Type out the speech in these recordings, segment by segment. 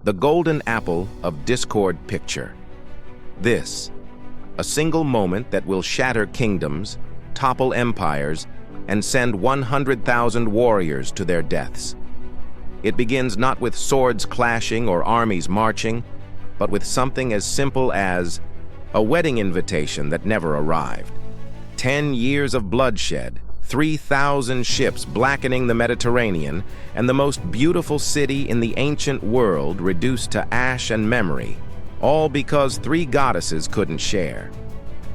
the golden apple of discord picture. This, a single moment that will shatter kingdoms, topple empires, and send 100,000 warriors to their deaths. It begins not with swords clashing or armies marching, but with something as simple as a wedding invitation that never arrived. 10 years of bloodshed, 3,000 ships blackening the Mediterranean, and the most beautiful city in the ancient world reduced to ash and memory, all because 3 goddesses couldn't share.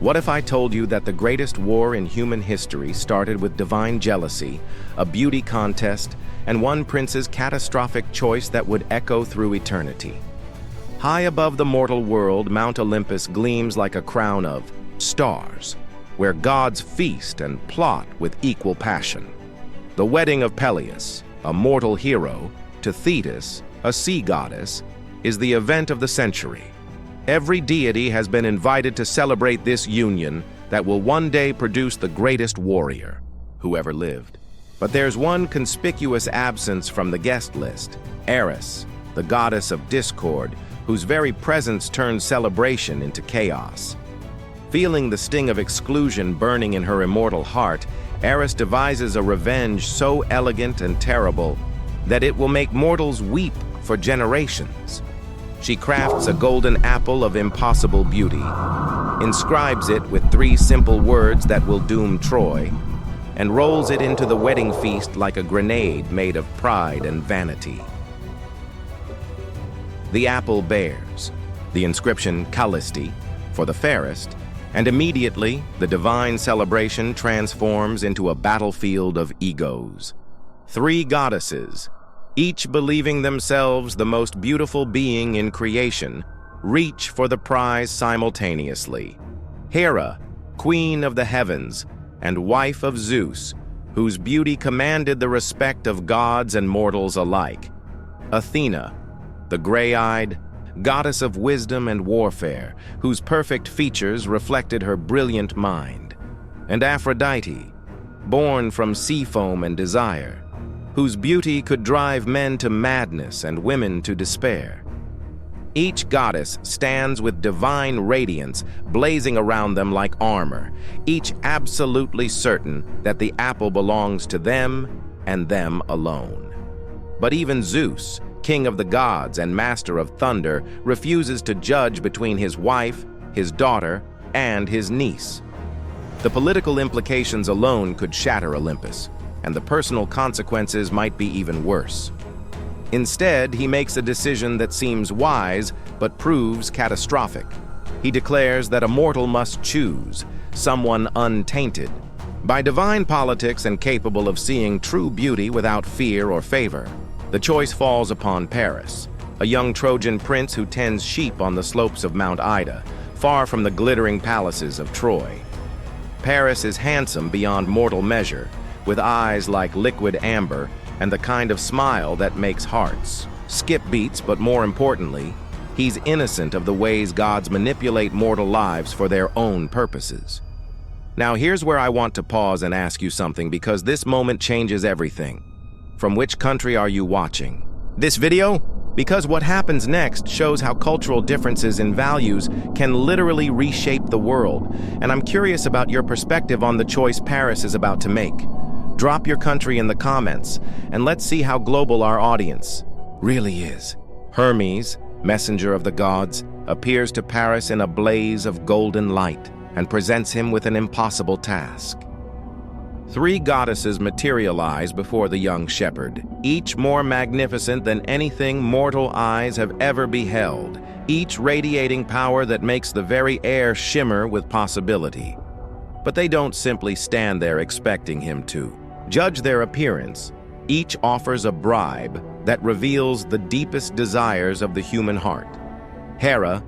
What if I told you that the greatest war in human history started with divine jealousy, a beauty contest, and one prince's catastrophic choice that would echo through eternity? High above the mortal world, Mount Olympus gleams like a crown of stars, where gods feast and plot with equal passion. The wedding of Peleus, a mortal hero, to Thetis, a sea goddess, is the event of the century. Every deity has been invited to celebrate this union that will one day produce the greatest warrior who ever lived. But there's one conspicuous absence from the guest list: Eris, the goddess of discord, whose very presence turns celebration into chaos. Feeling the sting of exclusion burning in her immortal heart, Eris devises a revenge so elegant and terrible that it will make mortals weep for generations. She crafts a golden apple of impossible beauty, inscribes it with 3 simple words that will doom Troy, and rolls it into the wedding feast like a grenade made of pride and vanity. The apple bears the inscription Callisti for the fairest, and immediately the divine celebration transforms into a battlefield of egos. 3 goddesses, each believing themselves the most beautiful being in creation, reach for the prize simultaneously. Hera, queen of the heavens and wife of Zeus, whose beauty commanded the respect of gods and mortals alike. Athena, the gray-eyed, goddess of wisdom and warfare, whose perfect features reflected her brilliant mind. And Aphrodite, born from sea foam and desire, whose beauty could drive men to madness and women to despair. Each goddess stands with divine radiance blazing around them like armor, each absolutely certain that the apple belongs to them and them alone. But even Zeus, king of the gods and master of thunder, refuses to judge between his wife, his daughter, and his niece. The political implications alone could shatter Olympus, and the personal consequences might be even worse. Instead, he makes a decision that seems wise but proves catastrophic. He declares that a mortal must choose someone untainted by divine politics and capable of seeing true beauty without fear or favor. The choice falls upon Paris, a young Trojan prince who tends sheep on the slopes of Mount Ida, far from the glittering palaces of Troy. Paris is handsome beyond mortal measure, with eyes like liquid amber and the kind of smile that makes hearts skip beats, but more importantly, he's innocent of the ways gods manipulate mortal lives for their own purposes. Now here's where I want to pause and ask you something, because this moment changes everything. From which country are you watching this video? Because what happens next shows how cultural differences in values can literally reshape the world, and I'm curious about your perspective on the choice Paris is about to make. Drop your country in the comments, and let's see how global our audience really is. Hermes, messenger of the gods, appears to Paris in a blaze of golden light and presents him with an impossible task. 3 goddesses materialize before the young shepherd, each more magnificent than anything mortal eyes have ever beheld, each radiating power that makes the very air shimmer with possibility. But they don't simply stand there expecting him to judge their appearance. Each offers a bribe that reveals the deepest desires of the human heart. Hera,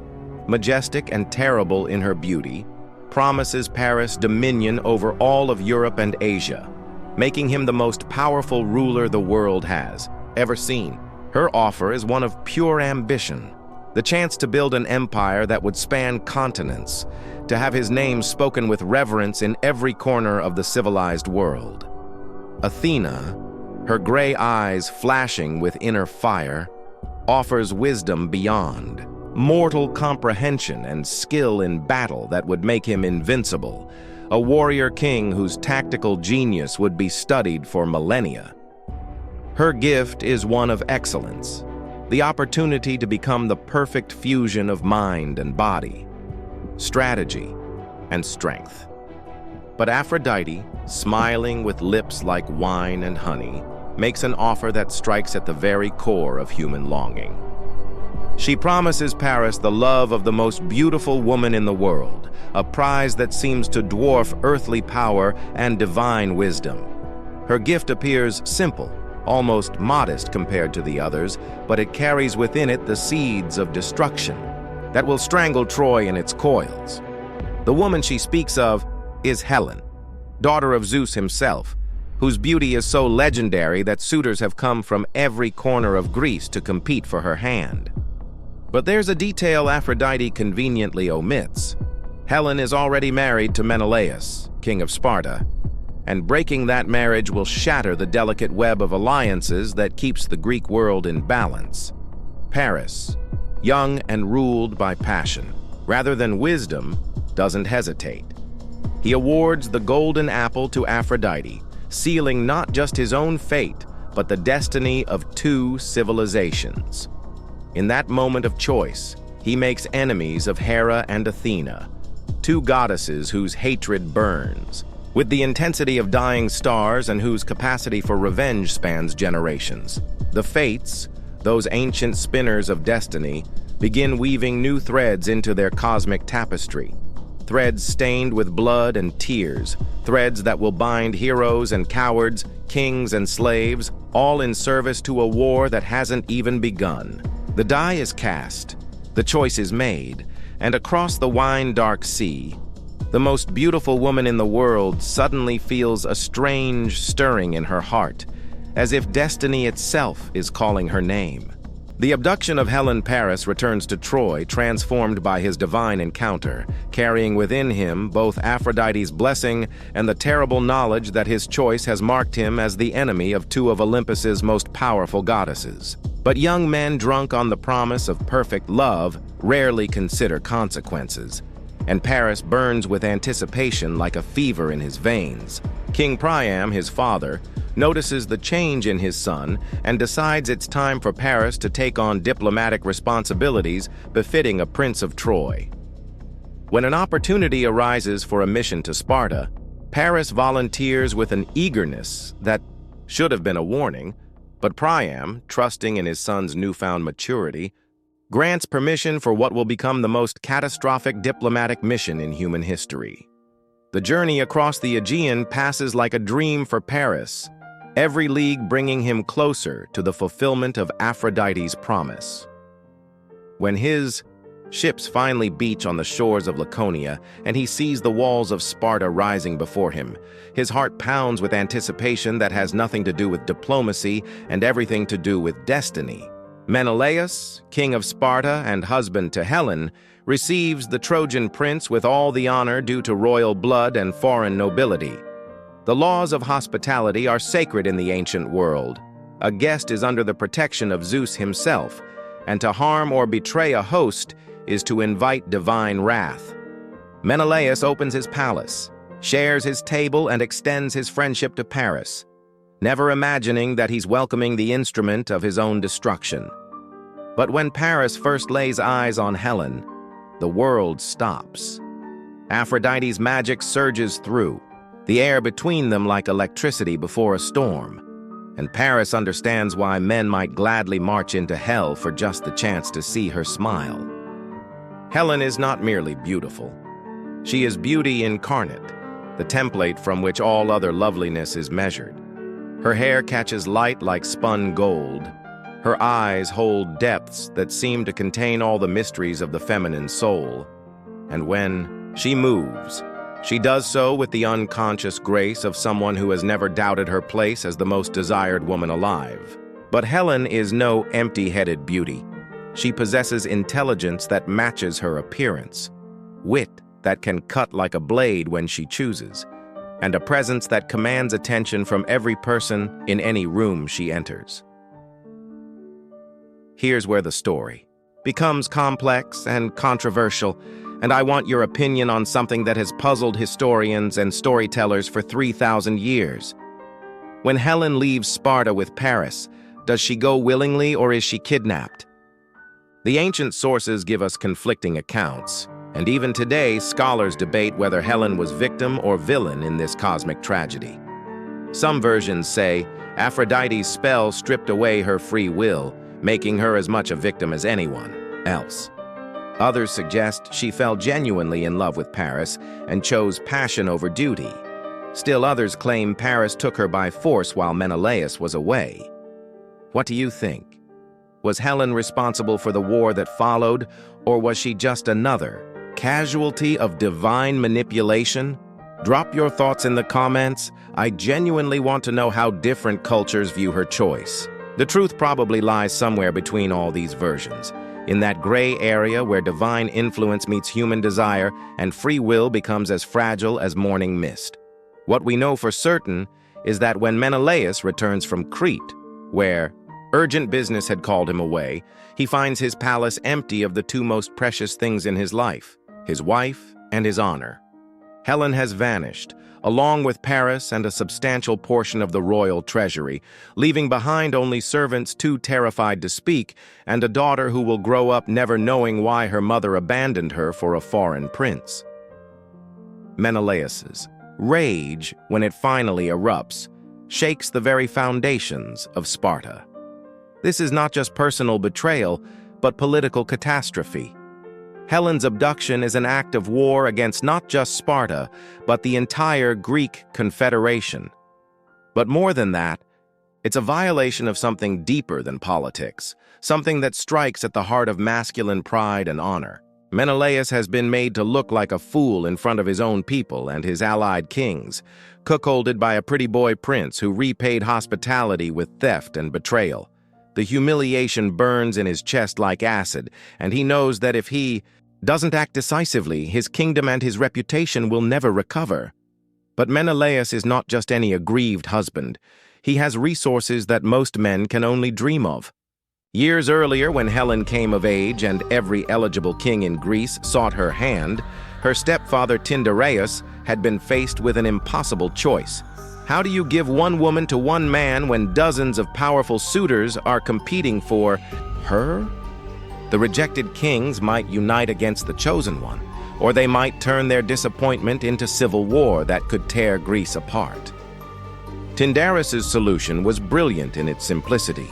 majestic and terrible in her beauty, promises Paris dominion over all of Europe and Asia, making him the most powerful ruler the world has ever seen. Her offer is one of pure ambition, the chance to build an empire that would span continents, to have his name spoken with reverence in every corner of the civilized world. Athena, her gray eyes flashing with inner fire, offers wisdom beyond, mortal comprehension and skill in battle that would make him invincible, a warrior king whose tactical genius would be studied for millennia. Her gift is one of excellence, the opportunity to become the perfect fusion of mind and body, strategy and strength. But Aphrodite, smiling with lips like wine and honey, makes an offer that strikes at the very core of human longing. She promises Paris the love of the most beautiful woman in the world, a prize that seems to dwarf earthly power and divine wisdom. Her gift appears simple, almost modest compared to the others, but it carries within it the seeds of destruction that will strangle Troy in its coils. The woman she speaks of is Helen, daughter of Zeus himself, whose beauty is so legendary that suitors have come from every corner of Greece to compete for her hand. But there's a detail Aphrodite conveniently omits. Helen is already married to Menelaus, king of Sparta, and breaking that marriage will shatter the delicate web of alliances that keeps the Greek world in balance. Paris, young and ruled by passion, rather than wisdom, doesn't hesitate. He awards the golden apple to Aphrodite, sealing not just his own fate, but the destiny of two civilizations. In that moment of choice, he makes enemies of Hera and Athena, two goddesses whose hatred burns, with the intensity of dying stars and whose capacity for revenge spans generations. The Fates, those ancient spinners of destiny, begin weaving new threads into their cosmic tapestry. Threads stained with blood and tears, threads that will bind heroes and cowards, kings and slaves, all in service to a war that hasn't even begun. The die is cast, the choice is made, and across the wine-dark sea, the most beautiful woman in the world suddenly feels a strange stirring in her heart, as if destiny itself is calling her name. The abduction of Helen Paris returns to Troy, transformed by his divine encounter, carrying within him both Aphrodite's blessing and the terrible knowledge that his choice has marked him as the enemy of two of Olympus's most powerful goddesses. But young men drunk on the promise of perfect love rarely consider consequences, and Paris burns with anticipation like a fever in his veins. King Priam, his father, notices the change in his son and decides it's time for Paris to take on diplomatic responsibilities befitting a prince of Troy. When an opportunity arises for a mission to Sparta, Paris volunteers with an eagerness that should have been a warning, but Priam, trusting in his son's newfound maturity, grants permission for what will become the most catastrophic diplomatic mission in human history. The journey across the Aegean passes like a dream for Paris, every league bringing him closer to the fulfillment of Aphrodite's promise. When his ships finally beach on the shores of Laconia and he sees the walls of Sparta rising before him, his heart pounds with anticipation that has nothing to do with diplomacy and everything to do with destiny. Menelaus, king of Sparta and husband to Helen, receives the Trojan prince with all the honor due to royal blood and foreign nobility. The laws of hospitality are sacred in the ancient world. A guest is under the protection of Zeus himself, and to harm or betray a host is to invite divine wrath. Menelaus opens his palace, shares his table, and extends his friendship to Paris, never imagining that he's welcoming the instrument of his own destruction. But when Paris first lays eyes on Helen, the world stops. Aphrodite's magic surges through, the air between them like electricity before a storm, and Paris understands why men might gladly march into hell for just the chance to see her smile. Helen is not merely beautiful. She is beauty incarnate, the template from which all other loveliness is measured. Her hair catches light like spun gold. Her eyes hold depths that seem to contain all the mysteries of the feminine soul. And when she moves, she does so with the unconscious grace of someone who has never doubted her place as the most desired woman alive. But Helen is no empty-headed beauty. She possesses intelligence that matches her appearance, wit that can cut like a blade when she chooses, and a presence that commands attention from every person in any room she enters. Here's where the story becomes complex and controversial, and I want your opinion on something that has puzzled historians and storytellers for 3,000 years. When Helen leaves Sparta with Paris, does she go willingly or is she kidnapped? The ancient sources give us conflicting accounts, and even today scholars debate whether Helen was victim or villain in this cosmic tragedy. Some versions say Aphrodite's spell stripped away her free will, making her as much a victim as anyone else. Others suggest she fell genuinely in love with Paris and chose passion over duty. Still others claim Paris took her by force while Menelaus was away. What do you think? Was Helen responsible for the war that followed, or was she just another casualty of divine manipulation? Drop your thoughts in the comments. I genuinely want to know how different cultures view her choice. The truth probably lies somewhere between all these versions, in that gray area where divine influence meets human desire and free will becomes as fragile as morning mist. What we know for certain is that when Menelaus returns from Crete, where urgent business had called him away, he finds his palace empty of the two most precious things in his life, his wife and his honor. Helen has vanished, along with Paris and a substantial portion of the royal treasury, leaving behind only servants too terrified to speak and a daughter who will grow up never knowing why her mother abandoned her for a foreign prince. Menelaus's rage, when it finally erupts, shakes the very foundations of Sparta. This is not just personal betrayal, but political catastrophe. Helen's abduction is an act of war against not just Sparta, but the entire Greek Confederation. But more than that, it's a violation of something deeper than politics, something that strikes at the heart of masculine pride and honor. Menelaus has been made to look like a fool in front of his own people and his allied kings, cuckolded by a pretty boy prince who repaid hospitality with theft and betrayal. The humiliation burns in his chest like acid, and he knows that if he doesn't act decisively, his kingdom and his reputation will never recover. But Menelaus is not just any aggrieved husband. He has resources that most men can only dream of. Years earlier, when Helen came of age and every eligible king in Greece sought her hand, her stepfather Tyndareus had been faced with an impossible choice. How do you give one woman to one man when dozens of powerful suitors are competing for her? The rejected kings might unite against the chosen one, or they might turn their disappointment into civil war that could tear Greece apart. Tyndareus' solution was brilliant in its simplicity.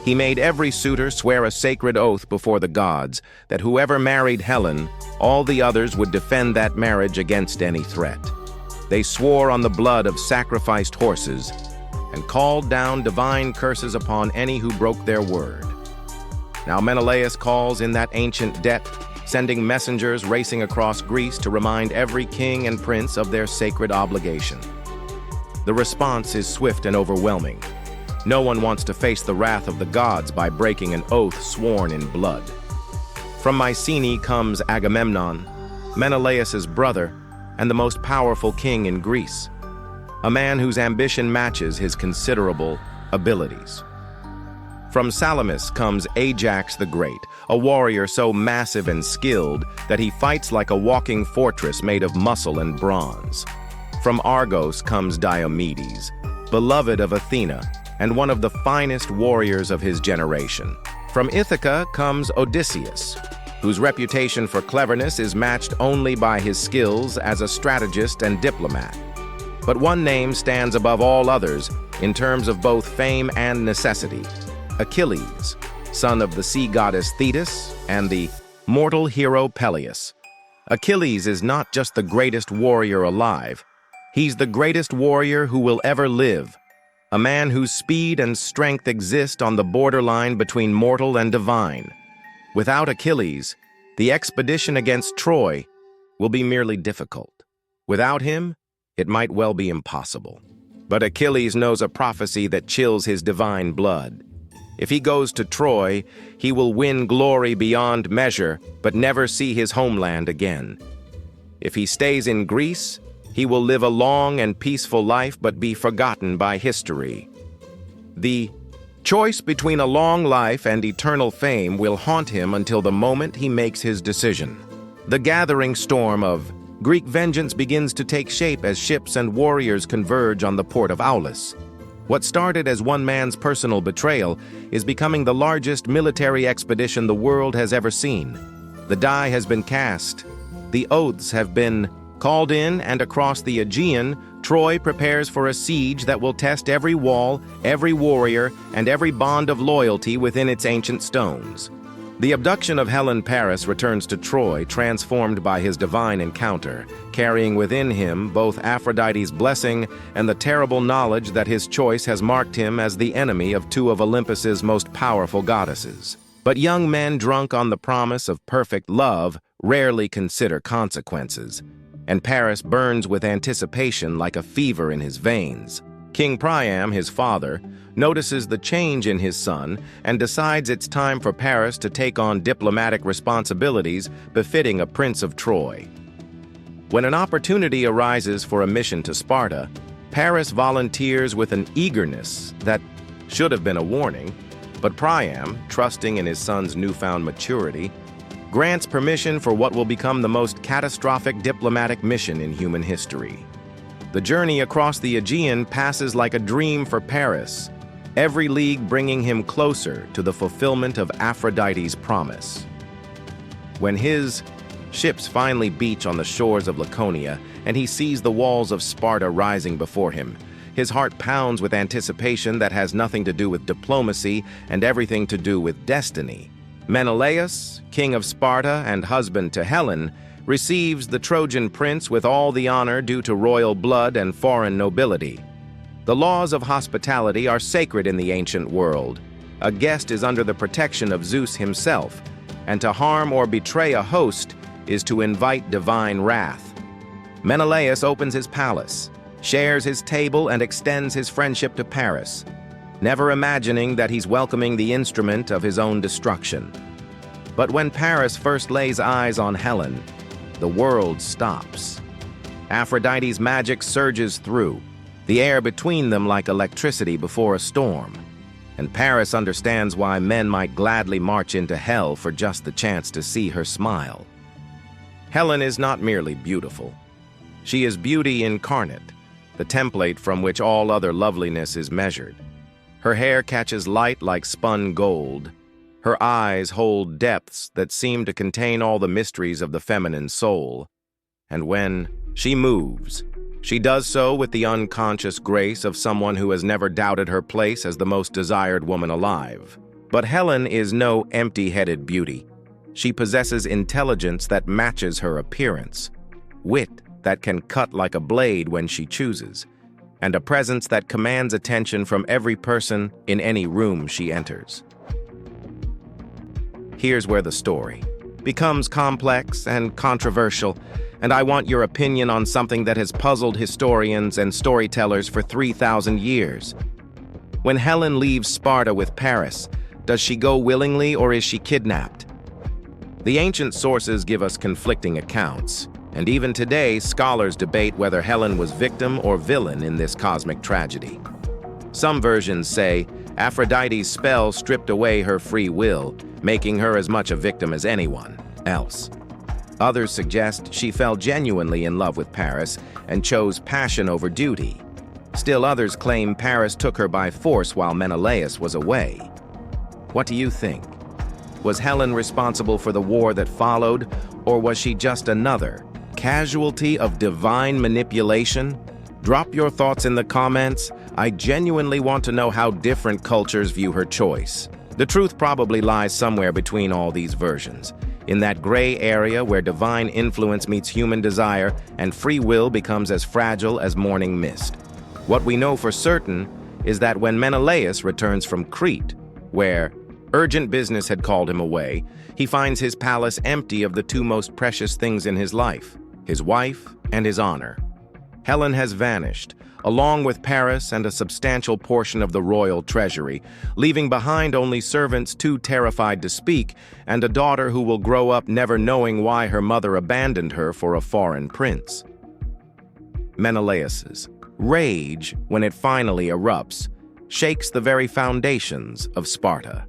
He made every suitor swear a sacred oath before the gods that whoever married Helen, all the others would defend that marriage against any threat. They swore on the blood of sacrificed horses and called down divine curses upon any who broke their word. Now Menelaus calls in that ancient debt, sending messengers racing across Greece to remind every king and prince of their sacred obligation. The response is swift and overwhelming. No one wants to face the wrath of the gods by breaking an oath sworn in blood. From Mycenae comes Agamemnon, Menelaus's brother and the most powerful king in Greece, a man whose ambition matches his considerable abilities. From Salamis comes Ajax the Great, a warrior so massive and skilled that he fights like a walking fortress made of muscle and bronze. From Argos comes Diomedes, beloved of Athena, and one of the finest warriors of his generation. From Ithaca comes Odysseus, whose reputation for cleverness is matched only by his skills as a strategist and diplomat. But one name stands above all others in terms of both fame and necessity: Achilles, son of the sea goddess Thetis and the mortal hero Peleus. Achilles is not just the greatest warrior alive, he's the greatest warrior who will ever live, a man whose speed and strength exist on the borderline between mortal and divine. Without Achilles, the expedition against Troy will be merely difficult. Without him, it might well be impossible. But Achilles knows a prophecy that chills his divine blood. If he goes to Troy, he will win glory beyond measure, but never see his homeland again. If he stays in Greece, he will live a long and peaceful life but be forgotten by history. The Choice between a long life and eternal fame will haunt him until the moment he makes his decision. The gathering storm of Greek vengeance begins to take shape as ships and warriors converge on the port of Aulis. What started as one man's personal betrayal is becoming the largest military expedition the world has ever seen. The die has been cast. The oaths have been called in, and across the Aegean, Troy prepares for a siege that will test every wall, every warrior, and every bond of loyalty within its ancient stones. The abduction of Helen, Paris returns to Troy, transformed by his divine encounter, carrying within him both Aphrodite's blessing and the terrible knowledge that his choice has marked him as the enemy of two of Olympus's most powerful goddesses. But young men drunk on the promise of perfect love rarely consider consequences, and Paris burns with anticipation like a fever in his veins. King Priam, his father, notices the change in his son and decides it's time for Paris to take on diplomatic responsibilities befitting a prince of Troy. When an opportunity arises for a mission to Sparta, Paris volunteers with an eagerness that should have been a warning, but Priam, trusting in his son's newfound maturity, grants permission for what will become the most catastrophic diplomatic mission in human history. The journey across the Aegean passes like a dream for Paris, every league bringing him closer to the fulfillment of Aphrodite's promise. When his ships finally beach on the shores of Laconia and he sees the walls of Sparta rising before him, his heart pounds with anticipation that has nothing to do with diplomacy and everything to do with destiny. Menelaus, king of Sparta and husband to Helen, receives the Trojan prince with all the honor due to royal blood and foreign nobility. The laws of hospitality are sacred in the ancient world. A guest is under the protection of Zeus himself, and to harm or betray a host is to invite divine wrath. Menelaus opens his palace, shares his table, and extends his friendship to Paris, never imagining that he's welcoming the instrument of his own destruction. But when Paris first lays eyes on Helen, the world stops. Aphrodite's magic surges through, the air between them like electricity before a storm, and Paris understands why men might gladly march into hell for just the chance to see her smile. Helen is not merely beautiful. She is beauty incarnate, the template from which all other loveliness is measured. Her hair catches light like spun gold. Her eyes hold depths that seem to contain all the mysteries of the feminine soul. And when she moves, she does so with the unconscious grace of someone who has never doubted her place as the most desired woman alive. But Helen is no empty-headed beauty. She possesses intelligence that matches her appearance, wit that can cut like a blade when she chooses, and a presence that commands attention from every person in any room she enters. Here's where the story becomes complex and controversial, and I want your opinion on something that has puzzled historians and storytellers for 3,000 years. When Helen leaves Sparta with Paris, does she go willingly or is she kidnapped? The ancient sources give us conflicting accounts, and even today, scholars debate whether Helen was victim or villain in this cosmic tragedy. Some versions say Aphrodite's spell stripped away her free will, making her as much a victim as anyone else. Others suggest she fell genuinely in love with Paris and chose passion over duty. Still others claim Paris took her by force while Menelaus was away. What do you think? Was Helen responsible for the war that followed, or was she just another casualty of divine manipulation? Drop your thoughts in the comments. I genuinely want to know how different cultures view her choice. The truth probably lies somewhere between all these versions, in that gray area where divine influence meets human desire and free will becomes as fragile as morning mist. What we know for certain is that when Menelaus returns from Crete, where urgent business had called him away, he finds his palace empty of the two most precious things in his life, his wife and his honor. Helen has vanished, along with Paris and a substantial portion of the royal treasury, leaving behind only servants too terrified to speak and a daughter who will grow up never knowing why her mother abandoned her for a foreign prince. Menelaus's rage, when it finally erupts, shakes the very foundations of Sparta.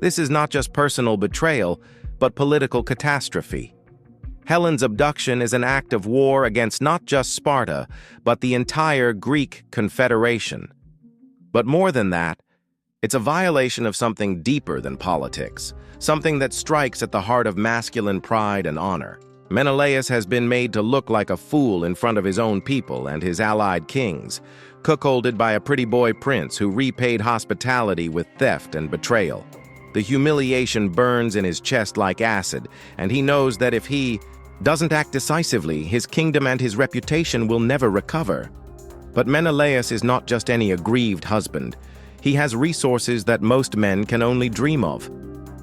This is not just personal betrayal, but political catastrophe. Helen's abduction is an act of war against not just Sparta, but the entire Greek confederation. But more than that, it's a violation of something deeper than politics, something that strikes at the heart of masculine pride and honor. Menelaus has been made to look like a fool in front of his own people and his allied kings, cuckolded by a pretty boy prince who repaid hospitality with theft and betrayal. The humiliation burns in his chest like acid, and he knows that if he doesn't act decisively, his kingdom and his reputation will never recover. But Menelaus is not just any aggrieved husband. He has resources that most men can only dream of.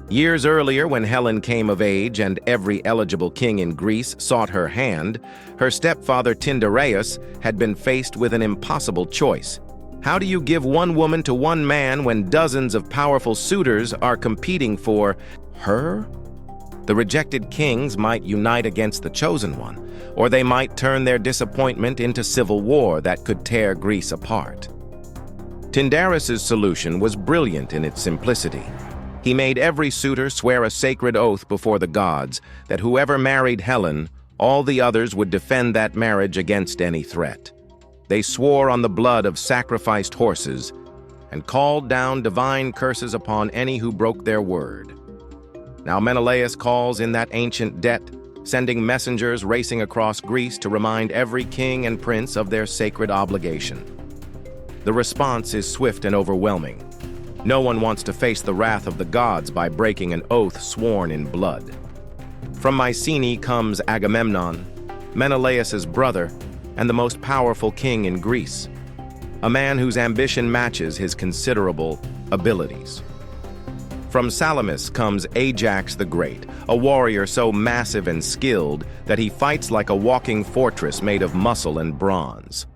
Years earlier, when Helen came of age and every eligible king in Greece sought her hand, her stepfather Tyndareus had been faced with an impossible choice. How do you give one woman to one man when dozens of powerful suitors are competing for her? The rejected kings might unite against the chosen one, or they might turn their disappointment into civil war that could tear Greece apart. Tyndareus' solution was brilliant in its simplicity. He made every suitor swear a sacred oath before the gods that whoever married Helen, all the others would defend that marriage against any threat. They swore on the blood of sacrificed horses and called down divine curses upon any who broke their word. Now Menelaus calls in that ancient debt, sending messengers racing across Greece to remind every king and prince of their sacred obligation. The response is swift and overwhelming. No one wants to face the wrath of the gods by breaking an oath sworn in blood. From Mycenae comes Agamemnon, Menelaus' brother, and the most powerful king in Greece, a man whose ambition matches his considerable abilities. From Salamis comes Ajax the Great, a warrior so massive and skilled that he fights like a walking fortress made of muscle and bronze.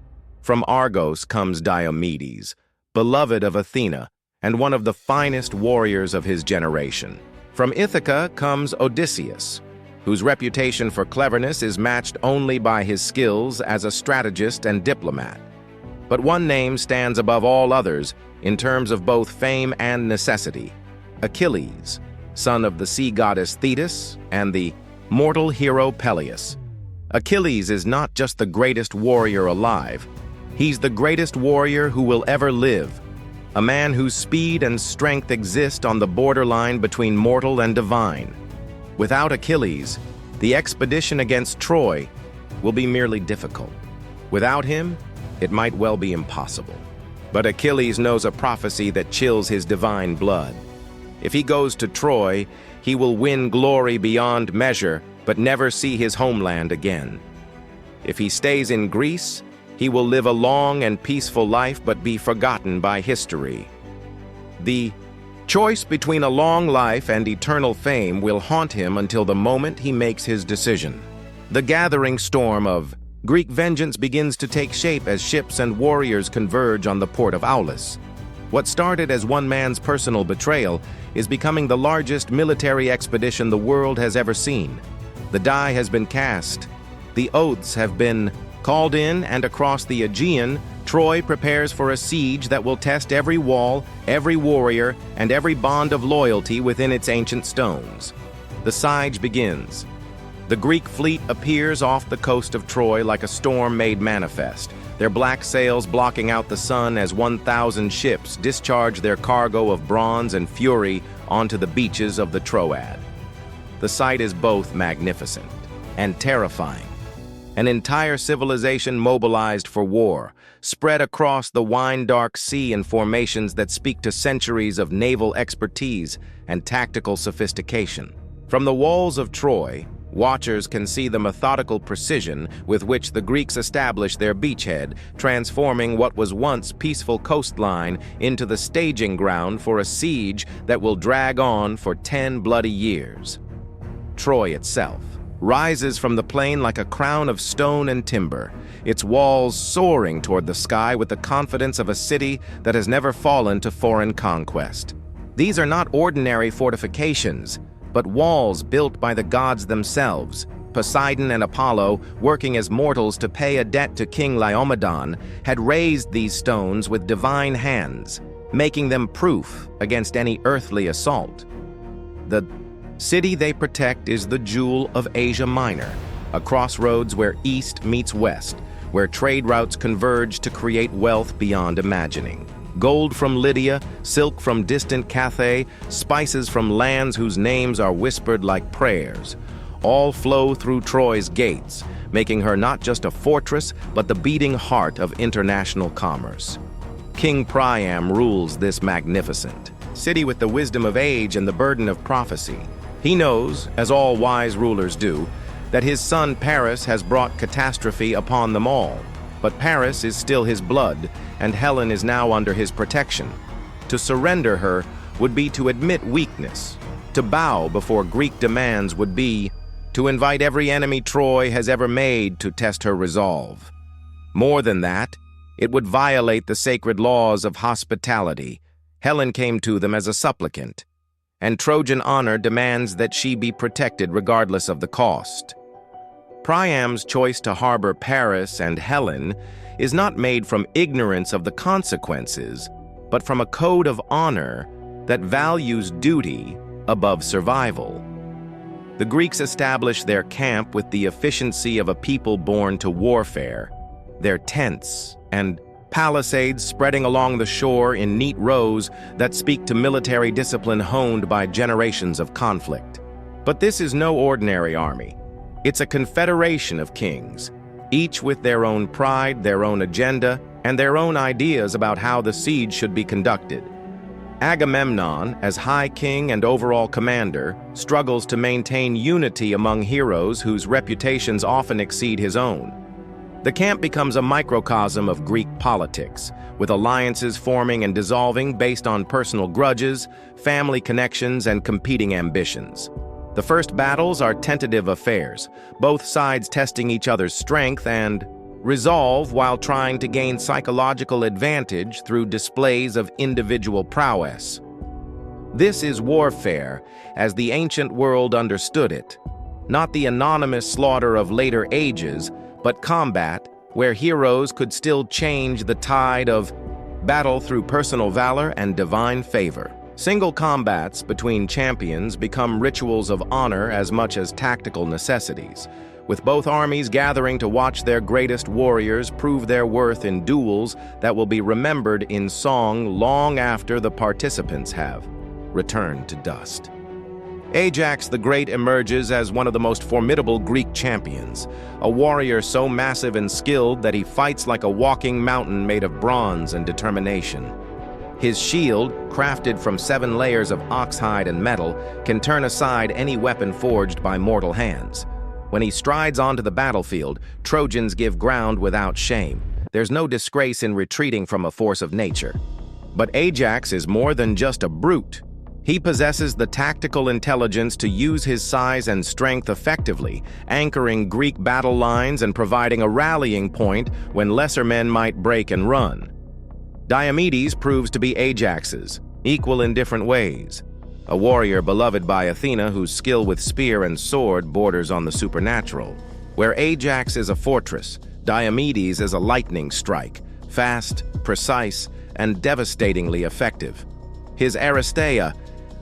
From Argos comes Diomedes, beloved of Athena, and one of the finest warriors of his generation. From Ithaca comes Odysseus, whose reputation for cleverness is matched only by his skills as a strategist and diplomat. But one name stands above all others in terms of both fame and necessity: Achilles, son of the sea goddess Thetis and the mortal hero Peleus. Achilles is not just the greatest warrior alive, he's the greatest warrior who will ever live, a man whose speed and strength exist on the borderline between mortal and divine. Without Achilles, the expedition against Troy will be merely difficult. Without him, it might well be impossible. But Achilles knows a prophecy that chills his divine blood. If he goes to Troy, he will win glory beyond measure, but never see his homeland again. If he stays in Greece, he will live a long and peaceful life but be forgotten by history. The choice between a long life and eternal fame will haunt him until the moment he makes his decision. The gathering storm of Greek vengeance begins to take shape as ships and warriors converge on the port of Aulis. What started as one man's personal betrayal is becoming the largest military expedition the world has ever seen. The die has been cast. The oaths have been called in, and across the Aegean, Troy prepares for a siege that will test every wall, every warrior, and every bond of loyalty within its ancient stones. The siege begins. The Greek fleet appears off the coast of Troy like a storm made manifest, their black sails blocking out the sun as 1,000 ships discharge their cargo of bronze and fury onto the beaches of the Troad. The sight is both magnificent and terrifying. An entire civilization mobilized for war, spread across the wine-dark sea in formations that speak to centuries of naval expertise and tactical sophistication. From the walls of Troy, watchers can see the methodical precision with which the Greeks established their beachhead, transforming what was once peaceful coastline into the staging ground for a siege that will drag on for 10 bloody years. Troy itself rises from the plain like a crown of stone and timber, its walls soaring toward the sky with the confidence of a city that has never fallen to foreign conquest. These are not ordinary fortifications, but walls built by the gods themselves, Poseidon and Apollo, working as mortals to pay a debt to King Laomedon, had raised these stones with divine hands, making them proof against any earthly assault. The city they protect is the jewel of Asia Minor, a crossroads where east meets west, where trade routes converge to create wealth beyond imagining. Gold from Lydia, silk from distant Cathay, spices from lands whose names are whispered like prayers, all flow through Troy's gates, making her not just a fortress, but the beating heart of international commerce. King Priam rules this magnificent city with the wisdom of age and the burden of prophecy. He knows, as all wise rulers do, that his son Paris has brought catastrophe upon them all. But Paris is still his blood, and Helen is now under his protection. To surrender her would be to admit weakness. To bow before Greek demands would be to invite every enemy Troy has ever made to test her resolve. More than that, it would violate the sacred laws of hospitality. Helen came to them as a supplicant, and Trojan honor demands that she be protected regardless of the cost. Priam's choice to harbor Paris and Helen is not made from ignorance of the consequences, but from a code of honor that values duty above survival. The Greeks established their camp with the efficiency of a people born to warfare, their tents and palisades spreading along the shore in neat rows that speak to military discipline honed by generations of conflict. But this is no ordinary army. It's a confederation of kings, each with their own pride, their own agenda, and their own ideas about how the siege should be conducted. Agamemnon, as High King and overall commander, struggles to maintain unity among heroes whose reputations often exceed his own. The camp becomes a microcosm of Greek politics, with alliances forming and dissolving based on personal grudges, family connections, and competing ambitions. The first battles are tentative affairs, both sides testing each other's strength and resolve while trying to gain psychological advantage through displays of individual prowess. This is warfare as the ancient world understood it, not the anonymous slaughter of later ages, but combat where heroes could still change the tide of battle through personal valor and divine favor. Single combats between champions become rituals of honor as much as tactical necessities, with both armies gathering to watch their greatest warriors prove their worth in duels that will be remembered in song long after the participants have returned to dust. Ajax the Great emerges as one of the most formidable Greek champions, a warrior so massive and skilled that he fights like a walking mountain made of bronze and determination. His shield, crafted from 7 layers of oxhide and metal, can turn aside any weapon forged by mortal hands. When he strides onto the battlefield, Trojans give ground without shame. There's no disgrace in retreating from a force of nature. But Ajax is more than just a brute. He possesses the tactical intelligence to use his size and strength effectively, anchoring Greek battle lines and providing a rallying point when lesser men might break and run. Diomedes proves to be Ajax's, equal in different ways. A warrior beloved by Athena whose skill with spear and sword borders on the supernatural. Where Ajax is a fortress, Diomedes is a lightning strike, fast, precise, and devastatingly effective. His Aristeia,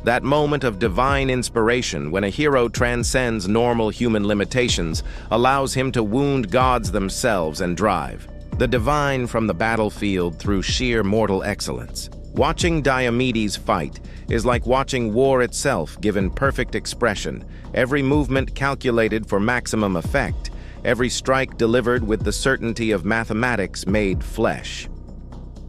that moment of divine inspiration when a hero transcends normal human limitations, allows him to wound gods themselves and drive the divine from the battlefield through sheer mortal excellence. Watching Diomedes fight is like watching war itself given perfect expression, every movement calculated for maximum effect, every strike delivered with the certainty of mathematics made flesh.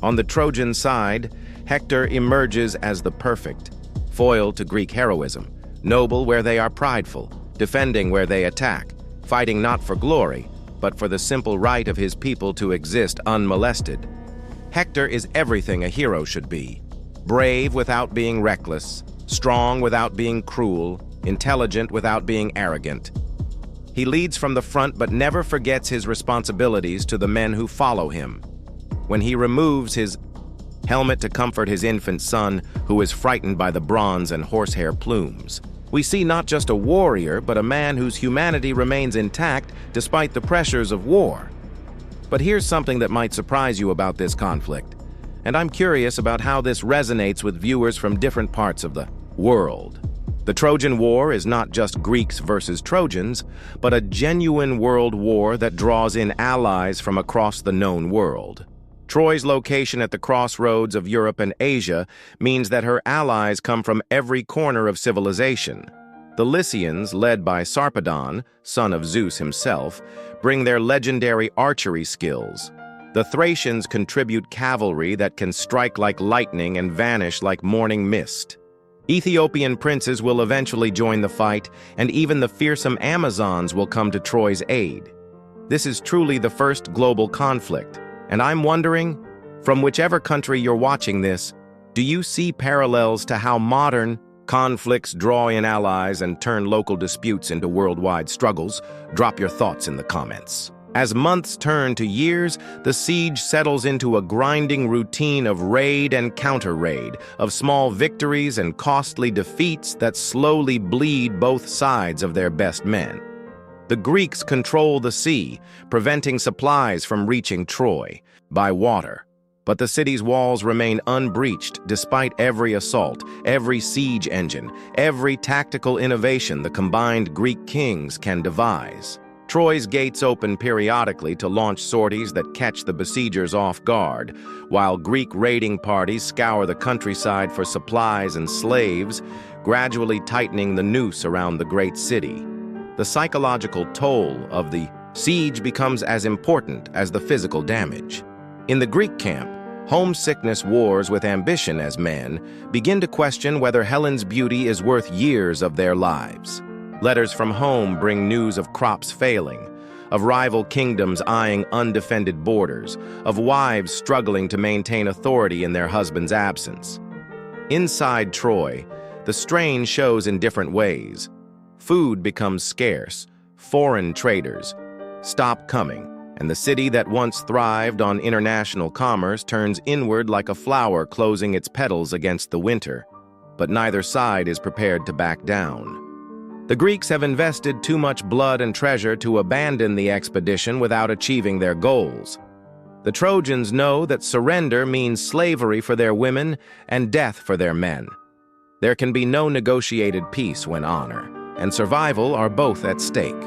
On the Trojan side, Hector emerges as the perfect foil to Greek heroism, noble where they are prideful, defending where they attack, fighting not for glory, but for the simple right of his people to exist unmolested. Hector is everything a hero should be. Brave without being reckless, strong without being cruel, intelligent without being arrogant. He leads from the front but never forgets his responsibilities to the men who follow him. When he removes his helmet to comfort his infant son, who is frightened by the bronze and horsehair plumes, We see not just a warrior, but a man whose humanity remains intact despite the pressures of war. But here's something that might surprise you about this conflict, and I'm curious about how this resonates with viewers from different parts of the world. The Trojan War is not just Greeks versus Trojans, but a genuine world war that draws in allies from across the known world. Troy's location at the crossroads of Europe and Asia means that her allies come from every corner of civilization. The Lycians, led by Sarpedon, son of Zeus himself, bring their legendary archery skills. The Thracians contribute cavalry that can strike like lightning and vanish like morning mist. Ethiopian princes will eventually join the fight, and even the fearsome Amazons will come to Troy's aid. This is truly the first global conflict, and I'm wondering, from whichever country you're watching this, do you see parallels to how modern conflicts draw in allies and turn local disputes into worldwide struggles? Drop your thoughts in the comments. As months turn to years, the siege settles into a grinding routine of raid and counter-raid, of small victories and costly defeats that slowly bleed both sides of their best men. The Greeks control the sea, preventing supplies from reaching Troy by water. But the city's walls remain unbreached despite every assault, every siege engine, every tactical innovation the combined Greek kings can devise. Troy's gates open periodically to launch sorties that catch the besiegers off guard, while Greek raiding parties scour the countryside for supplies and slaves, gradually tightening the noose around the great city. The psychological toll of the siege becomes as important as the physical damage. In the Greek camp, homesickness wars with ambition as men begin to question whether Helen's beauty is worth years of their lives. Letters from home bring news of crops failing, of rival kingdoms eyeing undefended borders, of wives struggling to maintain authority in their husband's absence. Inside Troy, the strain shows in different ways. Food becomes scarce, foreign traders stop coming, and the city that once thrived on international commerce turns inward like a flower closing its petals against the winter. But neither side is prepared to back down. The Greeks have invested too much blood and treasure to abandon the expedition without achieving their goals. The Trojans know that surrender means slavery for their women and death for their men. There can be no negotiated peace when honor and survival are both at stake.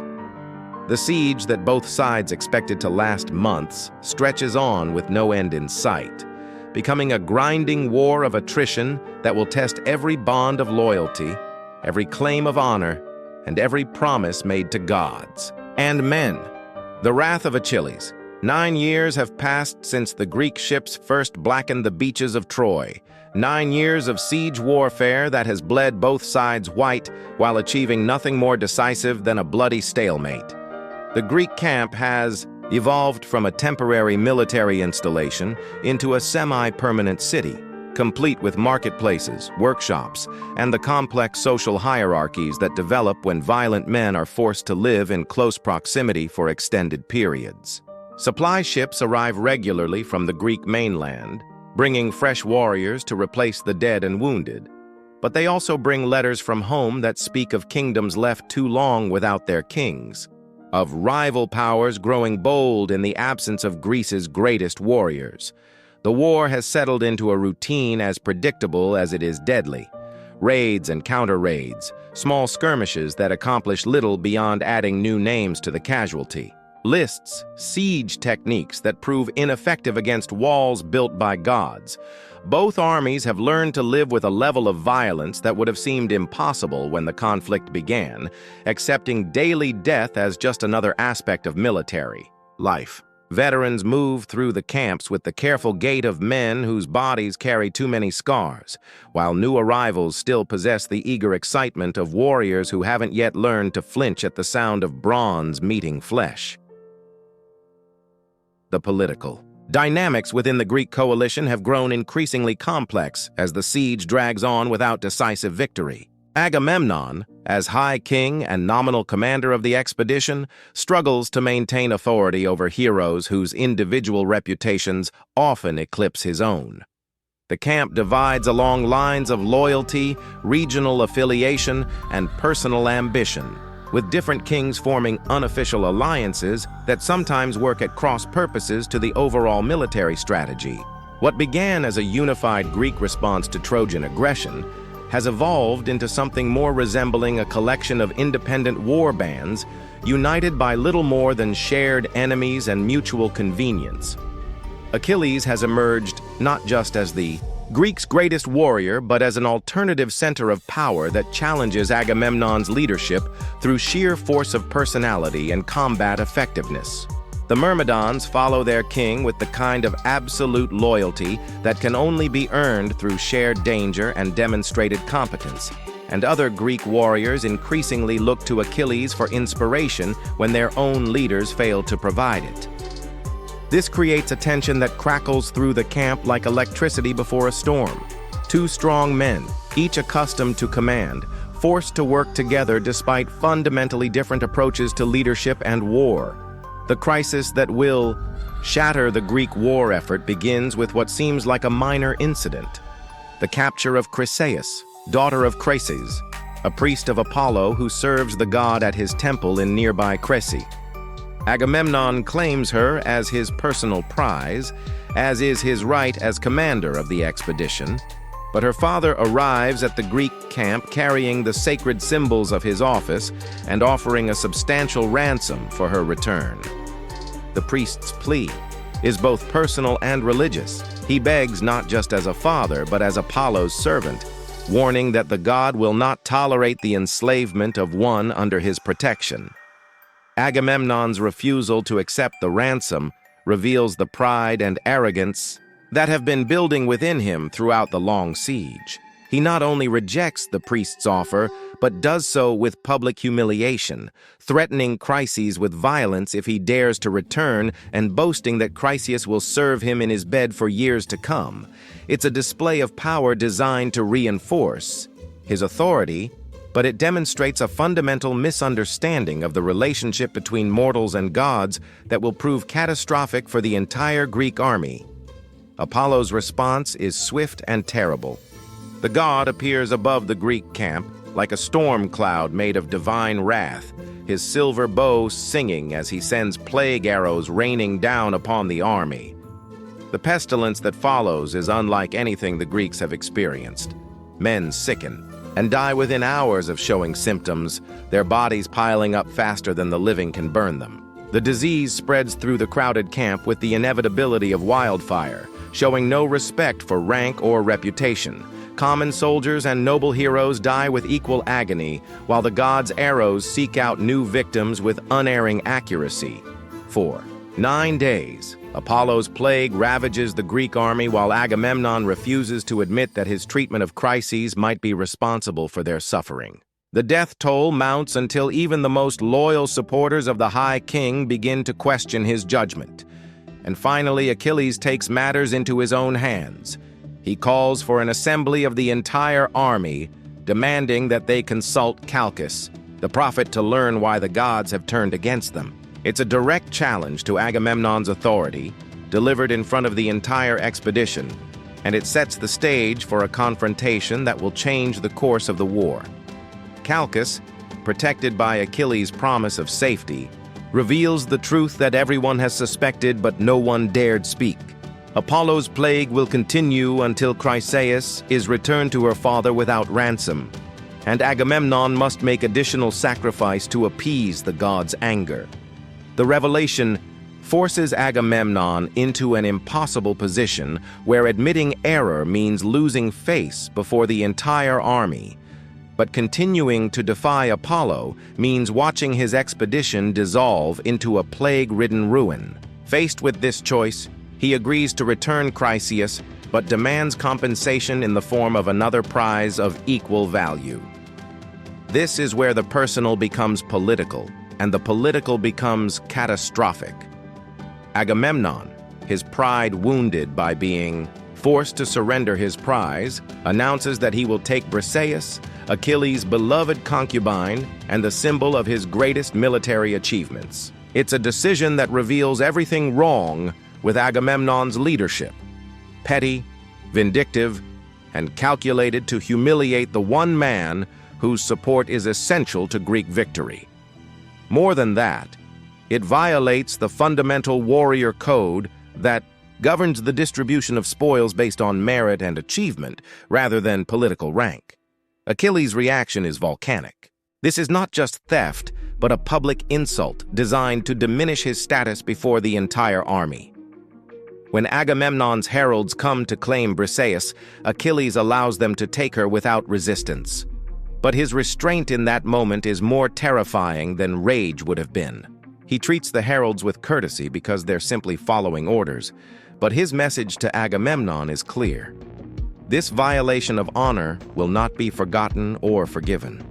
The siege that both sides expected to last months stretches on with no end in sight, becoming a grinding war of attrition that will test every bond of loyalty, every claim of honor, and every promise made to gods and men. The wrath of Achilles. 9 years have passed since the Greek ships first blackened the beaches of Troy. 9 years of siege warfare that has bled both sides white while achieving nothing more decisive than a bloody stalemate. The Greek camp has evolved from a temporary military installation into a semi-permanent city, complete with marketplaces, workshops, and the complex social hierarchies that develop when violent men are forced to live in close proximity for extended periods. Supply ships arrive regularly from the Greek mainland, bringing fresh warriors to replace the dead and wounded. But they also bring letters from home that speak of kingdoms left too long without their kings, of rival powers growing bold in the absence of Greece's greatest warriors. The war has settled into a routine as predictable as it is deadly. Raids and counter-raids, small skirmishes that accomplish little beyond adding new names to the casualty. Lists, siege techniques that prove ineffective against walls built by gods. Both armies have learned to live with a level of violence that would have seemed impossible when the conflict began, accepting daily death as just another aspect of military life. Veterans move through the camps with the careful gait of men whose bodies carry too many scars, while new arrivals still possess the eager excitement of warriors who haven't yet learned to flinch at the sound of bronze meeting flesh. The political dynamics within the Greek coalition have grown increasingly complex as the siege drags on without decisive victory. Agamemnon, as High King and nominal commander of the expedition, struggles to maintain authority over heroes whose individual reputations often eclipse his own. The camp divides along lines of loyalty, regional affiliation, and personal ambition, with different kings forming unofficial alliances that sometimes work at cross purposes to the overall military strategy. What began as a unified Greek response to Trojan aggression has evolved into something more resembling a collection of independent war bands united by little more than shared enemies and mutual convenience. Achilles has emerged not just as the Greeks' greatest warrior, but as an alternative center of power that challenges Agamemnon's leadership through sheer force of personality and combat effectiveness. The Myrmidons follow their king with the kind of absolute loyalty that can only be earned through shared danger and demonstrated competence, and other Greek warriors increasingly look to Achilles for inspiration when their own leaders fail to provide it. This creates a tension that crackles through the camp like electricity before a storm. Two strong men, each accustomed to command, forced to work together despite fundamentally different approaches to leadership and war. The crisis that will shatter the Greek war effort begins with what seems like a minor incident: the capture of Chryseis, daughter of Chryses, a priest of Apollo who serves the god at his temple in nearby Cressy. Agamemnon claims her as his personal prize, as is his right as commander of the expedition, but her father arrives at the Greek camp carrying the sacred symbols of his office and offering a substantial ransom for her return. The priest's plea is both personal and religious. He begs not just as a father, but as Apollo's servant, warning that the god will not tolerate the enslavement of one under his protection. Agamemnon's refusal to accept the ransom reveals the pride and arrogance that have been building within him throughout the long siege. He not only rejects the priest's offer, but does so with public humiliation, threatening Chryses with violence if he dares to return and boasting that Chryseis will serve him in his bed for years to come. It's a display of power designed to reinforce his authority, but it demonstrates a fundamental misunderstanding of the relationship between mortals and gods that will prove catastrophic for the entire Greek army. Apollo's response is swift and terrible. The god appears above the Greek camp like a storm cloud made of divine wrath, his silver bow singing as he sends plague arrows raining down upon the army. The pestilence that follows is unlike anything the Greeks have experienced. Men sicken and die within hours of showing symptoms, their bodies piling up faster than the living can burn them. The disease spreads through the crowded camp with the inevitability of wildfire, showing no respect for rank or reputation. Common soldiers and noble heroes die with equal agony, while the gods' arrows seek out new victims with unerring accuracy. For 9 days, Apollo's plague ravages the Greek army while Agamemnon refuses to admit that his treatment of Chryses might be responsible for their suffering. The death toll mounts until even the most loyal supporters of the High King begin to question his judgment. And finally, Achilles takes matters into his own hands. He calls for an assembly of the entire army, demanding that they consult Calchas, the prophet, to learn why the gods have turned against them. It's a direct challenge to Agamemnon's authority, delivered in front of the entire expedition, and it sets the stage for a confrontation that will change the course of the war. Calchas, protected by Achilles' promise of safety, reveals the truth that everyone has suspected but no one dared speak. Apollo's plague will continue until Chryseis is returned to her father without ransom, and Agamemnon must make additional sacrifice to appease the god's anger. The revelation forces Agamemnon into an impossible position where admitting error means losing face before the entire army. But continuing to defy Apollo means watching his expedition dissolve into a plague-ridden ruin. Faced with this choice, he agrees to return Chryseis, but demands compensation in the form of another prize of equal value. This is where the personal becomes political, and the political becomes catastrophic. Agamemnon, his pride wounded by being forced to surrender his prize, announces that he will take Briseis, Achilles' beloved concubine, and the symbol of his greatest military achievements. It's a decision that reveals everything wrong with Agamemnon's leadership: petty, vindictive, and calculated to humiliate the one man whose support is essential to Greek victory. More than that, it violates the fundamental warrior code that governs the distribution of spoils based on merit and achievement rather than political rank. Achilles' reaction is volcanic. This is not just theft, but a public insult designed to diminish his status before the entire army. When Agamemnon's heralds come to claim Briseis, Achilles allows them to take her without resistance. But his restraint in that moment is more terrifying than rage would have been. He treats the heralds with courtesy because they're simply following orders, but his message to Agamemnon is clear. This violation of honor will not be forgotten or forgiven.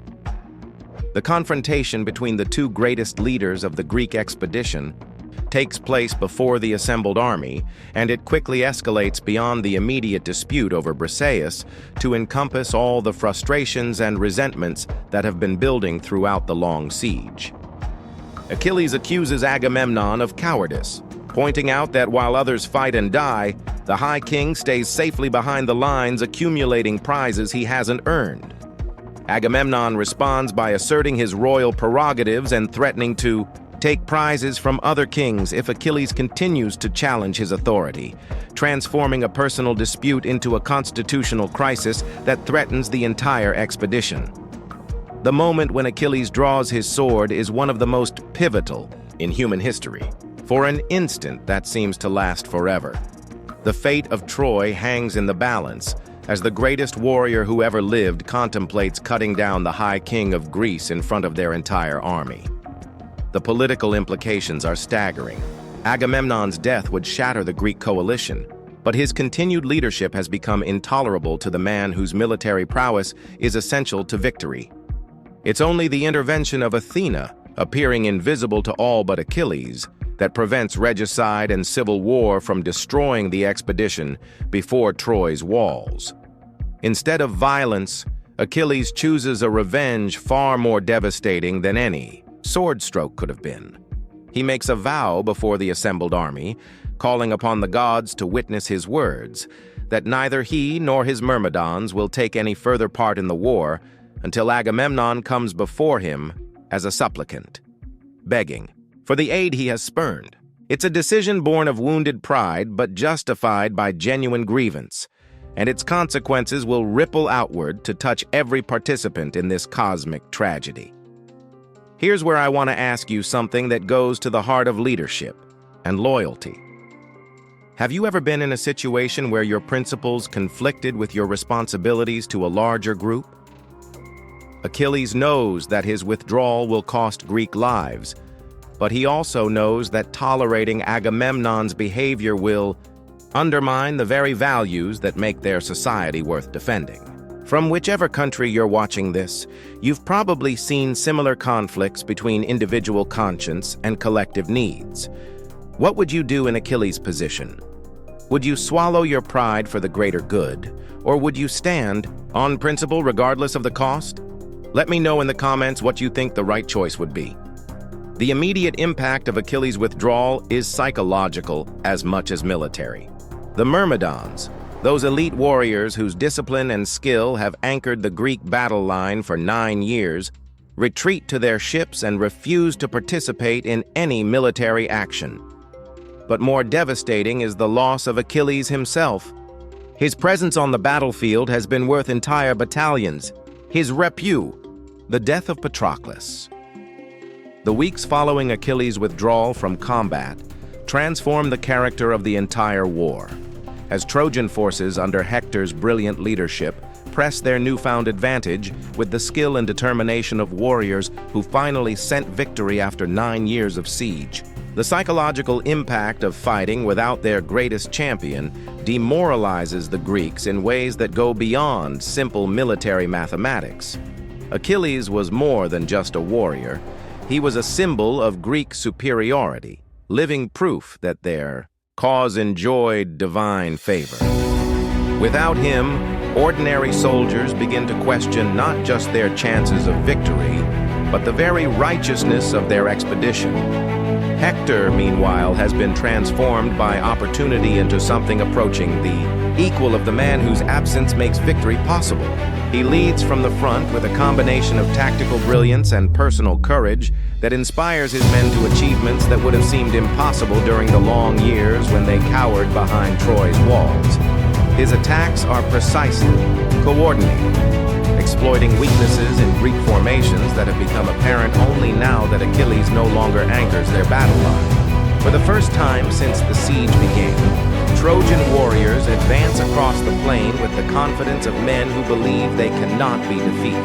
The confrontation between the two greatest leaders of the Greek expedition takes place before the assembled army, and it quickly escalates beyond the immediate dispute over Briseis to encompass all the frustrations and resentments that have been building throughout the long siege. Achilles accuses Agamemnon of cowardice, pointing out that while others fight and die, the High King stays safely behind the lines accumulating prizes he hasn't earned. Agamemnon responds by asserting his royal prerogatives and threatening to take prizes from other kings if Achilles continues to challenge his authority, transforming a personal dispute into a constitutional crisis that threatens the entire expedition. The moment when Achilles draws his sword is one of the most pivotal in human history. For an instant, that seems to last forever. The fate of Troy hangs in the balance, as the greatest warrior who ever lived contemplates cutting down the High King of Greece in front of their entire army. The political implications are staggering. Agamemnon's death would shatter the Greek coalition, but his continued leadership has become intolerable to the man whose military prowess is essential to victory. It's only the intervention of Athena, appearing invisible to all but Achilles, that prevents regicide and civil war from destroying the expedition before Troy's walls. Instead of violence, Achilles chooses a revenge far more devastating than any sword stroke could have been. He makes a vow before the assembled army, calling upon the gods to witness his words, that neither he nor his Myrmidons will take any further part in the war until Agamemnon comes before him as a supplicant, begging for the aid he has spurned. It's a decision born of wounded pride, but justified by genuine grievance, and its consequences will ripple outward to touch every participant in this cosmic tragedy. Here's where I want to ask you something that goes to the heart of leadership and loyalty. Have you ever been in a situation where your principles conflicted with your responsibilities to a larger group? Achilles knows that his withdrawal will cost Greek lives, but he also knows that tolerating Agamemnon's behavior will undermine the very values that make their society worth defending. From whichever country you're watching this, you've probably seen similar conflicts between individual conscience and collective needs. What would you do in Achilles' position? Would you swallow your pride for the greater good, or would you stand on principle regardless of the cost? Let me know in the comments what you think the right choice would be. The immediate impact of Achilles' withdrawal is psychological as much as military. The Myrmidons, those elite warriors whose discipline and skill have anchored the Greek battle line for 9 years, retreat to their ships and refuse to participate in any military action. But more devastating is the loss of Achilles himself. His presence on the battlefield has been worth entire battalions. His repute, the death of Patroclus. The weeks following Achilles' withdrawal from combat transformed the character of the entire war, as Trojan forces under Hector's brilliant leadership pressed their newfound advantage with the skill and determination of warriors who finally sent victory after 9 years of siege. The psychological impact of fighting without their greatest champion demoralizes the Greeks in ways that go beyond simple military mathematics. Achilles was more than just a warrior. He was a symbol of Greek superiority, living proof that their cause enjoyed divine favor. Without him, ordinary soldiers begin to question not just their chances of victory, but the very righteousness of their expedition. Hector, meanwhile, has been transformed by opportunity into something approaching the equal of the man whose absence makes victory possible. He leads from the front with a combination of tactical brilliance and personal courage that inspires his men to achievements that would have seemed impossible during the long years when they cowered behind Troy's walls. His attacks are precisely coordinated, exploiting weaknesses in Greek formations that have become apparent only now that Achilles no longer anchors their battle line. For the first time since the siege began, Trojan warriors advance across the plain with the confidence of men who believe they cannot be defeated.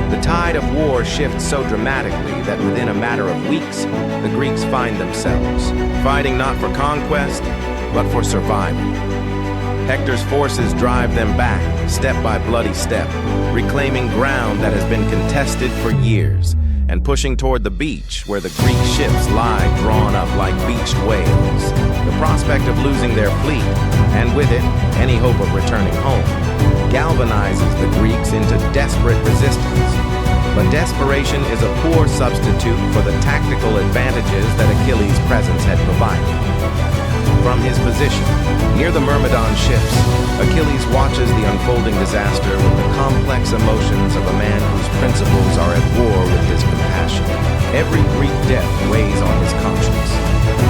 The tide of war shifts so dramatically that within a matter of weeks, the Greeks find themselves fighting not for conquest, but for survival. Hector's forces drive them back, step by bloody step, reclaiming ground that has been contested for years, and pushing toward the beach where the Greek ships lie drawn up like beached whales. The prospect of losing their fleet, and with it, any hope of returning home, galvanizes the Greeks into desperate resistance. But desperation is a poor substitute for the tactical advantages that Achilles' presence had provided. From his position, near the Myrmidon ships, Achilles watches the unfolding disaster with the complex emotions of a man whose principles are at war with his compassion. Every Greek death weighs on his conscience,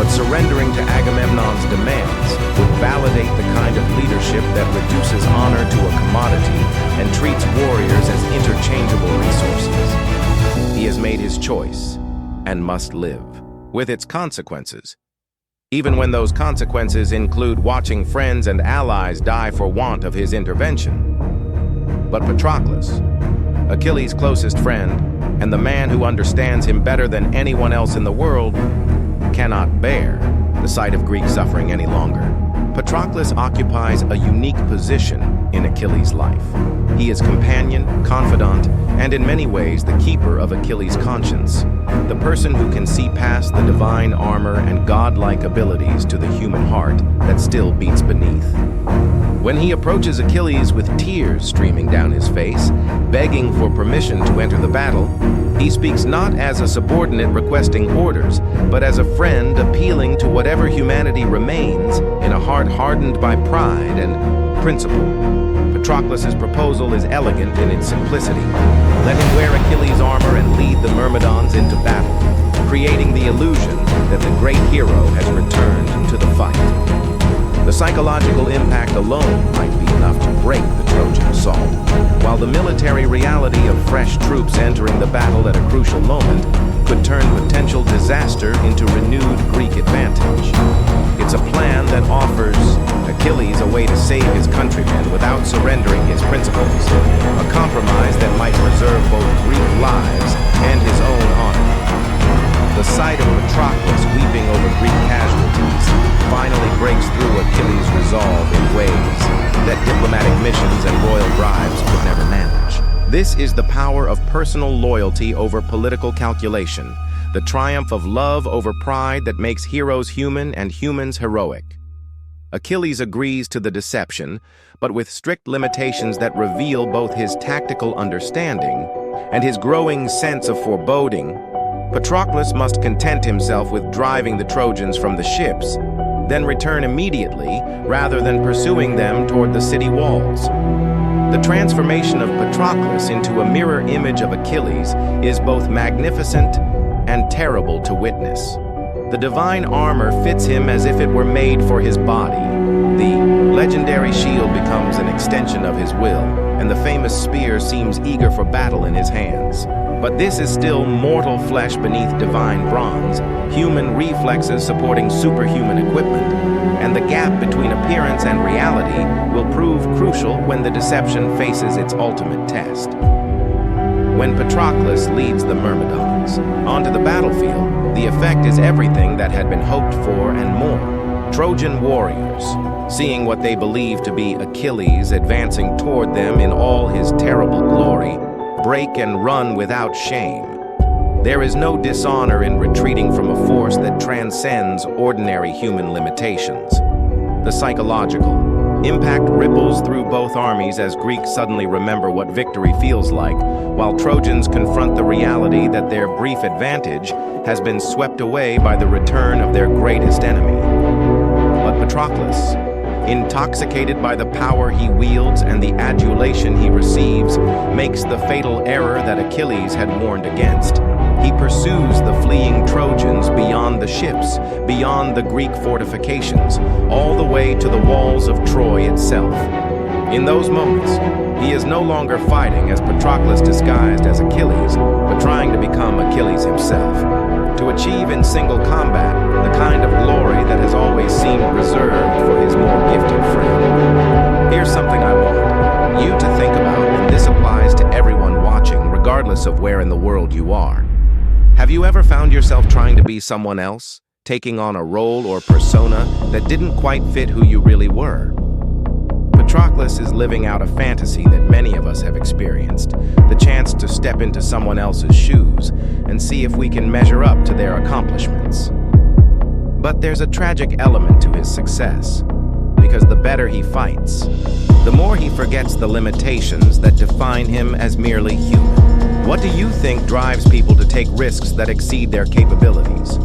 but surrendering to Agamemnon's demands would validate the kind of leadership that reduces honor to a commodity and treats warriors as interchangeable resources. He has made his choice and must live, with its consequences. Even when those consequences include watching friends and allies die for want of his intervention. But Patroclus, Achilles' closest friend, and the man who understands him better than anyone else in the world, cannot bear the sight of Greek suffering any longer. Patroclus occupies a unique position in Achilles' life. He is companion, confidant, and in many ways the keeper of Achilles' conscience, the person who can see past the divine armor and godlike abilities to the human heart that still beats beneath. When he approaches Achilles with tears streaming down his face, begging for permission to enter the battle, he speaks not as a subordinate requesting orders, but as a friend appealing to whatever humanity remains in a heart hardened by pride and principle. Patroclus' proposal is elegant in its simplicity. Let him wear Achilles' armor and lead the Myrmidons into battle, creating the illusion that the great hero has returned to the fight. The psychological impact alone might be enough to break the Trojan assault, while the military reality of fresh troops entering the battle at a crucial moment could turn potential disaster into renewed Greek advantage. It's a plan that offers Achilles a way to save his countrymen without surrendering his principles, a compromise that might preserve both Greek lives and his own honor. The sight of Patroclus weeping over Greek casualties finally breaks through Achilles' resolve in ways that diplomatic missions and royal bribes could never manage. This is the power of personal loyalty over political calculation, the triumph of love over pride that makes heroes human and humans heroic. Achilles agrees to the deception, but with strict limitations that reveal both his tactical understanding and his growing sense of foreboding. Patroclus must content himself with driving the Trojans from the ships, then return immediately rather than pursuing them toward the city walls. The transformation of Patroclus into a mirror image of Achilles is both magnificent and terrible to witness. The divine armor fits him as if it were made for his body. The legendary shield becomes an extension of his will, and the famous spear seems eager for battle in his hands. But this is still mortal flesh beneath divine bronze, human reflexes supporting superhuman equipment, and the gap between appearance and reality will prove crucial when the deception faces its ultimate test. When Patroclus leads the Myrmidons onto the battlefield, the effect is everything that had been hoped for and more. Trojan warriors, seeing what they believe to be Achilles advancing toward them in all his terrible glory, break and run without shame. There is no dishonor in retreating from a force that transcends ordinary human limitations. The psychological, Impact ripples through both armies as Greeks suddenly remember what victory feels like, while Trojans confront the reality that their brief advantage has been swept away by the return of their greatest enemy. But Patroclus, intoxicated by the power he wields and the adulation he receives, makes the fatal error that Achilles had warned against. He pursues the fleeing Trojans beyond the ships, beyond the Greek fortifications, all the way to the walls of Troy itself. In those moments, he is no longer fighting as Patroclus disguised as Achilles, but trying to become Achilles himself, to achieve in single combat the kind of glory that has always seemed reserved for his more gifted friend. Here's something I want you to think about, and this applies to everyone watching, regardless of where in the world you are. Have you ever found yourself trying to be someone else, taking on a role or persona that didn't quite fit who you really were? Patroclus is living out a fantasy that many of us have experienced, the chance to step into someone else's shoes and see if we can measure up to their accomplishments. But there's a tragic element to his success, because the better he fights, the more he forgets the limitations that define him as merely human. What do you think drives people to take risks that exceed their capabilities?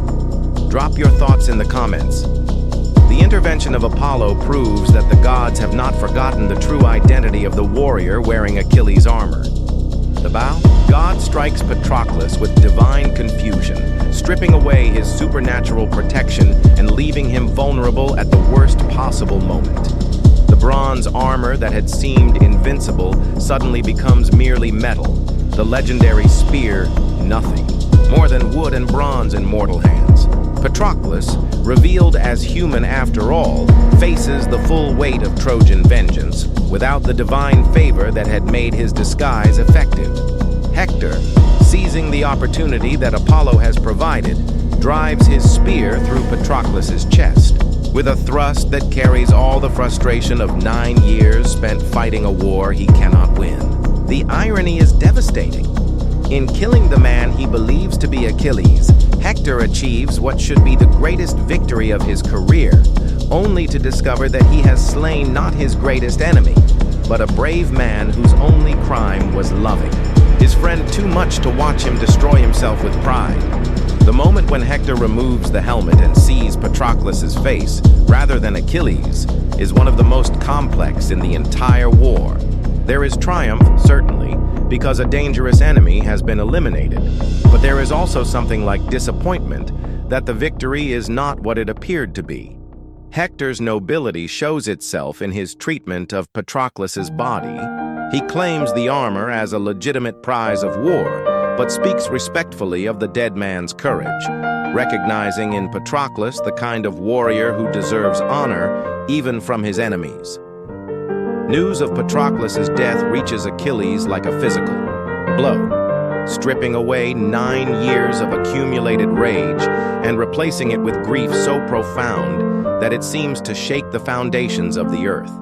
Drop your thoughts in the comments. The intervention of Apollo proves that the gods have not forgotten the true identity of the warrior wearing Achilles' armor. The bow? God strikes Patroclus with divine confusion, stripping away his supernatural protection and leaving him vulnerable at the worst possible moment. The bronze armor that had seemed invincible suddenly becomes merely metal. The legendary spear, nothing more than wood and bronze in mortal hands. Patroclus, revealed as human after all, faces the full weight of Trojan vengeance without the divine favor that had made his disguise effective. Hector, seizing the opportunity that Apollo has provided, drives his spear through Patroclus's chest, with a thrust that carries all the frustration of 9 years spent fighting a war he cannot win. The irony is devastating. In killing the man he believes to be Achilles, Hector achieves what should be the greatest victory of his career, only to discover that he has slain not his greatest enemy, but a brave man whose only crime was loving his friend too much to watch him destroy himself with pride. The moment when Hector removes the helmet and sees Patroclus's face, rather than Achilles, is one of the most complex in the entire war. There is triumph, certainly, because a dangerous enemy has been eliminated, but there is also something like disappointment that the victory is not what it appeared to be. Hector's nobility shows itself in his treatment of Patroclus's body. He claims the armor as a legitimate prize of war, but speaks respectfully of the dead man's courage, recognizing in Patroclus the kind of warrior who deserves honor even from his enemies. News of Patroclus's death reaches Achilles like a physical blow, stripping away 9 years of accumulated rage and replacing it with grief so profound that it seems to shake the foundations of the earth.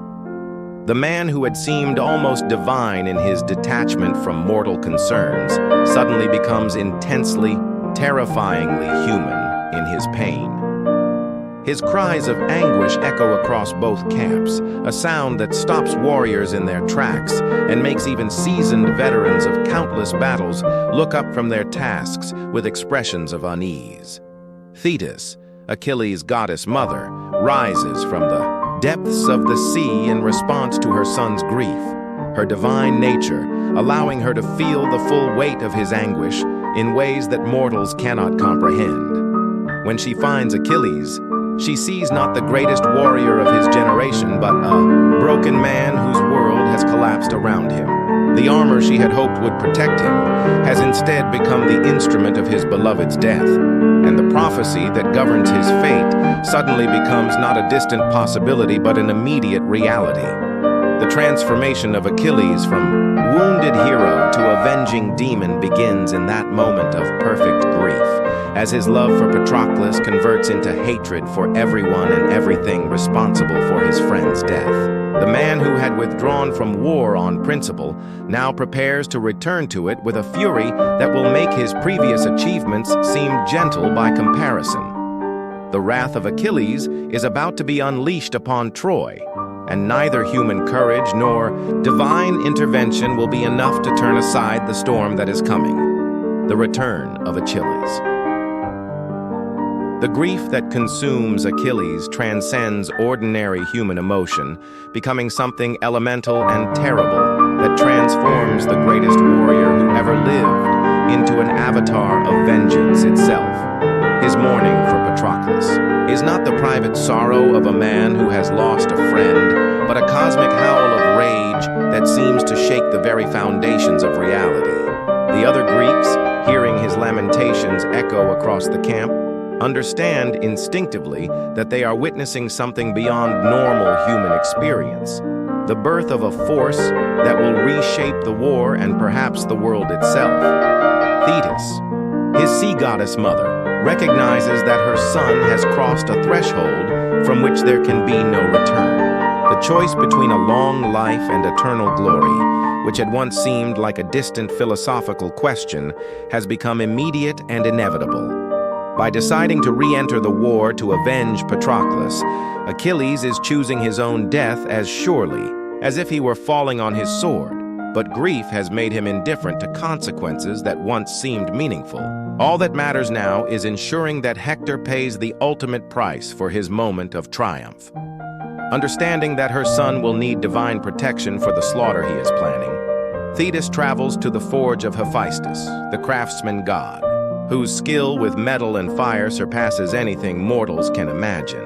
The man who had seemed almost divine in his detachment from mortal concerns suddenly becomes intensely, terrifyingly human in his pain. His cries of anguish echo across both camps, a sound that stops warriors in their tracks and makes even seasoned veterans of countless battles look up from their tasks with expressions of unease. Thetis, Achilles' goddess mother, rises from the depths of the sea in response to her son's grief, her divine nature allowing her to feel the full weight of his anguish in ways that mortals cannot comprehend. When she finds Achilles, she sees not the greatest warrior of his generation, but a broken man whose world has collapsed around him. The armor she had hoped would protect him has instead become the instrument of his beloved's death, and the prophecy that governs his fate suddenly becomes not a distant possibility but an immediate reality. The transformation of Achilles from wounded hero to avenging demon begins in that moment of perfect grief, as his love for Patroclus converts into hatred for everyone and everything responsible for his friend's death. The man who had withdrawn from war on principle now prepares to return to it with a fury that will make his previous achievements seem gentle by comparison. The wrath of Achilles is about to be unleashed upon Troy, and neither human courage nor divine intervention will be enough to turn aside the storm that is coming. The return of Achilles. The grief that consumes Achilles transcends ordinary human emotion, becoming something elemental and terrible that transforms the greatest warrior who ever lived into an avatar of vengeance itself. His mourning for Patroclus is not the private sorrow of a man who has lost a friend, but a cosmic howl of rage that seems to shake the very foundations of reality. The other Greeks, hearing his lamentations echo across the camp, understand instinctively that they are witnessing something beyond normal human experience, the birth of a force that will reshape the war and perhaps the world itself. Thetis, his sea goddess mother, recognizes that her son has crossed a threshold from which there can be no return. The choice between a long life and eternal glory, which had once seemed like a distant philosophical question, has become immediate and inevitable. By deciding to re-enter the war to avenge Patroclus, Achilles is choosing his own death as surely as if he were falling on his sword. But grief has made him indifferent to consequences that once seemed meaningful. All that matters now is ensuring that Hector pays the ultimate price for his moment of triumph. Understanding that her son will need divine protection for the slaughter he is planning, Thetis travels to the forge of Hephaestus, the craftsman god, whose skill with metal and fire surpasses anything mortals can imagine.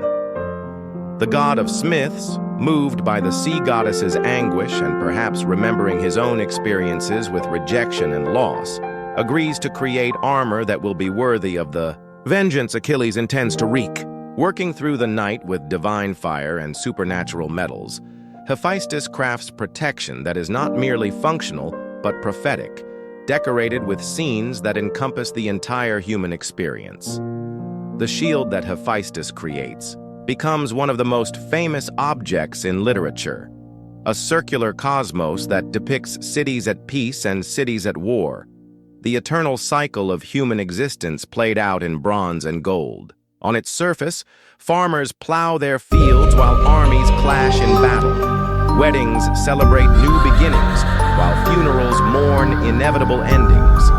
The god of smiths, moved by the sea goddess's anguish and perhaps remembering his own experiences with rejection and loss, agrees to create armor that will be worthy of the vengeance Achilles intends to wreak. Working through the night with divine fire and supernatural metals, Hephaestus crafts protection that is not merely functional but prophetic, decorated with scenes that encompass the entire human experience. The shield that Hephaestus creates becomes one of the most famous objects in literature, a circular cosmos that depicts cities at peace and cities at war, the eternal cycle of human existence played out in bronze and gold. On its surface, farmers plow their fields while armies clash in battle. Weddings celebrate new beginnings, while funerals mourn inevitable endings.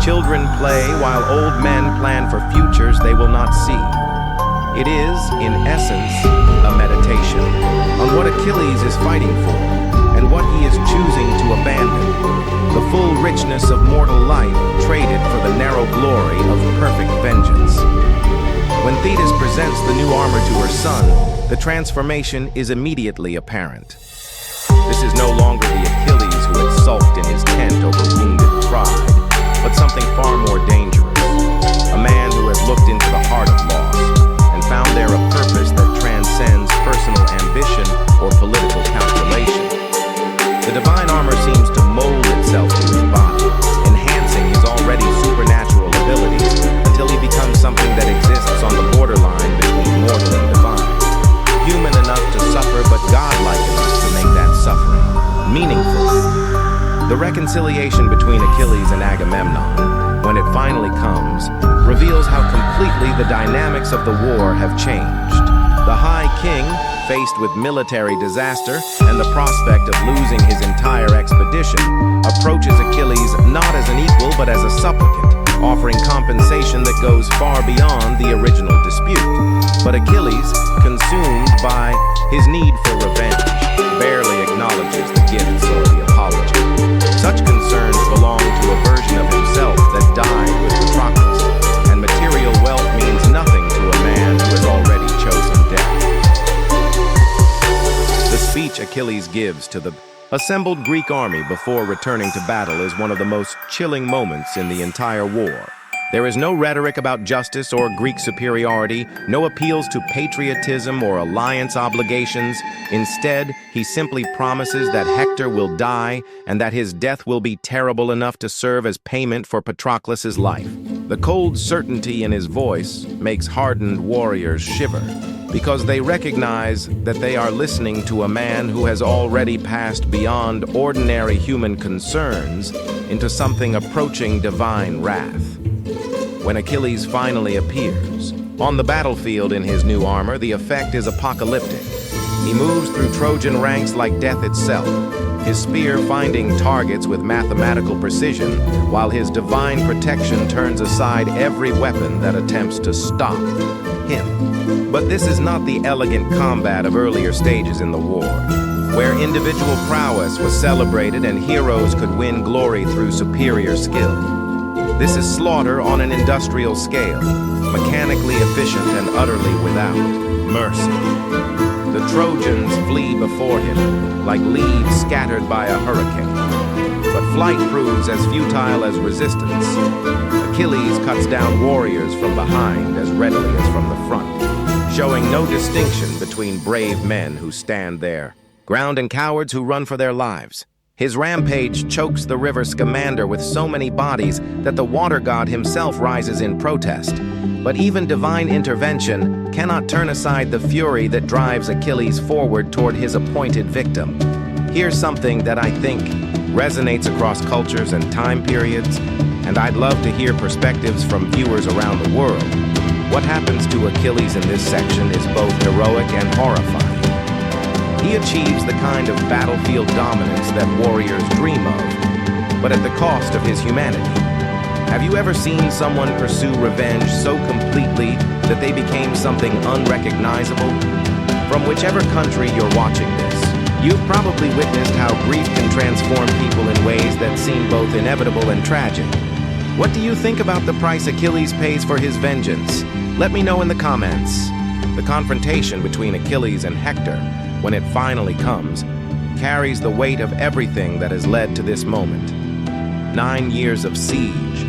Children play while old men plan for futures they will not see. It is, in essence, a meditation on what Achilles is fighting for and what he is choosing to abandon. The full richness of mortal life traded for the narrow glory of perfect vengeance. When Thetis presents the new armor to her son, the transformation is immediately apparent. This is no longer the Achilles who had sulked in his tent over wounded pride, but something far more dangerous. A man who has looked into the heart of loss and found there a purpose that transcends personal ambition or political calculation. The divine armor seems to mold itself to his body, enhancing his already supernatural abilities until he becomes something that exists on the borderline between mortal and divine. Human enough to suffer, but godlike enough to make that suffering meaningful. The reconciliation between Achilles and Agamemnon, when it finally comes, reveals how completely the dynamics of the war have changed. The High King, faced with military disaster and the prospect of losing his entire expedition, approaches Achilles not as an equal but as a supplicant, offering compensation that goes far beyond the original dispute. But Achilles, consumed by his need for revenge, barely acknowledges the gifts or the apology. Such concerns belong to a version of himself that died with Patroclus, and material wealth means nothing to a man who has already chosen death. The speech Achilles gives to the assembled Greek army before returning to battle is one of the most chilling moments in the entire war. There is no rhetoric about justice or Greek superiority, no appeals to patriotism or alliance obligations. Instead, he simply promises that Hector will die and that his death will be terrible enough to serve as payment for Patroclus's life. The cold certainty in his voice makes hardened warriors shiver, because they recognize that they are listening to a man who has already passed beyond ordinary human concerns into something approaching divine wrath. When Achilles finally appears on the battlefield in his new armor, the effect is apocalyptic. He moves through Trojan ranks like death itself, his spear finding targets with mathematical precision, while his divine protection turns aside every weapon that attempts to stop him. But this is not the elegant combat of earlier stages in the war, where individual prowess was celebrated and heroes could win glory through superior skill. This is slaughter on an industrial scale, mechanically efficient and utterly without mercy. The Trojans flee before him, like leaves scattered by a hurricane. But flight proves as futile as resistance. Achilles cuts down warriors from behind as readily as from the front, showing no distinction between brave men who stand there, ground and cowards who run for their lives. His rampage chokes the river Scamander with so many bodies that the water god himself rises in protest. But even divine intervention cannot turn aside the fury that drives Achilles forward toward his appointed victim. Here's something that I think resonates across cultures and time periods, and I'd love to hear perspectives from viewers around the world. What happens to Achilles in this section is both heroic and horrifying. He achieves the kind of battlefield dominance that warriors dream of, but at the cost of his humanity. Have you ever seen someone pursue revenge so completely that they became something unrecognizable? From whichever country you're watching this, you've probably witnessed how grief can transform people in ways that seem both inevitable and tragic. What do you think about the price Achilles pays for his vengeance? Let me know in the comments. The confrontation between Achilles and Hector, when it finally comes, carries the weight of everything that has led to this moment. 9 years of siege,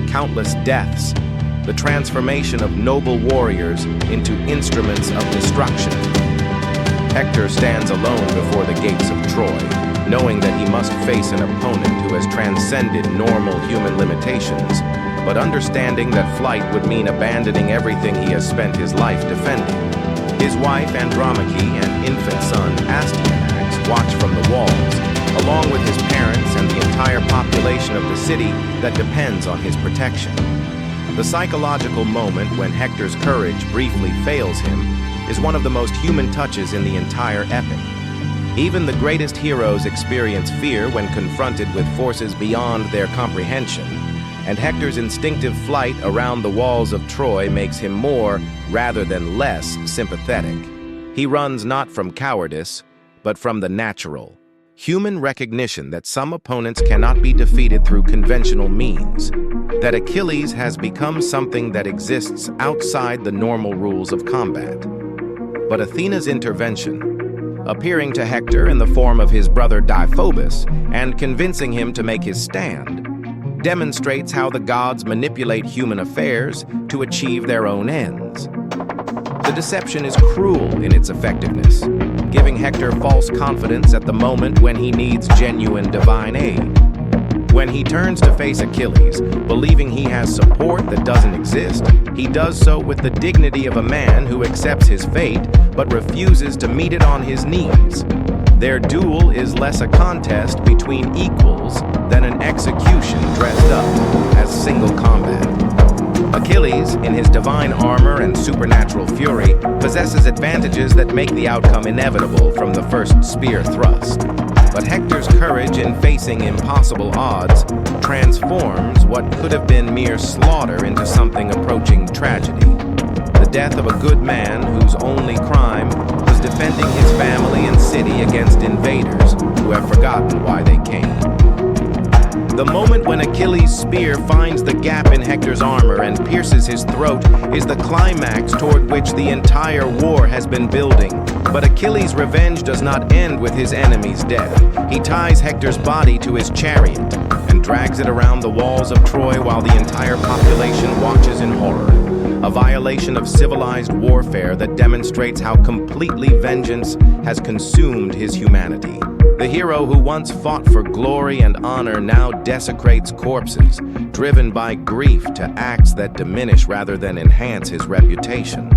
countless deaths, the transformation of noble warriors into instruments of destruction. Hector stands alone before the gates of Troy, knowing that he must face an opponent who has transcended normal human limitations, but understanding that flight would mean abandoning everything he has spent his life defending. His wife Andromache and infant son Astyanax watch from the walls, along with his parents and the entire population of the city that depends on his protection. The psychological moment when Hector's courage briefly fails him is one of the most human touches in the entire epic. Even the greatest heroes experience fear when confronted with forces beyond their comprehension, and Hector's instinctive flight around the walls of Troy makes him more, rather than less, sympathetic. He runs not from cowardice, but from the natural, human recognition that some opponents cannot be defeated through conventional means, that Achilles has become something that exists outside the normal rules of combat. But Athena's intervention, appearing to Hector in the form of his brother Deiphobus and convincing him to make his stand, demonstrates how the gods manipulate human affairs to achieve their own ends. The deception is cruel in its effectiveness, giving Hector false confidence at the moment when he needs genuine divine aid. When he turns to face Achilles, believing he has support that doesn't exist, he does so with the dignity of a man who accepts his fate but refuses to meet it on his knees. Their duel is less a contest between equals than an execution dressed up as single combat. Achilles, in his divine armor and supernatural fury, possesses advantages that make the outcome inevitable from the first spear thrust. But Hector's courage in facing impossible odds transforms what could have been mere slaughter into something approaching tragedy. The death of a good man whose only crime was defending his family and city against invaders who have forgotten why they came. The moment when Achilles' spear finds the gap in Hector's armor and pierces his throat is the climax toward which the entire war has been building. But Achilles' revenge does not end with his enemy's death. He ties Hector's body to his chariot and drags it around the walls of Troy while the entire population watches in horror. A violation of civilized warfare that demonstrates how completely vengeance has consumed his humanity. The hero who once fought for glory and honor now desecrates corpses, driven by grief to acts that diminish rather than enhance his reputation.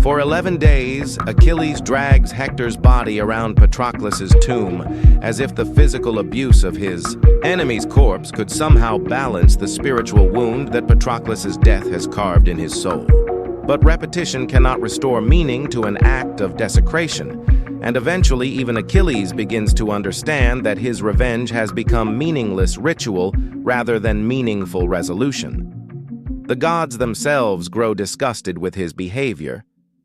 For 11 days, Achilles drags Hector's body around Patroclus's tomb, as if the physical abuse of his enemy's corpse could somehow balance the spiritual wound that Patroclus's death has carved in his soul. But repetition cannot restore meaning to an act of desecration. and eventually even Achilles begins to understand that his revenge has become meaningless ritual rather than meaningful resolution. The gods themselves grow disgusted with his behavior,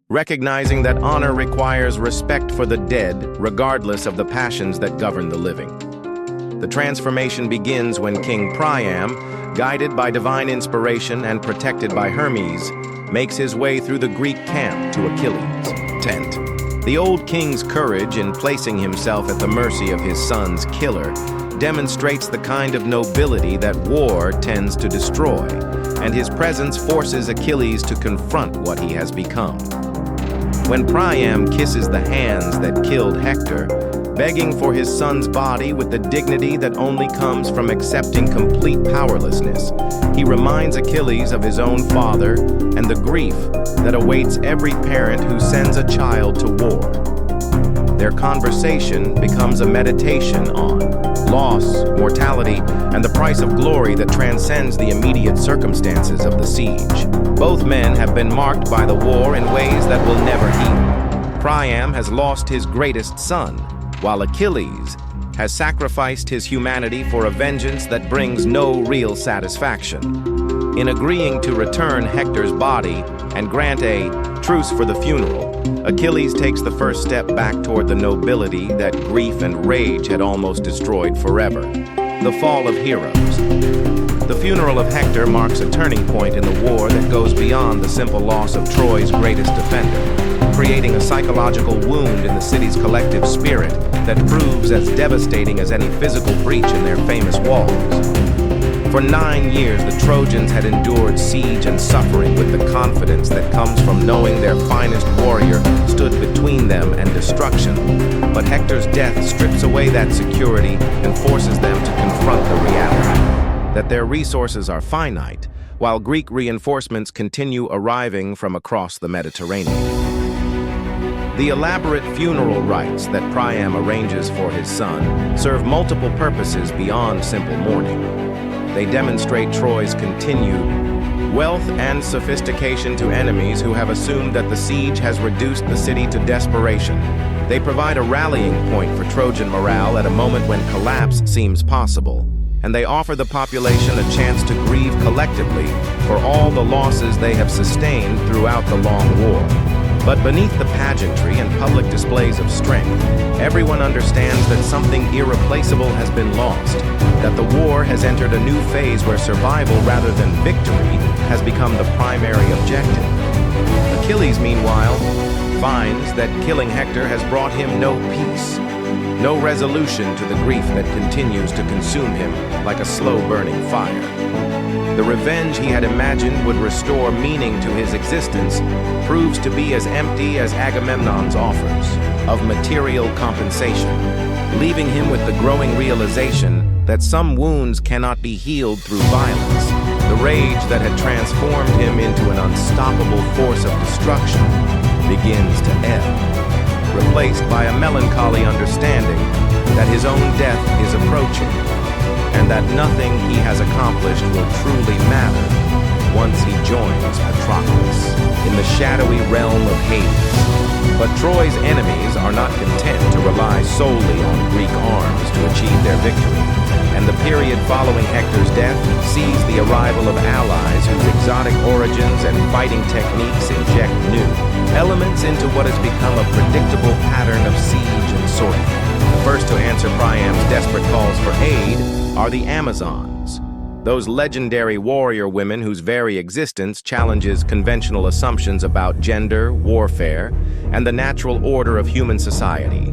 recognizing that honor requires respect for the dead regardless of the passions that govern the living. The transformation begins when King Priam, guided by divine inspiration and protected by Hermes, makes his way through the Greek camp to Achilles' tent. The old king's courage in placing himself at the mercy of his son's killer demonstrates the kind of nobility that war tends to destroy, and his presence forces Achilles to confront what he has become. When Priam kisses the hands that killed Hector, begging for his son's body with the dignity that only comes from accepting complete powerlessness, he reminds Achilles of his own father and the grief that awaits every parent who sends a child to war. Their conversation becomes a meditation on loss, mortality, and the price of glory that transcends the immediate circumstances of the siege. Both men have been marked by the war in ways that will never heal. Priam has lost his greatest son, while Achilles has sacrificed his humanity for a vengeance that brings no real satisfaction. In agreeing to return Hector's body and grant a truce for the funeral, Achilles takes the first step back toward the nobility that grief and rage had almost destroyed forever. The fall of heroes. The funeral of Hector marks a turning point in the war that goes beyond the simple loss of Troy's greatest defender, creating a psychological wound in the city's collective spirit that proves as devastating as any physical breach in their famous walls. For 9 years, the Trojans had endured siege and suffering with the confidence that comes from knowing their finest warrior stood between them and destruction. But Hector's death strips away that security and forces them to confront the reality that their resources are finite, while Greek reinforcements continue arriving from across the Mediterranean. The elaborate funeral rites that Priam arranges for his son serve multiple purposes beyond simple mourning. They demonstrate Troy's continued wealth and sophistication to enemies who have assumed that the siege has reduced the city to desperation. They provide a rallying point for Trojan morale at a moment when collapse seems possible, and they offer the population a chance to grieve collectively for all the losses they have sustained throughout the long war. But beneath the pageantry and public displays of strength, everyone understands that something irreplaceable has been lost, that the war has entered a new phase where survival rather than victory has become the primary objective. Achilles, meanwhile, finds that killing Hector has brought him no peace, no resolution to the grief that continues to consume him like a slow-burning fire. The revenge he had imagined would restore meaning to his existence proves to be as empty as Agamemnon's offers of material compensation, leaving him with the growing realization that some wounds cannot be healed through violence. The rage that had transformed him into an unstoppable force of destruction begins to ebb, replaced by a melancholy understanding that his own death is approaching, and that nothing he has accomplished will truly matter once he joins Patroclus in the shadowy realm of Hades. But Troy's enemies are not content to rely solely on Greek arms to achieve their victory, and the period following Hector's death sees the arrival of allies whose exotic origins and fighting techniques inject new elements into what has become a predictable pattern of siege and sorting. The first to answer Priam's desperate calls for aid are the Amazons, those legendary warrior women whose very existence challenges conventional assumptions about gender, warfare, and the natural order of human society.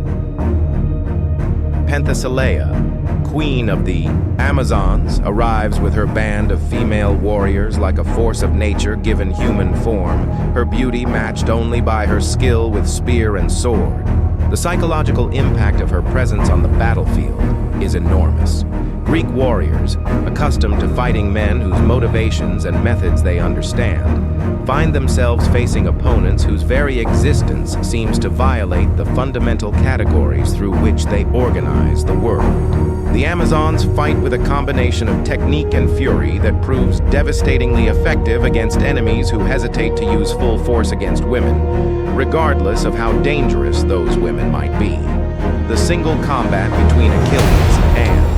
Penthesilea, queen of the Amazons, arrives with her band of female warriors like a force of nature given human form, her beauty matched only by her skill with spear and sword. The psychological impact of her presence on the battlefield is enormous. Greek warriors, accustomed to fighting men whose motivations and methods they understand, find themselves facing opponents whose very existence seems to violate the fundamental categories through which they organize the world. The Amazons fight with a combination of technique and fury that proves devastatingly effective against enemies who hesitate to use full force against women, regardless of how dangerous those women might be. The single combat between Achilles and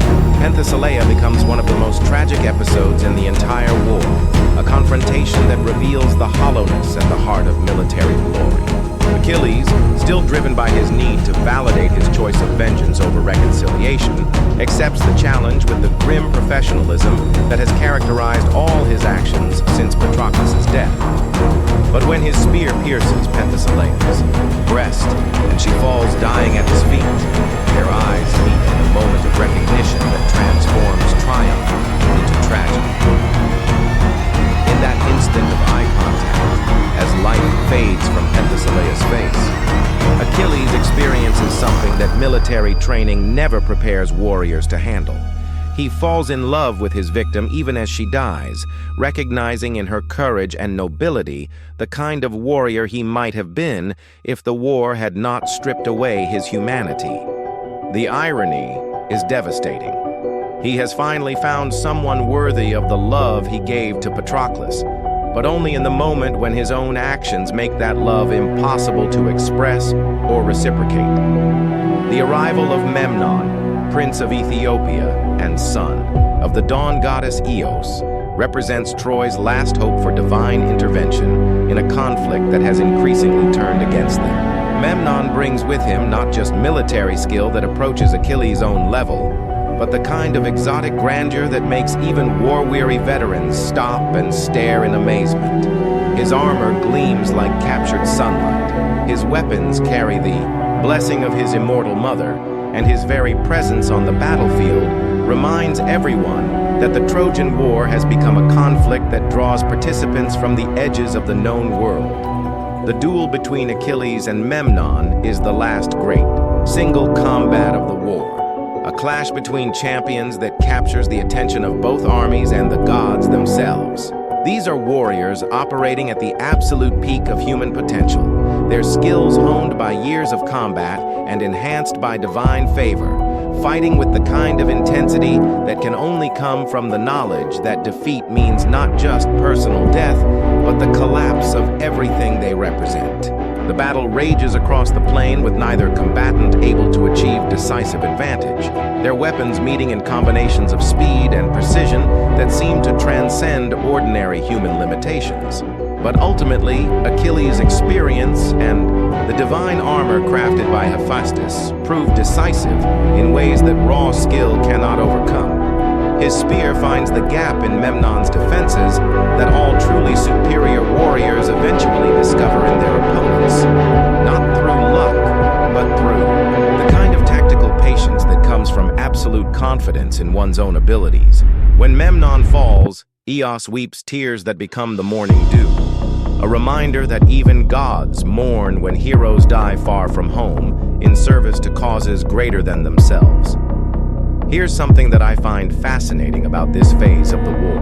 Penthesilea becomes one of the most tragic episodes in the entire war, a confrontation that reveals the hollowness at the heart of military glory. Achilles, still driven by his need to validate his choice of vengeance over reconciliation, accepts the challenge with the grim professionalism that has characterized all his actions since Patroclus' death. But when his spear pierces Penthesilea's breast and she falls dying at his feet, their eyes meet in a moment of recognition that transforms triumph into tragedy. In that instant of eye contact, as light fades from Penthesilea's face, Achilles experiences something that military training never prepares warriors to handle. He falls in love with his victim even as she dies, recognizing in her courage and nobility the kind of warrior he might have been if the war had not stripped away his humanity. The irony is devastating. He has finally found someone worthy of the love he gave to Patroclus, but only in the moment when his own actions make that love impossible to express or reciprocate. The arrival of Memnon, Prince of Ethiopia and son of the dawn goddess Eos, represents Troy's last hope for divine intervention in a conflict that has increasingly turned against them. Memnon brings with him not just military skill that approaches Achilles' own level, but the kind of exotic grandeur that makes even war-weary veterans stop and stare in amazement. His armor gleams like captured sunlight. His weapons carry the blessing of his immortal mother, and his very presence on the battlefield reminds everyone that the Trojan War has become a conflict that draws participants from the edges of the known world. The duel between Achilles and Memnon is the last great, single combat of the war, a clash between champions that captures the attention of both armies and the gods themselves. These are warriors operating at the absolute peak of human potential, their skills honed by years of combat and enhanced by divine favor, fighting with the kind of intensity that can only come from the knowledge that defeat means not just personal death, but the collapse of everything they represent. The battle rages across the plain with neither combatant able to achieve decisive advantage, their weapons meeting in combinations of speed and precision that seem to transcend ordinary human limitations. But ultimately, Achilles' experience and the divine armor crafted by Hephaestus prove decisive in ways that raw skill cannot overcome. His spear finds the gap in Memnon's defenses that all truly superior warriors eventually discover in their opponents, not through luck, but through the kind of tactical patience that comes from absolute confidence in one's own abilities. When Memnon falls, Eos weeps tears that become the morning dew, a reminder that even gods mourn when heroes die far from home in service to causes greater than themselves. Here's something that I find fascinating about this phase of the war,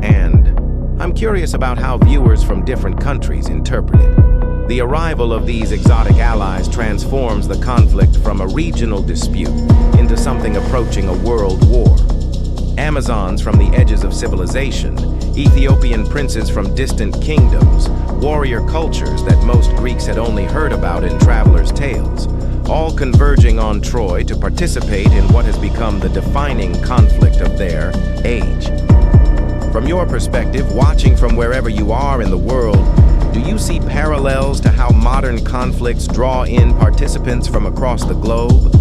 and I'm curious about how viewers from different countries interpret it. The arrival of these exotic allies transforms the conflict from a regional dispute into something approaching a world war. Amazons from the edges of civilization, Ethiopian princes from distant kingdoms, warrior cultures that most Greeks had only heard about in travelers' tales, all converging on Troy to participate in what has become the defining conflict of their age. From your perspective, watching from wherever you are in the world, do you see parallels to how modern conflicts draw in participants from across the globe?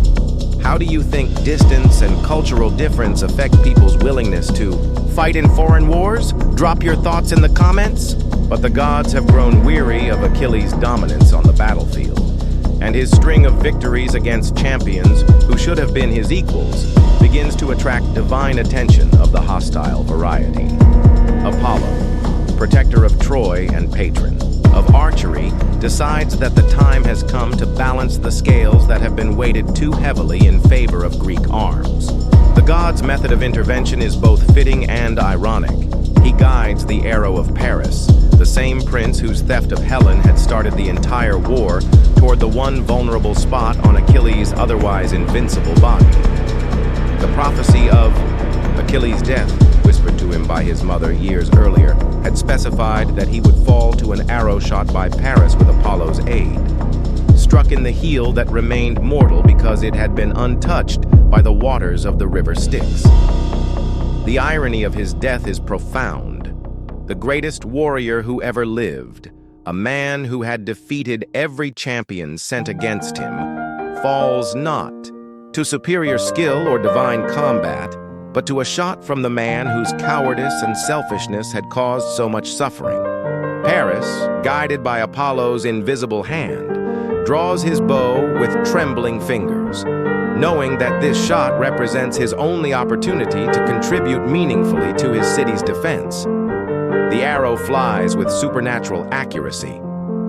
How do you think distance and cultural difference affect people's willingness to fight in foreign wars? Drop your thoughts in the comments. But the gods have grown weary of Achilles' dominance on the battlefield, and his string of victories against champions who should have been his equals begins to attract divine attention of the hostile variety. Apollo, protector of Troy and patron of archery, decides that the time has come to balance the scales that have been weighted too heavily in favor of Greek arms. The god's method of intervention is both fitting and ironic. He guides the arrow of Paris, the same prince whose theft of Helen had started the entire war, toward the one vulnerable spot on Achilles' otherwise invincible body. The prophecy of Achilles' death, whispered to him by his mother years earlier, had specified that he would fall to an arrow shot by Paris with Apollo's aid, struck in the heel that remained mortal because it had been untouched by the waters of the river Styx. The irony of his death is profound. The greatest warrior who ever lived, a man who had defeated every champion sent against him, falls not to superior skill or divine combat, but to a shot from the man whose cowardice and selfishness had caused so much suffering. Paris, guided by Apollo's invisible hand, draws his bow with trembling fingers, knowing that this shot represents his only opportunity to contribute meaningfully to his city's defense. The arrow flies with supernatural accuracy,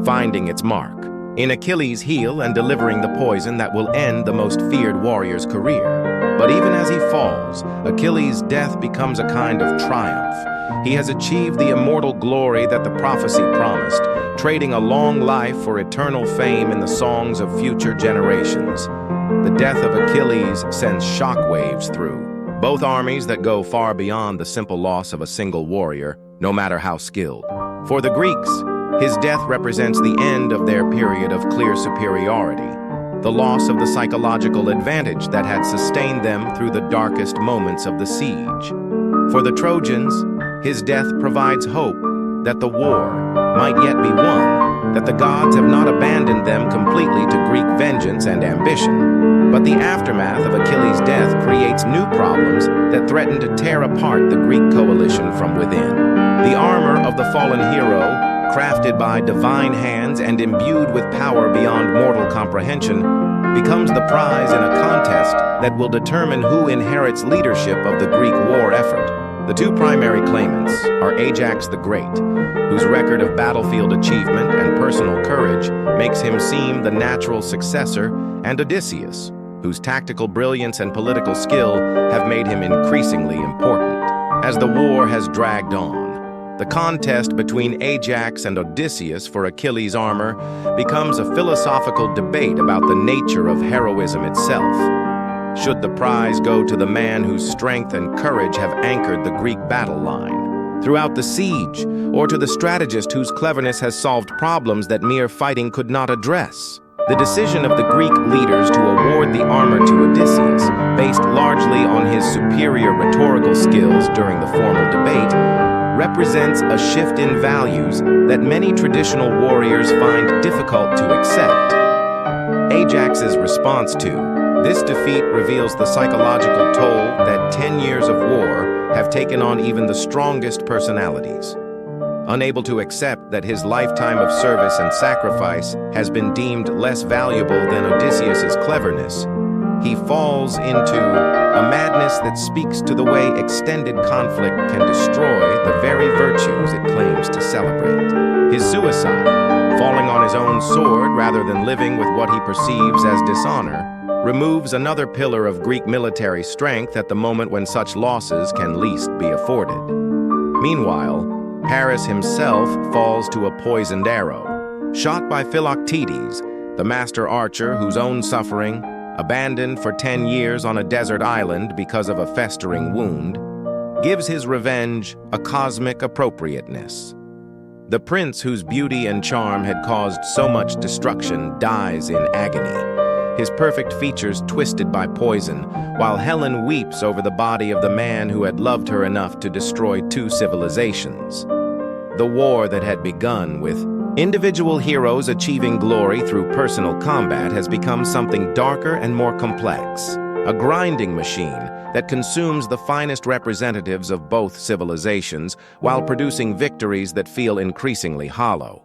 finding its mark in Achilles' heel and delivering the poison that will end the most feared warrior's career. But even as he falls, Achilles' death becomes a kind of triumph. He has achieved the immortal glory that the prophecy promised, trading a long life for eternal fame in the songs of future generations. The death of Achilles sends shockwaves through both armies that go far beyond the simple loss of a single warrior, no matter how skilled. For the Greeks, his death represents the end of their period of clear superiority, the loss of the psychological advantage that had sustained them through the darkest moments of the siege. For the Trojans, his death provides hope that the war might yet be won, that the gods have not abandoned them completely to Greek vengeance and ambition. But the aftermath of Achilles' death creates new problems that threaten to tear apart the Greek coalition from within. The armor of the fallen hero, crafted by divine hands and imbued with power beyond mortal comprehension, becomes the prize in a contest that will determine who inherits leadership of the Greek war effort. The two primary claimants are Ajax the Great, whose record of battlefield achievement and personal courage makes him seem the natural successor, and Odysseus, whose tactical brilliance and political skill have made him increasingly important. As the war has dragged on, the contest between Ajax and Odysseus for Achilles' armor becomes a philosophical debate about the nature of heroism itself. Should the prize go to the man whose strength and courage have anchored the Greek battle line throughout the siege, or to the strategist whose cleverness has solved problems that mere fighting could not address? The decision of the Greek leaders to award the armor to Odysseus, based largely on his superior rhetorical skills during the formal debate, represents a shift in values that many traditional warriors find difficult to accept. Ajax's response to this defeat reveals the psychological toll that 10 years of war have taken on even the strongest personalities. Unable to accept that his lifetime of service and sacrifice has been deemed less valuable than Odysseus's cleverness, he falls into a madness that speaks to the way extended conflict can destroy the very virtues it claims to celebrate. His suicide, falling on his own sword rather than living with what he perceives as dishonor, removes another pillar of Greek military strength at the moment when such losses can least be afforded. Meanwhile, Paris himself falls to a poisoned arrow, shot by Philoctetes, the master archer whose own suffering, abandoned for 10 years on a desert island because of a festering wound, gives his revenge a cosmic appropriateness. The prince whose beauty and charm had caused so much destruction dies in agony, his perfect features twisted by poison, while Helen weeps over the body of the man who had loved her enough to destroy 2 civilizations. The war that had begun with individual heroes achieving glory through personal combat has become something darker and more complex, a grinding machine that consumes the finest representatives of both civilizations while producing victories that feel increasingly hollow.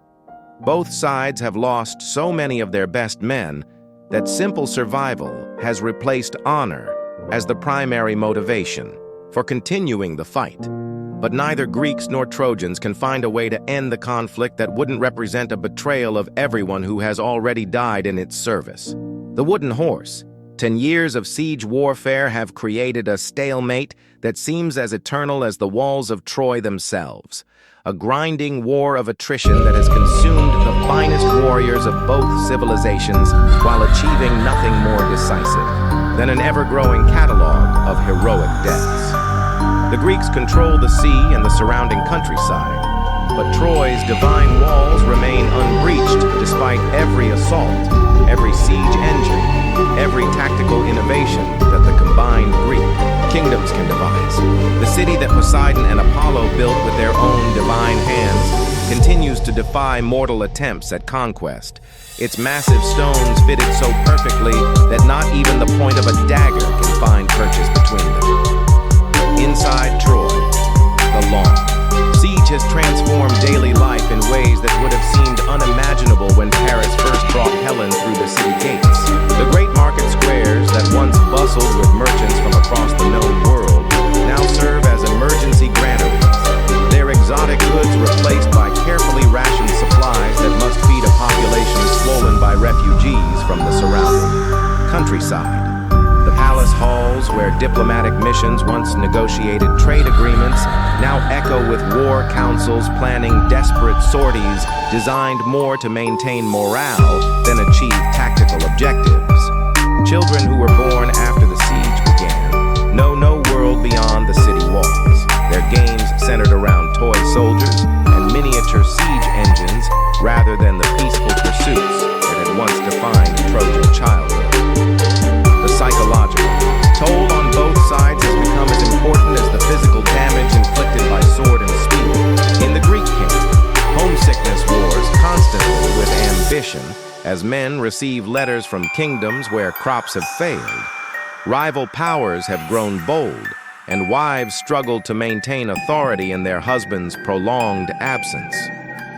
Both sides have lost so many of their best men that simple survival has replaced honor as the primary motivation for continuing the fight. But neither Greeks nor Trojans can find a way to end the conflict that wouldn't represent a betrayal of everyone who has already died in its service. The wooden horse, 10 years of siege warfare have created a stalemate that seems as eternal as the walls of Troy themselves. A grinding war of attrition that has consumed the finest warriors of both civilizations while achieving nothing more decisive than an ever-growing catalog of heroic deaths. The Greeks control the sea and the surrounding countryside, but Troy's divine walls remain unbreached despite every assault, every siege engine, every tactical innovation that the combined Greek kingdoms can devise. The city that Poseidon and Apollo built with their own divine hands continues to defy mortal attempts at conquest. Its massive stones fitted so perfectly that not even the point of a dagger can find purchase between them. Inside Troy, the Lawn. Siege has transformed daily life in ways that would have seemed unimaginable when Paris first brought Helen through the city gates. The great market squares that once bustled with merchants from across the known world now serve as emergency granaries, their exotic goods replaced by carefully rationed supplies that must feed a population swollen by refugees from the surrounding countryside. The palace halls where diplomatic missions once negotiated trade agreements now echo with war councils planning desperate sorties designed more to maintain morale than achieve tactical objectives. Children who were born after the siege began know no world beyond the city walls. Their games centered around toy soldiers and miniature siege engines rather than the peaceful pursuits that had once defined Trojan childhood. The psychological toll on both sides has become as important as the physical damage inflicted by sword and spear. In the Greek camp, homesickness wars constantly with ambition as men receive letters from kingdoms where crops have failed. Rival powers have grown bold, and wives struggle to maintain authority in their husbands' prolonged absence.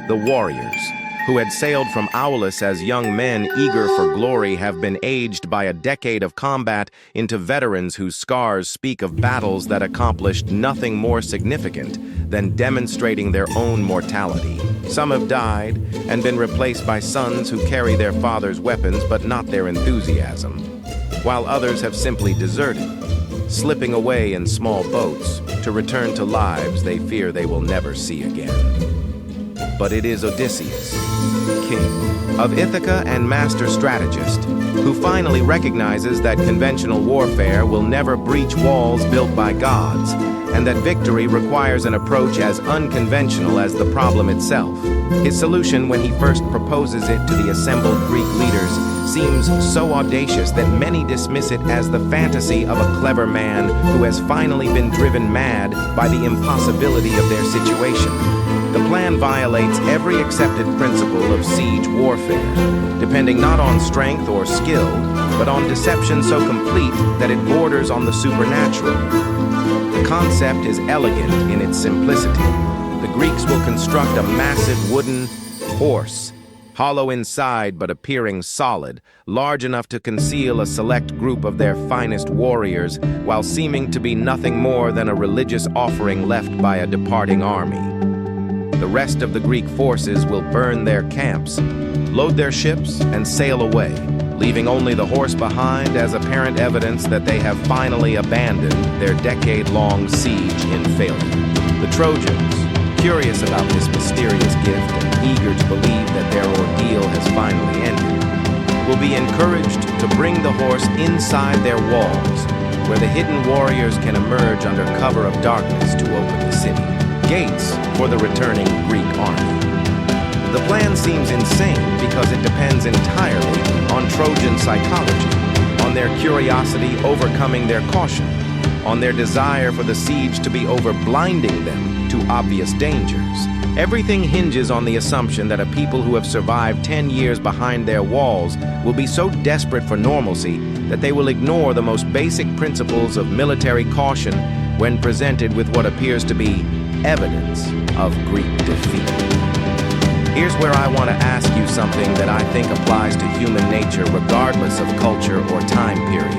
The warriors, who had sailed from Aulis as young men eager for glory, have been aged by a decade of combat into veterans whose scars speak of battles that accomplished nothing more significant than demonstrating their own mortality. Some have died and been replaced by sons who carry their father's weapons but not their enthusiasm, while others have simply deserted, slipping away in small boats to return to lives they fear they will never see again. But it is Odysseus, king of Ithaca and master strategist, who finally recognizes that conventional warfare will never breach walls built by gods, and that victory requires an approach as unconventional as the problem itself. His solution, when he first proposes it to the assembled Greek leaders, seems so audacious that many dismiss it as the fantasy of a clever man who has finally been driven mad by the impossibility of their situation. The plan violates every accepted principle of siege warfare, depending not on strength or skill, but on deception so complete that it borders on the supernatural. The concept is elegant in its simplicity. The Greeks will construct a massive wooden horse, hollow inside but appearing solid, large enough to conceal a select group of their finest warriors, while seeming to be nothing more than a religious offering left by a departing army. The rest of the Greek forces will burn their camps, load their ships, and sail away, leaving only the horse behind as apparent evidence that they have finally abandoned their decade-long siege in failure. The Trojans, curious about this mysterious gift and eager to believe that their ordeal has finally ended, will be encouraged to bring the horse inside their walls, where the hidden warriors can emerge under cover of darkness to open the city. Gates for the returning Greek army. The plan seems insane because it depends entirely on Trojan psychology, on their curiosity overcoming their caution, on their desire for the siege to be over blinding them to obvious dangers. Everything hinges on the assumption that a people who have survived 10 years behind their walls will be so desperate for normalcy that they will ignore the most basic principles of military caution when presented with what appears to be evidence of Greek defeat. Here's where I want to ask you something that I think applies to human nature regardless of culture or time period.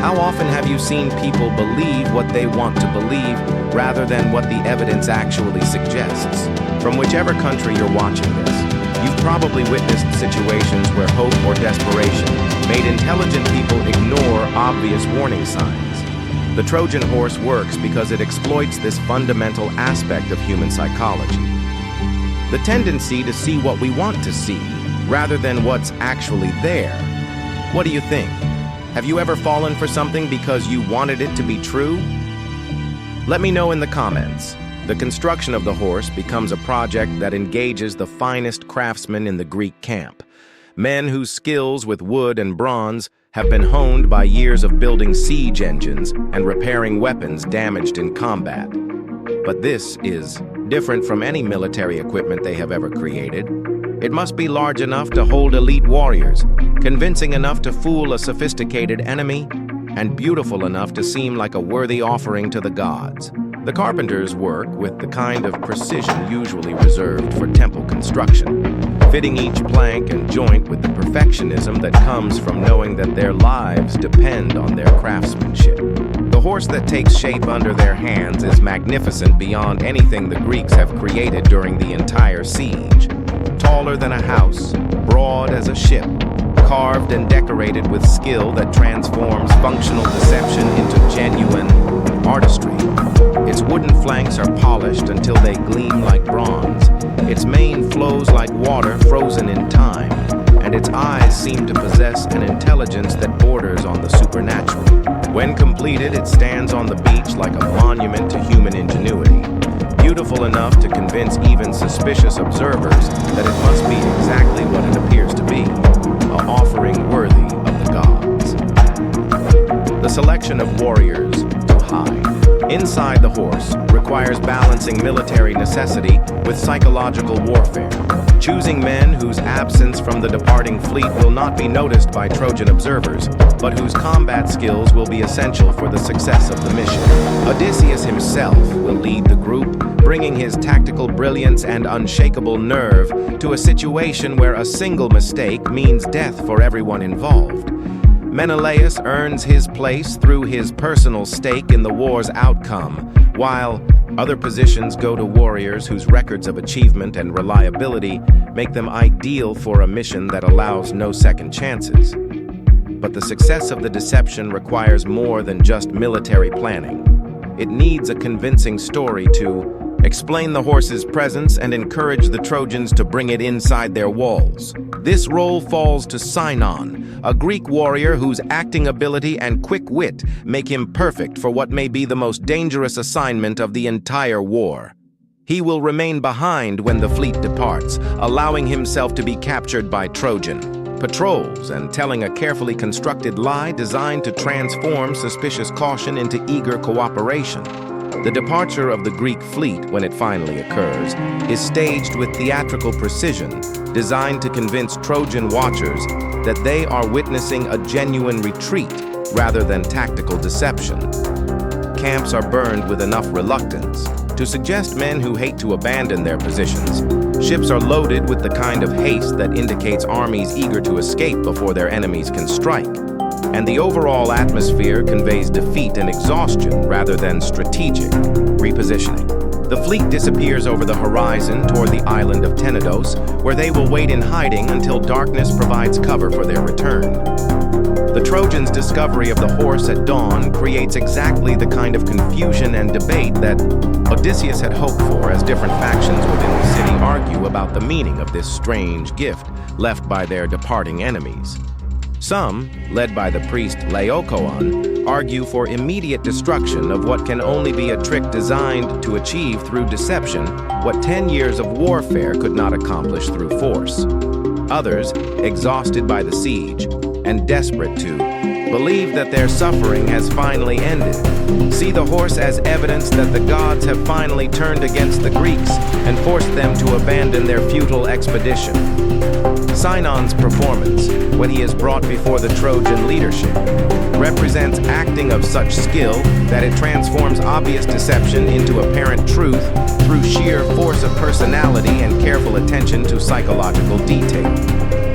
How often have you seen people believe what they want to believe rather than what the evidence actually suggests? From whichever country you're watching this, you've probably witnessed situations where hope or desperation made intelligent people ignore obvious warning signs. The Trojan horse works because it exploits this fundamental aspect of human psychology. The tendency to see what we want to see, rather than what's actually there. What do you think? Have you ever fallen for something because you wanted it to be true? Let me know in the comments. The construction of the horse becomes a project that engages the finest craftsmen in the Greek camp. Men whose skills with wood and bronze have been honed by years of building siege engines and repairing weapons damaged in combat. But this is different from any military equipment they have ever created. It must be large enough to hold elite warriors, convincing enough to fool a sophisticated enemy, and beautiful enough to seem like a worthy offering to the gods. The carpenters work with the kind of precision usually reserved for temple construction, fitting each plank and joint with the perfectionism that comes from knowing that their lives depend on their craftsmanship. The horse that takes shape under their hands is magnificent beyond anything the Greeks have created during the entire siege. Taller than a house, broad as a ship, carved and decorated with skill that transforms functional deception into genuine artistry. Its wooden flanks are polished until they gleam like bronze. Its mane flows like water frozen in time, and its eyes seem to possess an intelligence that borders on the supernatural. When completed, it stands on the beach like a monument to human ingenuity, beautiful enough to convince even suspicious observers that it must be exactly what it appears to be, an offering worthy of the gods. The selection of warriors to hide inside the horse requires balancing military necessity with psychological warfare, choosing men whose absence from the departing fleet will not be noticed by Trojan observers, but whose combat skills will be essential for the success of the mission. Odysseus himself will lead the group, bringing his tactical brilliance and unshakable nerve to a situation where a single mistake means death for everyone involved. Menelaus earns his place through his personal stake in the war's outcome, while other positions go to warriors whose records of achievement and reliability make them ideal for a mission that allows no second chances. But the success of the deception requires more than just military planning. It needs a convincing story to explain the horse's presence and encourage the Trojans to bring it inside their walls. This role falls to Sinon, a Greek warrior whose acting ability and quick wit make him perfect for what may be the most dangerous assignment of the entire war. He will remain behind when the fleet departs, allowing himself to be captured by Trojan patrols and telling a carefully constructed lie designed to transform suspicious caution into eager cooperation. The departure of the Greek fleet, when it finally occurs, is staged with theatrical precision, designed to convince Trojan watchers that they are witnessing a genuine retreat rather than tactical deception. Camps are burned with enough reluctance to suggest men who hate to abandon their positions. Ships are loaded with the kind of haste that indicates armies eager to escape before their enemies can strike. And the overall atmosphere conveys defeat and exhaustion rather than strategic repositioning. The fleet disappears over the horizon toward the island of Tenedos, where they will wait in hiding until darkness provides cover for their return. The Trojans' discovery of the horse at dawn creates exactly the kind of confusion and debate that Odysseus had hoped for, as different factions within the city argue about the meaning of this strange gift left by their departing enemies. Some, led by the priest Laocoon, argue for immediate destruction of what can only be a trick designed to achieve through deception what 10 years of warfare could not accomplish through force. Others, exhausted by the siege and desperate to believe that their suffering has finally ended, see the horse as evidence that the gods have finally turned against the Greeks and forced them to abandon their futile expedition. Sinon's performance, when he is brought before the Trojan leadership, represents acting of such skill that it transforms obvious deception into apparent truth through sheer force of personality and careful attention to psychological detail.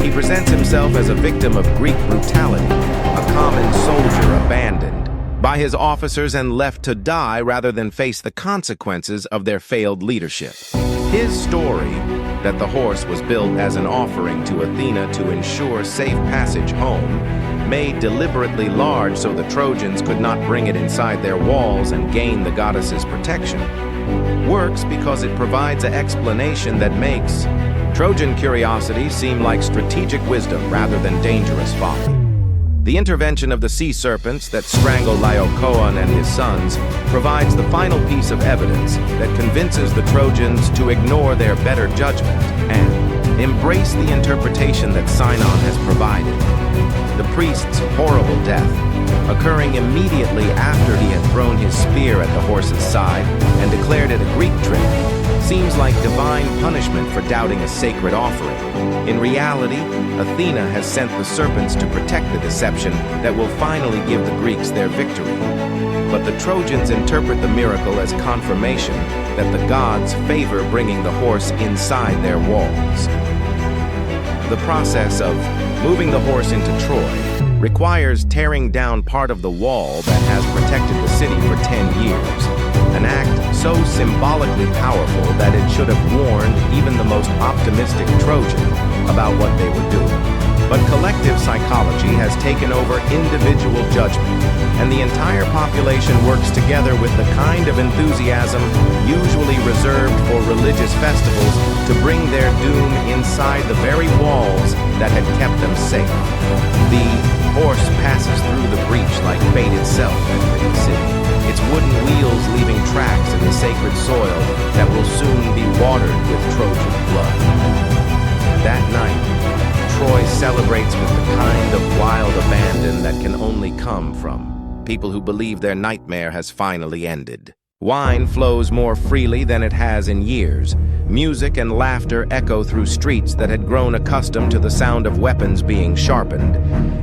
He presents himself as a victim of Greek brutality, a common soldier abandoned by his officers and left to die rather than face the consequences of their failed leadership. His story, that the horse was built as an offering to Athena to ensure safe passage home, made deliberately large so the Trojans could not bring it inside their walls and gain the goddess's protection, works because it provides an explanation that makes Trojan curiosity seem like strategic wisdom rather than dangerous folly. The intervention of the sea serpents that strangle Laocoon and his sons provides the final piece of evidence that convinces the Trojans to ignore their better judgment and embrace the interpretation that Sinon has provided. The priest's horrible death, occurring immediately after he had thrown his spear at the horse's side and declared it a Greek trick, seems like divine punishment for doubting a sacred offering. In reality, Athena has sent the serpents to protect the deception that will finally give the Greeks their victory. But the Trojans interpret the miracle as confirmation that the gods favor bringing the horse inside their walls. The process of moving the horse into Troy requires tearing down part of the wall that has protected the city for 10 years, an act so symbolically powerful that it should have warned even the most optimistic Trojan about what they were doing. But collective psychology has taken over individual judgment, and the entire population works together with the kind of enthusiasm usually reserved for religious festivals to bring their doom inside the very walls that had kept them safe. The horse passes through the breach like fate itself entering the city, its wooden wheels leaving tracks in the sacred soil that will soon be watered with Trojan blood. That night, Troy celebrates with the kind of wild abandon that can only come from people who believe their nightmare has finally ended. Wine flows more freely than it has in years. Music and laughter echo through streets that had grown accustomed to the sound of weapons being sharpened,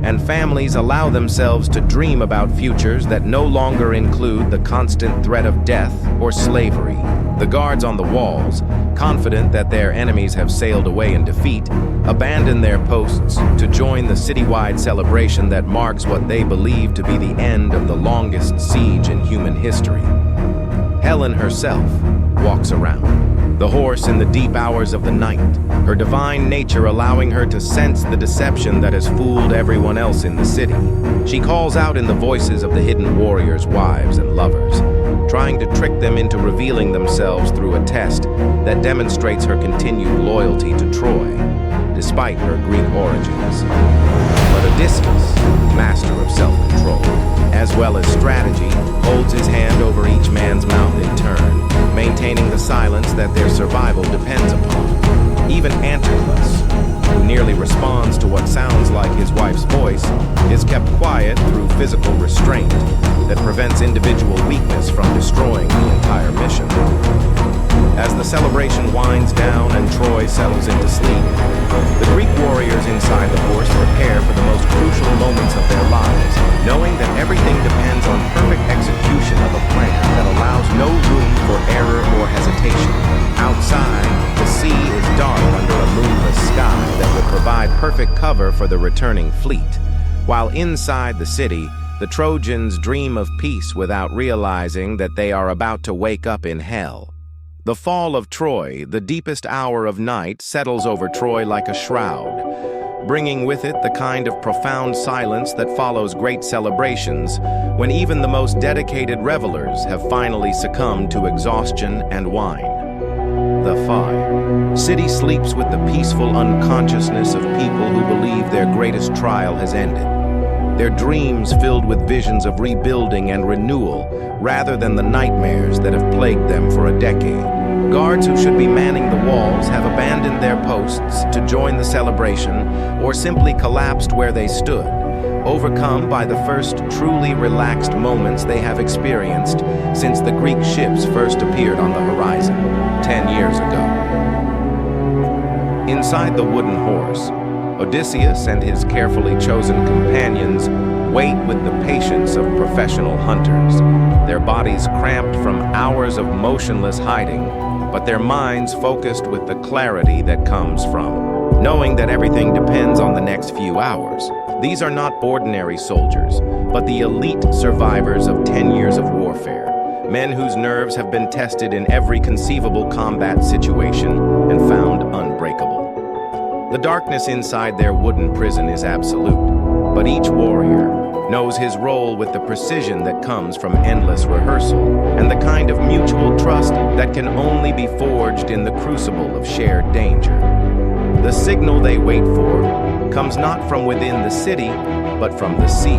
and families allow themselves to dream about futures that no longer include the constant threat of death or slavery. The guards on the walls, confident that their enemies have sailed away in defeat, abandon their posts to join the citywide celebration that marks what they believe to be the end of the longest siege in human history. Helen herself walks around, the horse in the deep hours of the night, her divine nature allowing her to sense the deception that has fooled everyone else in the city. She calls out in the voices of the hidden warriors' wives and lovers, trying to trick them into revealing themselves through a test that demonstrates her continued loyalty to Troy, despite her Greek origins. But Odysseus, master of self-control, as well as strategy, holds his hand over each man's mouth in turn, maintaining the silence that their survival depends upon. Even Anticlus, who nearly responds to what sounds like his wife's voice, is kept quiet through physical restraint that prevents individual weakness from destroying the entire mission. As the celebration winds down and Troy settles into sleep, the Greek warriors inside the horse prepare for the most crucial moments of their lives, knowing that everything depends on perfect execution of a plan that allows no room for error or hesitation. Outside, the sea is dark under a moonless sky that will provide perfect cover for the returning fleet, while inside the city, the Trojans dream of peace without realizing that they are about to wake up in hell. The fall of Troy, the deepest hour of night, settles over Troy like a shroud, bringing with it the kind of profound silence that follows great celebrations when even the most dedicated revelers have finally succumbed to exhaustion and wine. The fire. City sleeps with the peaceful unconsciousness of people who believe their greatest trial has ended. Their dreams filled with visions of rebuilding and renewal, rather than the nightmares that have plagued them for a decade. Guards who should be manning the walls have abandoned their posts to join the celebration, or simply collapsed where they stood, overcome by the first truly relaxed moments they have experienced since the Greek ships first appeared on the horizon 10 years ago. Inside the wooden horse, Odysseus and his carefully chosen companions wait with the patience of professional hunters, their bodies cramped from hours of motionless hiding, but their minds focused with the clarity that comes from knowing that everything depends on the next few hours. These are not ordinary soldiers, but the elite survivors of 10 years of warfare, men whose nerves have been tested in every conceivable combat situation and found unbreakable. The darkness inside their wooden prison is absolute, but each warrior knows his role with the precision that comes from endless rehearsal and the kind of mutual trust that can only be forged in the crucible of shared danger. The signal they wait for comes not from within the city, but from the sea,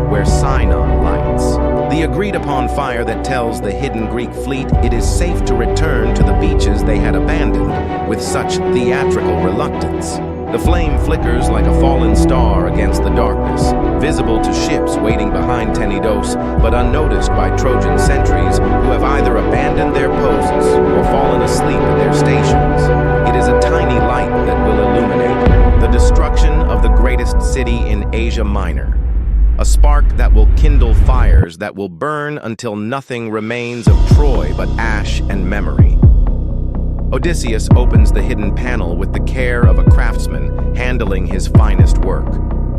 where Sinon lights. The agreed-upon fire that tells the hidden Greek fleet it is safe to return to the beaches they had abandoned with such theatrical reluctance. The flame flickers like a fallen star against the darkness, visible to ships waiting behind Tenedos, but unnoticed by Trojan sentries who have either abandoned their posts or fallen asleep at their stations. It is a tiny light that will illuminate the destruction of the greatest city in Asia Minor. A spark that will kindle fires that will burn until nothing remains of Troy but ash and memory. Odysseus opens the hidden panel with the care of a craftsman handling his finest work,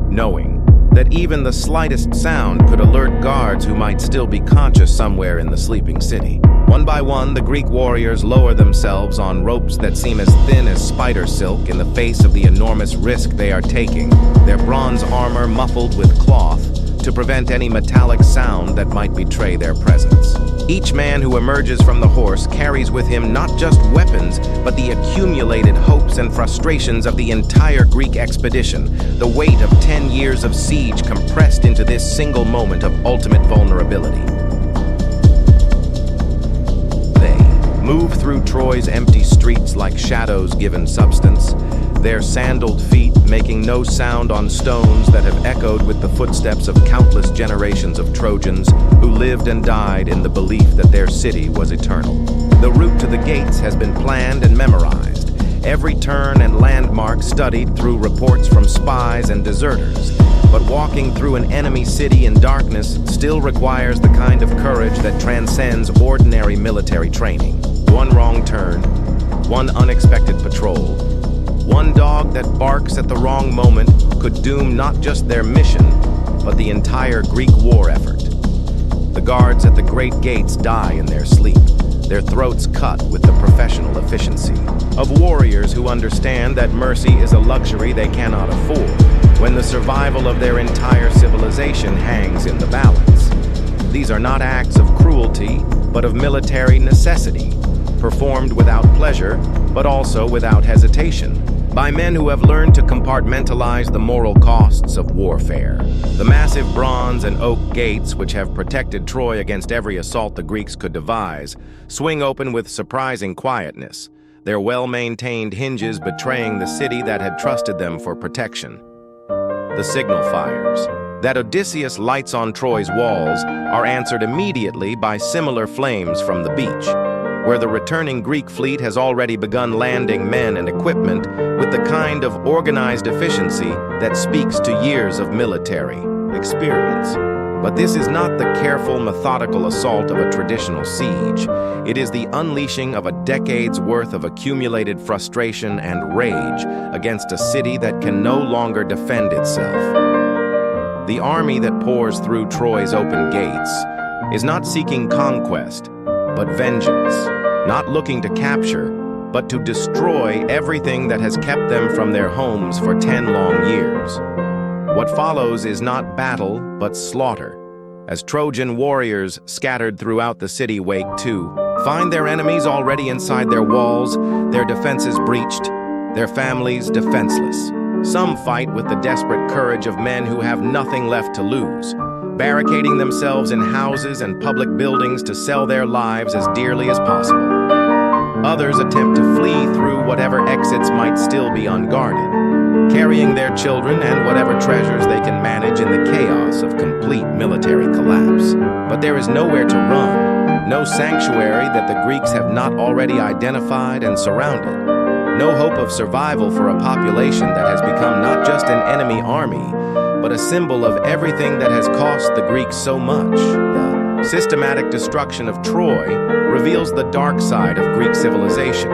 knowing that even the slightest sound could alert guards who might still be conscious somewhere in the sleeping city. One by one, the Greek warriors lower themselves on ropes that seem as thin as spider silk in the face of the enormous risk they are taking, their bronze armor muffled with cloth to prevent any metallic sound that might betray their presence. Each man who emerges from the horse carries with him not just weapons, but the accumulated hopes and frustrations of the entire Greek expedition, the weight of 10 years of siege compressed into this single moment of ultimate vulnerability. They move through Troy's empty streets like shadows given substance, their sandaled feet making no sound on stones that have echoed with the footsteps of countless generations of Trojans who lived and died in the belief that their city was eternal. The route to the gates has been planned and memorized, every turn and landmark studied through reports from spies and deserters. But walking through an enemy city in darkness still requires the kind of courage that transcends ordinary military training. One wrong turn, one unexpected patrol, one dog that barks at the wrong moment could doom not just their mission, but the entire Greek war effort. The guards at the great gates die in their sleep, their throats cut with the professional efficiency of warriors who understand that mercy is a luxury they cannot afford when the survival of their entire civilization hangs in the balance. These are not acts of cruelty, but of military necessity, performed without pleasure, but also without hesitation, by men who have learned to compartmentalize the moral costs of warfare. The massive bronze and oak gates, which have protected Troy against every assault the Greeks could devise, swing open with surprising quietness, their well-maintained hinges betraying the city that had trusted them for protection. The signal fires that Odysseus lights on Troy's walls are answered immediately by similar flames from the beach, where the returning Greek fleet has already begun landing men and equipment with the kind of organized efficiency that speaks to years of military experience. But this is not the careful, methodical assault of a traditional siege. It is the unleashing of a decade's worth of accumulated frustration and rage against a city that can no longer defend itself. The army that pours through Troy's open gates is not seeking conquest, but vengeance, not looking to capture, but to destroy everything that has kept them from their homes for 10 long years. What follows is not battle, but slaughter, as Trojan warriors scattered throughout the city wake to find their enemies already inside their walls, their defenses breached, their families defenseless. Some fight with the desperate courage of men who have nothing left to lose, barricading themselves in houses and public buildings to sell their lives as dearly as possible. Others attempt to flee through whatever exits might still be unguarded, carrying their children and whatever treasures they can manage in the chaos of complete military collapse. But there is nowhere to run, no sanctuary that the Greeks have not already identified and surrounded, no hope of survival for a population that has become not just an enemy army, but a symbol of everything that has cost the Greeks so much. The systematic destruction of Troy reveals the dark side of Greek civilization,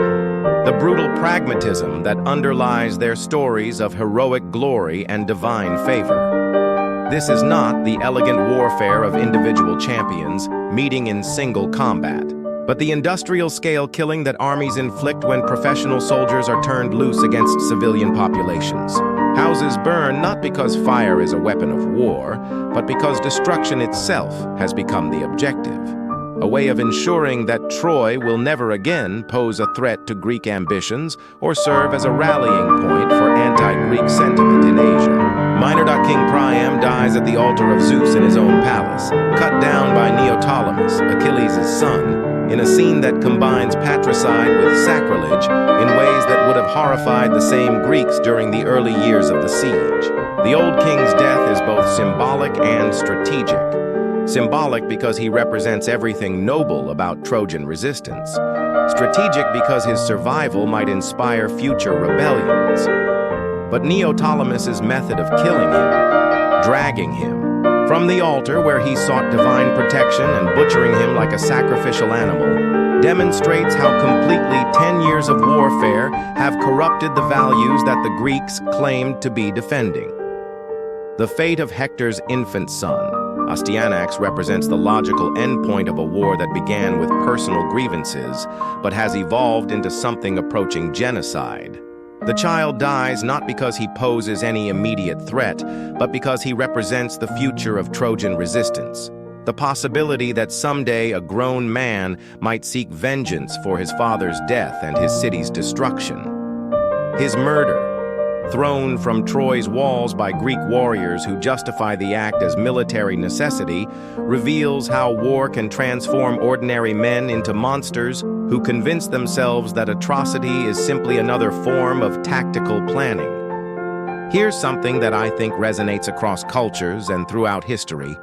the brutal pragmatism that underlies their stories of heroic glory and divine favor. This is not the elegant warfare of individual champions, meeting in single combat, but the industrial-scale killing that armies inflict when professional soldiers are turned loose against civilian populations. Houses burn not because fire is a weapon of war, but because destruction itself has become the objective. A way of ensuring that Troy will never again pose a threat to Greek ambitions or serve as a rallying point for anti-Greek sentiment in Asia. King Priam dies at the altar of Zeus in his own palace, cut down by Neoptolemus, Achilles' son, in a scene that combines patricide with sacrilege in ways that would have horrified the same Greeks during the early years of the siege. The old king's death is both symbolic and strategic. Symbolic because he represents everything noble about Trojan resistance. Strategic because his survival might inspire future rebellions. But Neoptolemus' method of killing him, dragging him from the altar where he sought divine protection and butchering him like a sacrificial animal, demonstrates how completely 10 years of warfare have corrupted the values that the Greeks claimed to be defending. The fate of Hector's infant son, Astyanax, represents the logical endpoint of a war that began with personal grievances, but has evolved into something approaching genocide. The child dies not because he poses any immediate threat, but because he represents the future of Trojan resistance. The possibility that someday a grown man might seek vengeance for his father's death and his city's destruction. His murder, thrown from Troy's walls by Greek warriors who justify the act as military necessity, reveals how war can transform ordinary men into monsters who convince themselves that atrocity is simply another form of tactical planning. Here's something that I think resonates across cultures and throughout history,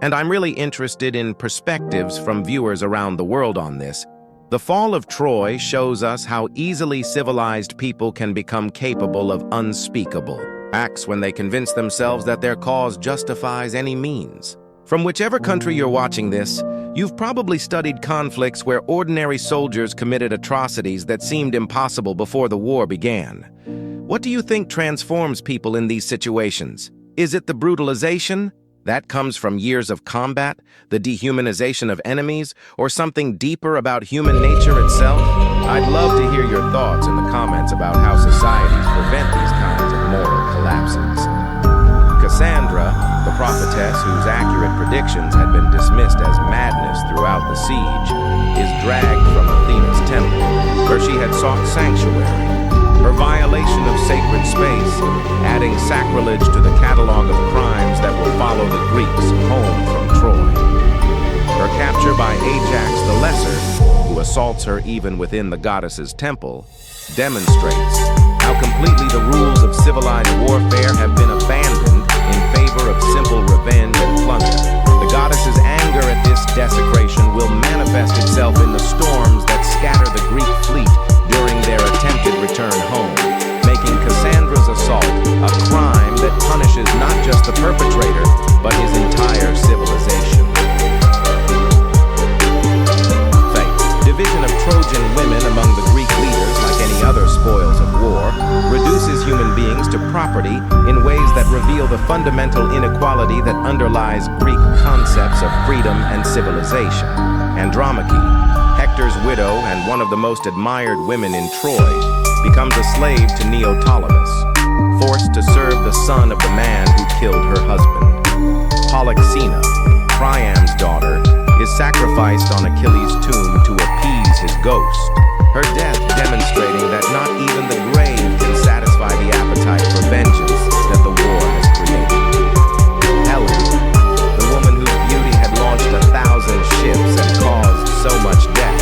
and I'm really interested in perspectives from viewers around the world on this. The fall of Troy shows us how easily civilized people can become capable of unspeakable acts when they convince themselves that their cause justifies any means. From whichever country you're watching this, you've probably studied conflicts where ordinary soldiers committed atrocities that seemed impossible before the war began. What do you think transforms people in these situations? Is it the brutalization that comes from years of combat, the dehumanization of enemies, or something deeper about human nature itself? I'd love to hear your thoughts in the comments about how societies prevent these kinds of moral collapses. Cassandra, the prophetess whose accurate predictions had been dismissed as madness throughout the siege, is dragged from Athena's temple, where she had sought sanctuary. Her violation of sacred space, adding sacrilege to the catalog of crimes that will follow the Greeks home from Troy. Her capture by Ajax the Lesser, who assaults her even within the goddess's temple, demonstrates how completely the rules of civilized warfare have been abandoned in favor of simple revenge and plunder. The goddess's anger at this desecration will manifest itself in the storms that scatter the Greek fleet during their attempted return home, making Cassandra's assault a crime that punishes not just the perpetrator, but his entire civilization. Division of Trojan women among the Greek leaders, like any other spoils of war, reduces human beings to property in ways that reveal the fundamental inequality that underlies Greek concepts of freedom and civilization. Andromache, Hector's widow and one of the most admired women in Troy, becomes a slave to Neoptolemus, forced to serve the son of the man who killed her husband. Polyxena, Priam's daughter, is sacrificed on Achilles' tomb to appease his ghost, her death demonstrating that not even the grave can satisfy the appetite for vengeance that the war has created. Helen, the woman whose beauty had launched 1,000 ships and caused so much death,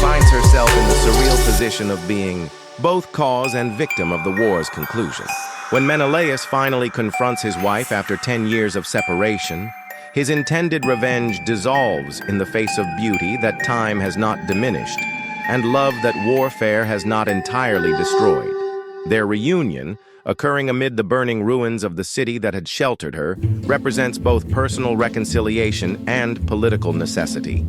finds herself in the surreal position of being both cause and victim of the war's conclusion. When Menelaus finally confronts his wife after 10 years of separation, his intended revenge dissolves in the face of beauty that time has not diminished, and love that warfare has not entirely destroyed. Their reunion, occurring amid the burning ruins of the city that had sheltered her, represents both personal reconciliation and political necessity.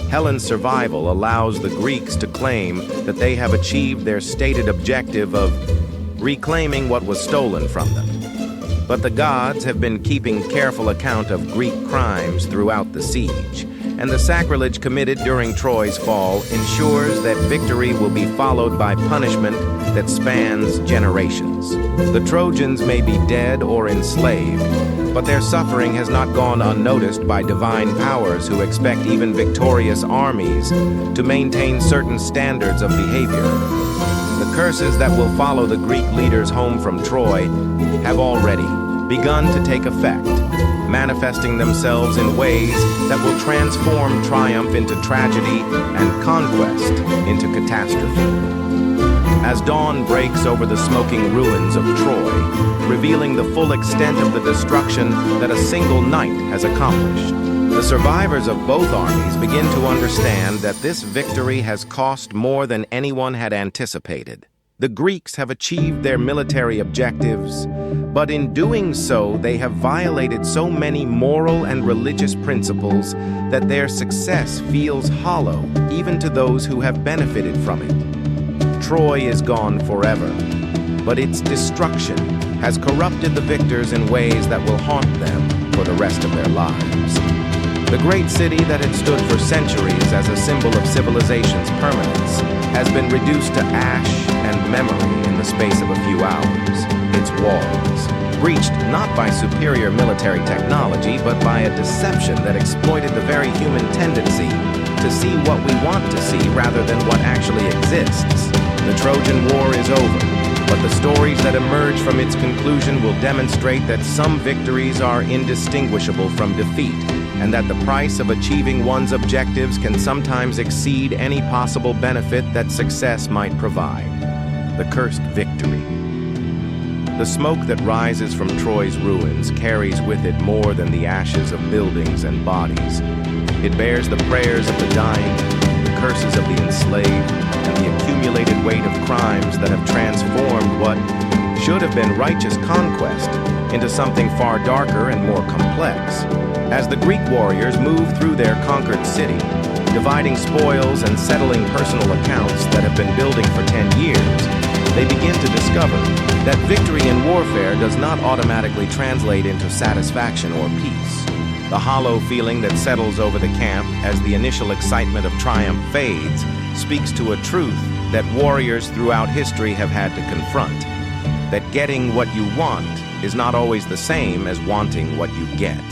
Helen's survival allows the Greeks to claim that they have achieved their stated objective of reclaiming what was stolen from them. But the gods have been keeping careful account of Greek crimes throughout the siege, and the sacrilege committed during Troy's fall ensures that victory will be followed by punishment that spans generations. The Trojans may be dead or enslaved, but their suffering has not gone unnoticed by divine powers who expect even victorious armies to maintain certain standards of behavior. The curses that will follow the Greek leaders home from Troy have already begun to take effect, manifesting themselves in ways that will transform triumph into tragedy and conquest into catastrophe. As dawn breaks over the smoking ruins of Troy, revealing the full extent of the destruction that a single night has accomplished, the survivors of both armies begin to understand that this victory has cost more than anyone had anticipated. The Greeks have achieved their military objectives, but in doing so, they have violated so many moral and religious principles that their success feels hollow even to those who have benefited from it. Troy is gone forever, but its destruction has corrupted the victors in ways that will haunt them for the rest of their lives. The great city that had stood for centuries as a symbol of civilization's permanence has been reduced to ash and memory in the space of a few hours. Its walls, breached not by superior military technology, but by a deception that exploited the very human tendency to see what we want to see rather than what actually exists. The Trojan War is over, but the stories that emerge from its conclusion will demonstrate that some victories are indistinguishable from defeat, and that the price of achieving one's objectives can sometimes exceed any possible benefit that success might provide. The cursed victory. The smoke that rises from Troy's ruins carries with it more than the ashes of buildings and bodies. It bears the prayers of the dying, the curses of the enslaved, and the accumulated weight of crimes that have transformed what should have been righteous conquest into something far darker and more complex. As the Greek warriors move through their conquered city, dividing spoils and settling personal accounts that have been building for 10 years, they begin to discover that victory in warfare does not automatically translate into satisfaction or peace. The hollow feeling that settles over the camp as the initial excitement of triumph fades speaks to a truth that warriors throughout history have had to confront, that getting what you want is not always the same as wanting what you get.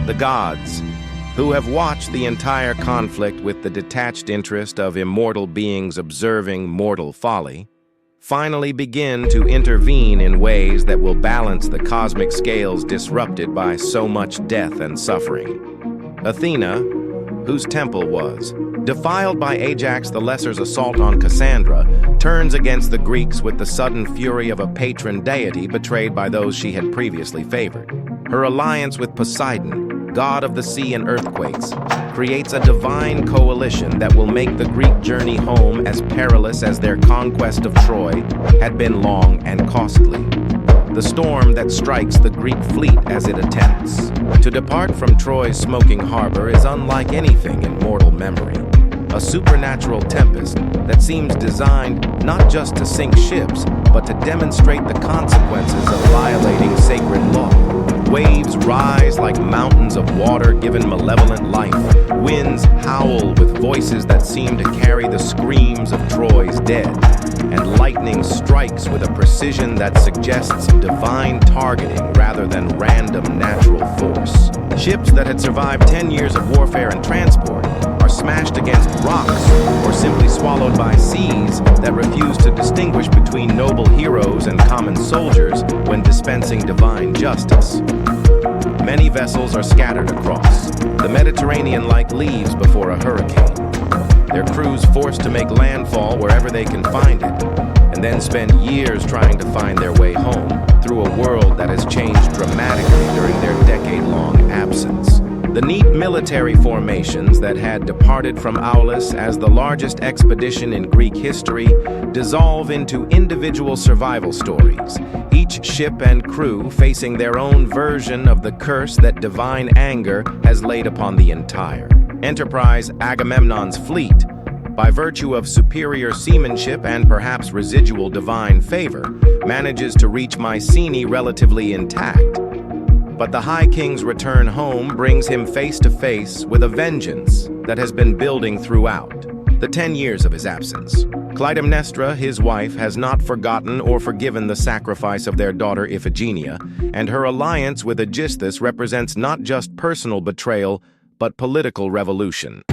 The gods, who have watched the entire conflict with the detached interest of immortal beings observing mortal folly, finally begin to intervene in ways that will balance the cosmic scales disrupted by so much death and suffering. Athena, whose temple was defiled by Ajax the Lesser's assault on Cassandra, turns against the Greeks with the sudden fury of a patron deity betrayed by those she had previously favored. Her alliance with Poseidon, god of the sea and earthquakes, creates a divine coalition that will make the Greek journey home as perilous as their conquest of Troy had been long and costly. The storm that strikes the Greek fleet as it attempts to depart from Troy's smoking harbor is unlike anything in mortal memory. A supernatural tempest that seems designed not just to sink ships, but to demonstrate the consequences of violating sacred law. Waves rise like mountains of water given malevolent life. Winds howl with voices that seem to carry the screams of Troy's dead. And lightning strikes with a precision that suggests divine targeting rather than random natural force. Ships that had survived 10 years of warfare and transport are smashed against rocks or simply swallowed by seas that refuse to distinguish between noble heroes and common soldiers when dispensing divine justice. Many vessels are scattered across the Mediterranean like leaves before a hurricane, their crews forced to make landfall wherever they can find it, and then spend years trying to find their way home through a world that has changed dramatically during their decade-long absence. The neat military formations that had departed from Aulis as the largest expedition in Greek history dissolve into individual survival stories, each ship and crew facing their own version of the curse that divine anger has laid upon the entire. Enterprise Agamemnon's fleet, by virtue of superior seamanship and perhaps residual divine favor, manages to reach Mycenae relatively intact. But the High King's return home brings him face to face with a vengeance that has been building throughout the 10 years of his absence. Clytemnestra, his wife, has not forgotten or forgiven the sacrifice of their daughter Iphigenia, and her alliance with Aegisthus represents not just personal betrayal, but political revolution.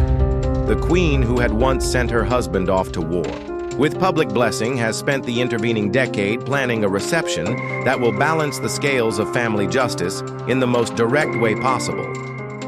The queen, who had once sent her husband off to war, with public blessing, has spent the intervening decade planning a reception that will balance the scales of family justice in the most direct way possible.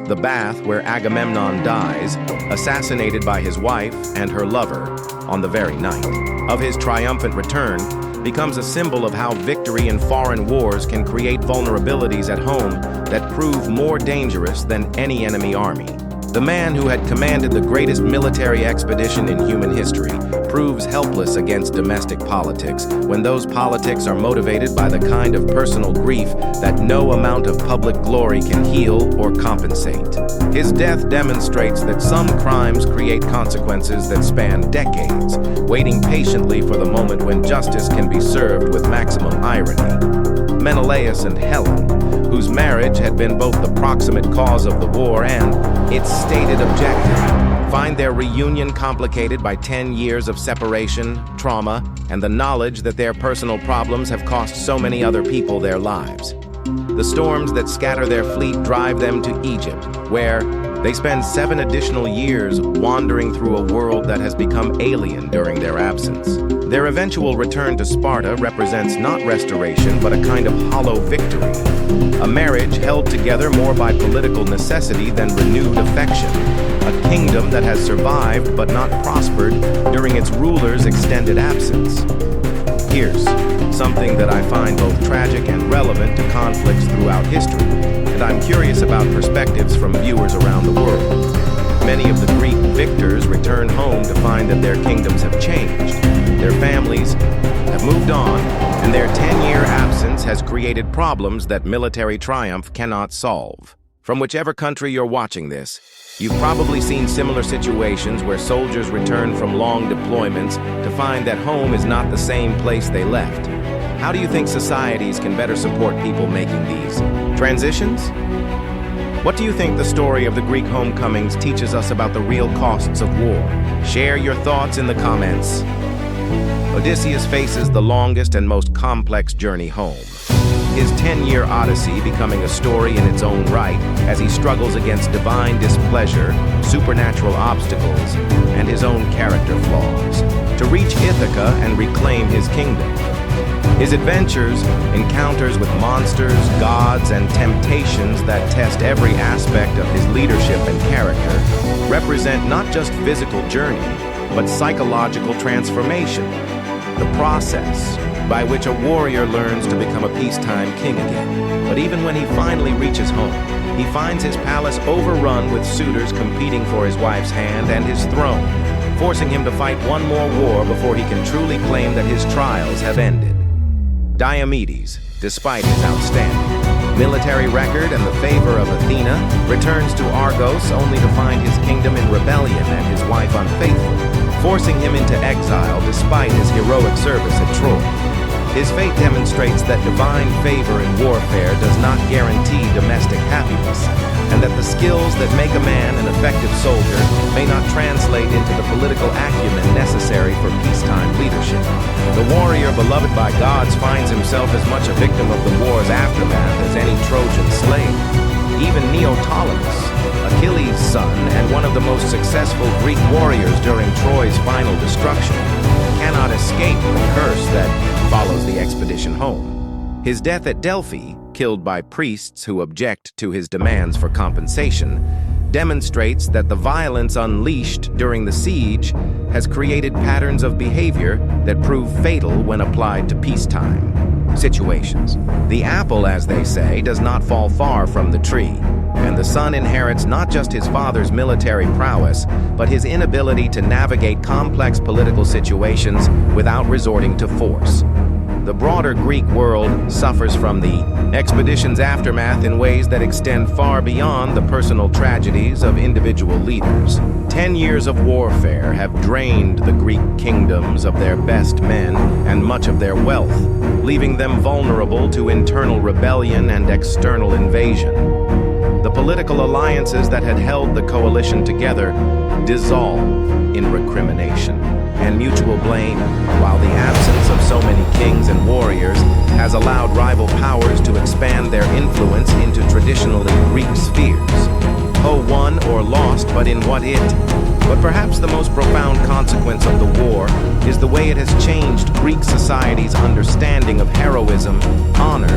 The bath where Agamemnon dies, assassinated by his wife and her lover on the very night of his triumphant return, becomes a symbol of how victory in foreign wars can create vulnerabilities at home that prove more dangerous than any enemy army. The man who had commanded the greatest military expedition in human history proves helpless against domestic politics when those politics are motivated by the kind of personal grief that no amount of public glory can heal or compensate. His death demonstrates that some crimes create consequences that span decades, waiting patiently for the moment when justice can be served with maximum irony. Menelaus and Helen, whose marriage had been both the proximate cause of the war and its stated objective, find their reunion complicated by 10 years of separation, trauma, and the knowledge that their personal problems have cost so many other people their lives. The storms that scatter their fleet drive them to Egypt, where they spend 7 additional years wandering through a world that has become alien during their absence. Their eventual return to Sparta represents not restoration, but a kind of hollow victory. A marriage held together more by political necessity than renewed affection. A kingdom that has survived but not prospered during its ruler's extended absence. Here's something that I find both tragic and relevant to conflicts throughout history, and I'm curious about perspectives from viewers around the world. Many of the Greek victors return home to find that their kingdoms have changed. Their families have moved on, and their 10-year absence has created problems that military triumph cannot solve. From whichever country you're watching this, you've probably seen similar situations where soldiers return from long deployments to find that home is not the same place they left. How do you think societies can better support people making these transitions? What do you think the story of the Greek homecomings teaches us about the real costs of war? Share your thoughts in the comments. Odysseus faces the longest and most complex journey home. His 10-year odyssey becoming a story in its own right as he struggles against divine displeasure, supernatural obstacles, and his own character flaws to reach Ithaca and reclaim his kingdom. His adventures, encounters with monsters, gods, and temptations that test every aspect of his leadership and character represent not just physical journey, but psychological transformation, the process by which a warrior learns to become a peacetime king again. But even when he finally reaches home, he finds his palace overrun with suitors competing for his wife's hand and his throne, forcing him to fight one more war before he can truly claim that his trials have ended. Diomedes, despite his outstanding military record and the favor of Athena, returns to Argos only to find his kingdom in rebellion and his wife unfaithful, forcing him into exile despite his heroic service at Troy. His fate demonstrates that divine favor in warfare does not guarantee domestic happiness, and that the skills that make a man an effective soldier may not translate into the political acumen necessary for peacetime leadership. The warrior beloved by gods finds himself as much a victim of the war's aftermath as any Trojan slave. Even Neoptolemus, Achilles' son and one of the most successful Greek warriors during Troy's final destruction, cannot escape the curse that follows the expedition home. His death at Delphi, killed by priests who object to his demands for compensation, demonstrates that the violence unleashed during the siege has created patterns of behavior that prove fatal when applied to peacetime situations. The apple, as they say, does not fall far from the tree, and the son inherits not just his father's military prowess, but his inability to navigate complex political situations without resorting to force. The broader Greek world suffers from the expedition's aftermath in ways that extend far beyond the personal tragedies of individual leaders. 10 years of warfare have drained the Greek kingdoms of their best men and much of their wealth, leaving them vulnerable to internal rebellion and external invasion. The political alliances that had held the coalition together dissolve in recrimination and mutual blame, while the absence of so many kings and warriors has allowed rival powers to expand their influence into traditionally Greek spheres. Ho won or lost, but in what it? But perhaps the most profound consequence of the war is the way it has changed Greek society's understanding of heroism, honor,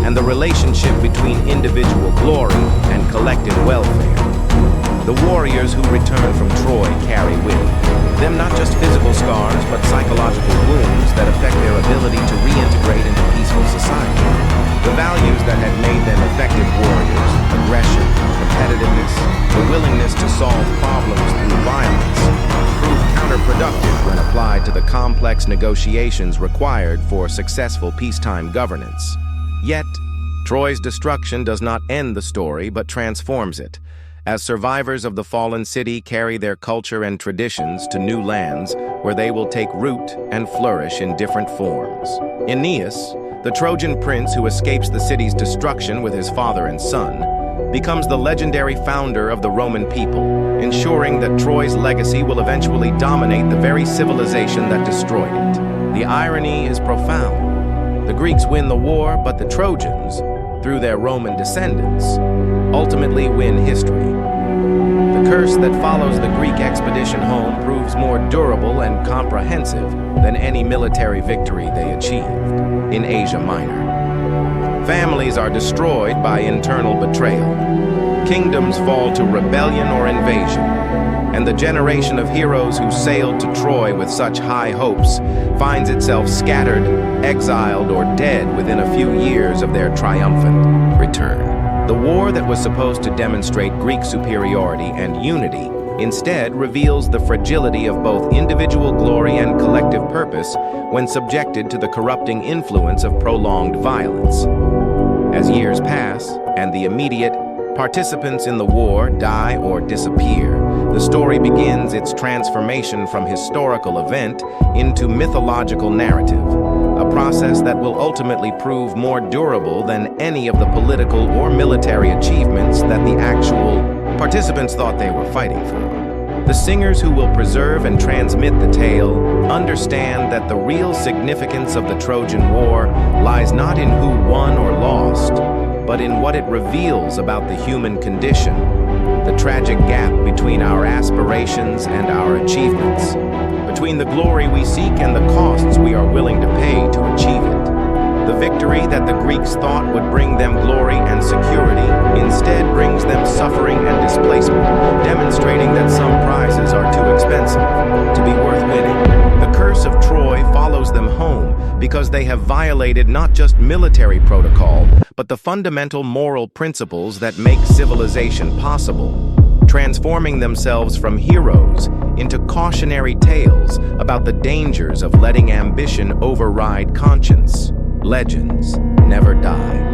and the relationship between individual glory and collective welfare. The warriors who return from Troy carry with them not just physical scars, but psychological wounds that affect their ability to reintegrate into peaceful society. The values that had made them effective warriors, aggression, competitiveness, the willingness to solve problems through violence, proved counterproductive when applied to the complex negotiations required for successful peacetime governance. Yet, Troy's destruction does not end the story but transforms it, as survivors of the fallen city carry their culture and traditions to new lands where they will take root and flourish in different forms. Aeneas, the Trojan prince who escapes the city's destruction with his father and son, becomes the legendary founder of the Roman people, ensuring that Troy's legacy will eventually dominate the very civilization that destroyed it. The irony is profound. The Greeks win the war, but the Trojans, through their Roman descendants, ultimately win history. The curse that follows the Greek expedition home proves more durable and comprehensive than any military victory they achieved in Asia Minor. Families are destroyed by internal betrayal. Kingdoms fall to rebellion or invasion. And the generation of heroes who sailed to Troy with such high hopes finds itself scattered, exiled, or dead within a few years of their triumphant return. The war that was supposed to demonstrate Greek superiority and unity instead reveals the fragility of both individual glory and collective purpose when subjected to the corrupting influence of prolonged violence. As years pass and the immediate participants in the war die or disappear, the story begins its transformation from historical event into mythological narrative, a process that will ultimately prove more durable than any of the political or military achievements that the actual participants thought they were fighting for. The singers who will preserve and transmit the tale understand that the real significance of the Trojan War lies not in who won or lost, but in what it reveals about the human condition, the tragic gap between our aspirations and our achievements, between the glory we seek and the costs we are willing to pay to achieve it. The victory that the Greeks thought would bring them glory and security instead brings them suffering and displacement, demonstrating that some prizes are too expensive to be worth winning. The curse of Troy follows them home because they have violated not just military protocol, but the fundamental moral principles that make civilization possible, transforming themselves from heroes into cautionary tales about the dangers of letting ambition override conscience. Legends never die.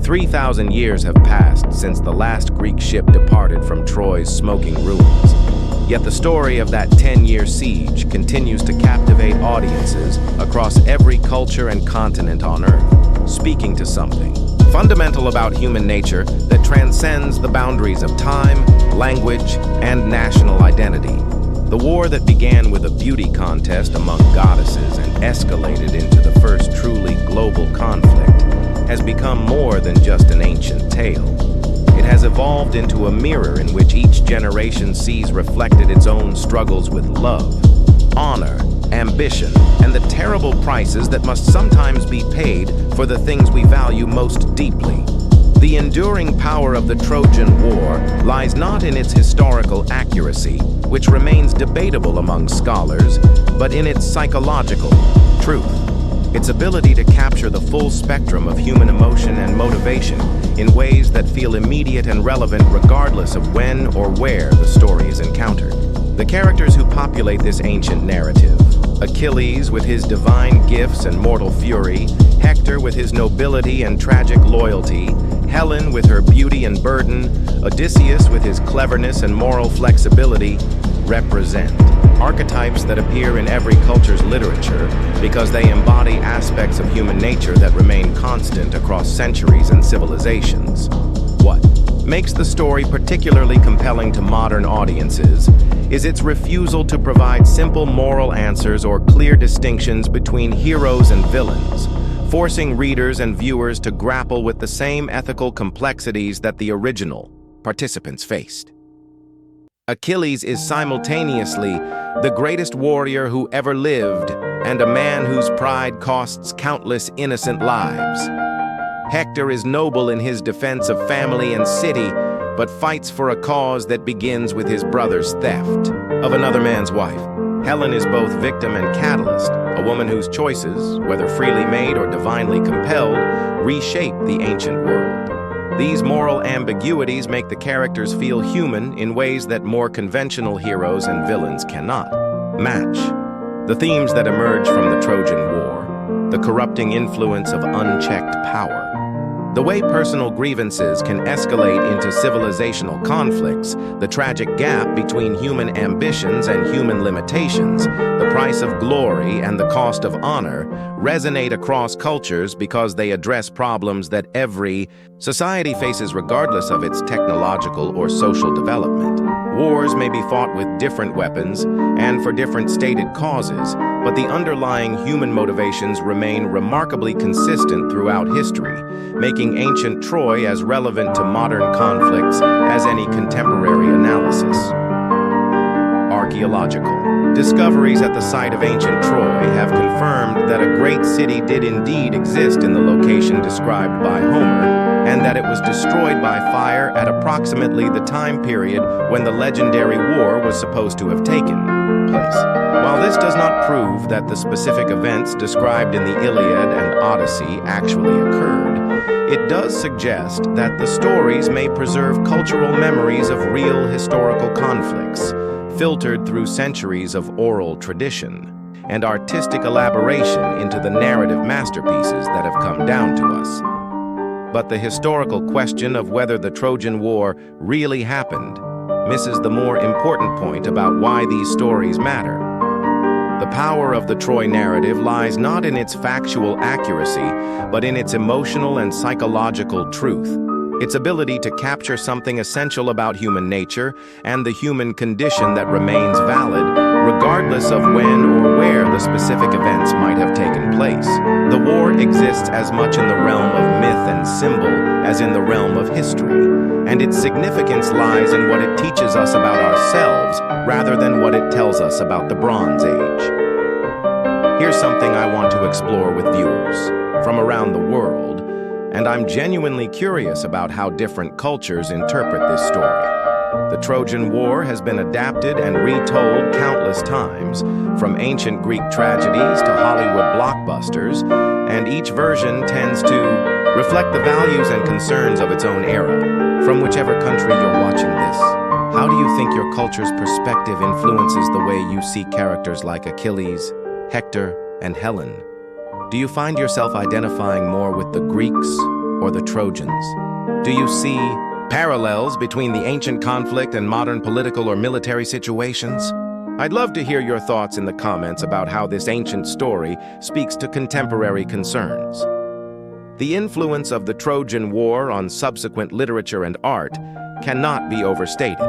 3,000 years have passed since the last Greek ship departed from Troy's smoking ruins. Yet the story of that 10-year siege continues to captivate audiences across every culture and continent on Earth, speaking to something fundamental about human nature that transcends the boundaries of time, language, and national identity. The war that began with a beauty contest among goddesses and escalated into the first truly global conflict has become more than just an ancient tale. It has evolved into a mirror in which each generation sees reflected its own struggles with love, honor, ambition, and the terrible prices that must sometimes be paid for the things we value most deeply. The enduring power of the Trojan War lies not in its historical accuracy, which remains debatable among scholars, but in its psychological truth. Its ability to capture the full spectrum of human emotion and motivation in ways that feel immediate and relevant regardless of when or where the story is encountered. The characters who populate this ancient narrative, Achilles with his divine gifts and mortal fury, Hector with his nobility and tragic loyalty, Helen with her beauty and burden, Odysseus with his cleverness and moral flexibility, represent archetypes that appear in every culture's literature because they embody aspects of human nature that remain constant across centuries and civilizations. What makes the story particularly compelling to modern audiences is its refusal to provide simple moral answers or clear distinctions between heroes and villains, forcing readers and viewers to grapple with the same ethical complexities that the original participants faced. Achilles is simultaneously the greatest warrior who ever lived and a man whose pride costs countless innocent lives. Hector is noble in his defense of family and city, but fights for a cause that begins with his brother's theft of another man's wife. Helen is both victim and catalyst, a woman whose choices, whether freely made or divinely compelled, reshape the ancient world. These moral ambiguities make the characters feel human in ways that more conventional heroes and villains cannot match. The themes that emerge from the Trojan War, the corrupting influence of unchecked power, the way personal grievances can escalate into civilizational conflicts, the tragic gap between human ambitions and human limitations, the price of glory and the cost of honor, resonate across cultures because they address problems that every society faces regardless of its technological or social development. Wars may be fought with different weapons and for different stated causes, but the underlying human motivations remain remarkably consistent throughout history, making ancient Troy as relevant to modern conflicts as any contemporary analysis. Archaeological discoveries at the site of ancient Troy have confirmed that a great city did indeed exist in the location described by Homer, and that it was destroyed by fire at approximately the time period when the legendary war was supposed to have taken place. While this does not prove that the specific events described in the Iliad and Odyssey actually occurred, it does suggest that the stories may preserve cultural memories of real historical conflicts, filtered through centuries of oral tradition and artistic elaboration into the narrative masterpieces that have come down to us. But the historical question of whether the Trojan War really happened misses the more important point about why these stories matter. The power of the Troy narrative lies not in its factual accuracy, but in its emotional and psychological truth, its ability to capture something essential about human nature and the human condition that remains valid, regardless of when or where the specific events might have taken place. The war exists as much in the realm of myth and symbol as in the realm of history, and its significance lies in what it teaches us about ourselves rather than what it tells us about the Bronze Age. Here's something I want to explore with viewers from around the world, and I'm genuinely curious about how different cultures interpret this story. The Trojan War has been adapted and retold countless times, from ancient Greek tragedies to Hollywood blockbusters, and each version tends to reflect the values and concerns of its own era. From whichever country you're watching this, how do you think your culture's perspective influences the way you see characters like Achilles, Hector, and Helen? Do you find yourself identifying more with the Greeks or the Trojans? Do you see parallels between the ancient conflict and modern political or military situations? I'd love to hear your thoughts in the comments about how this ancient story speaks to contemporary concerns. The influence of the Trojan War on subsequent literature and art cannot be overstated.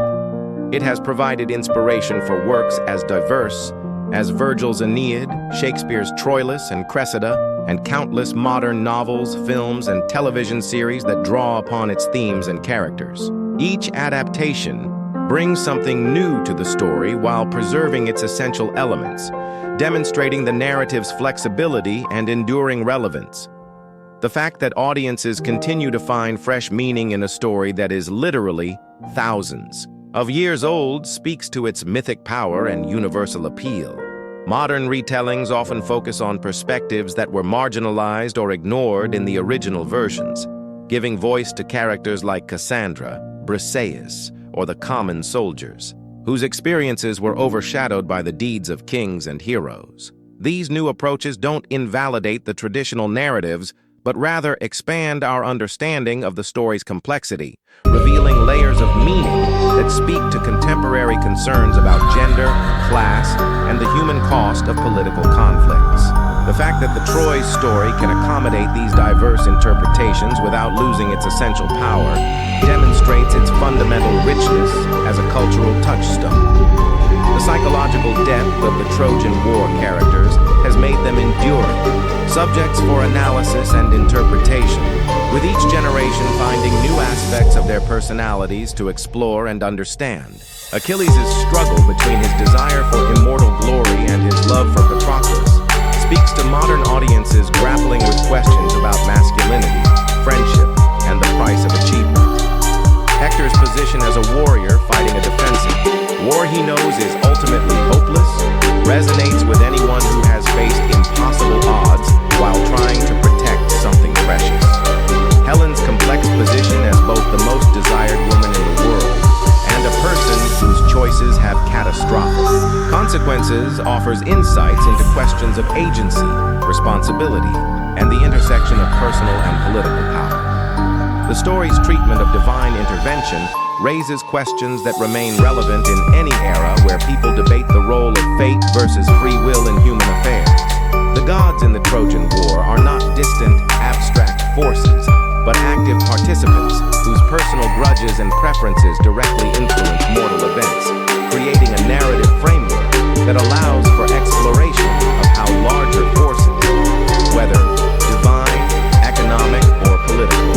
It has provided inspiration for works as diverse as Virgil's Aeneid, Shakespeare's Troilus and Cressida, and countless modern novels, films, and television series that draw upon its themes and characters. Each adaptation brings something new to the story while preserving its essential elements, demonstrating the narrative's flexibility and enduring relevance. The fact that audiences continue to find fresh meaning in a story that is literally thousands of years old speaks to its mythic power and universal appeal. Modern retellings often focus on perspectives that were marginalized or ignored in the original versions, giving voice to characters like Cassandra, Briseis, or the common soldiers. whose experiences were overshadowed by the deeds of kings and heroes. These new approaches don't invalidate the traditional narratives, but rather expand our understanding of the story's complexity, revealing layers of meaning that speak to contemporary concerns about gender, class, and the human cost of political conflicts. The fact that the Troy story can accommodate these diverse interpretations without losing its essential power demonstrates its fundamental richness as a cultural touchstone. The psychological depth of the Trojan War characters has made them enduring, subjects for analysis and interpretation, with each generation finding new aspects of their personalities to explore and understand. Achilles' struggle between his desire for immortal glory and his love for Patroclus speaks to modern audiences grappling with questions about masculinity, friendship, and the price of achievement. Hector's position as a warrior fighting a defensive war he knows is ultimately hopeless resonates with anyone who has faced impossible odds while trying to protect something precious. Helen's complex position as both the most desired woman in the world and a person whose choices have catastrophic consequences offers insights into questions of agency, responsibility, and the intersection of personal and political power. The story's treatment of divine intervention raises questions that remain relevant in any era where people debate the role of fate versus free will in human affairs. The gods in the Trojan War are not distant, abstract forces, but active participants whose personal grudges and preferences directly influence mortal events, creating a narrative framework that allows for exploration of how larger forces, whether divine, economic, or political,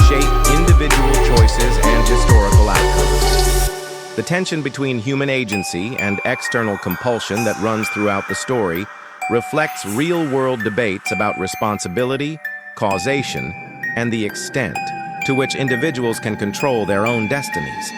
shape individual choices and historical outcomes. The tension between human agency and external compulsion that runs throughout the story reflects real-world debates about responsibility, causation, and the extent to which individuals can control their own destinies.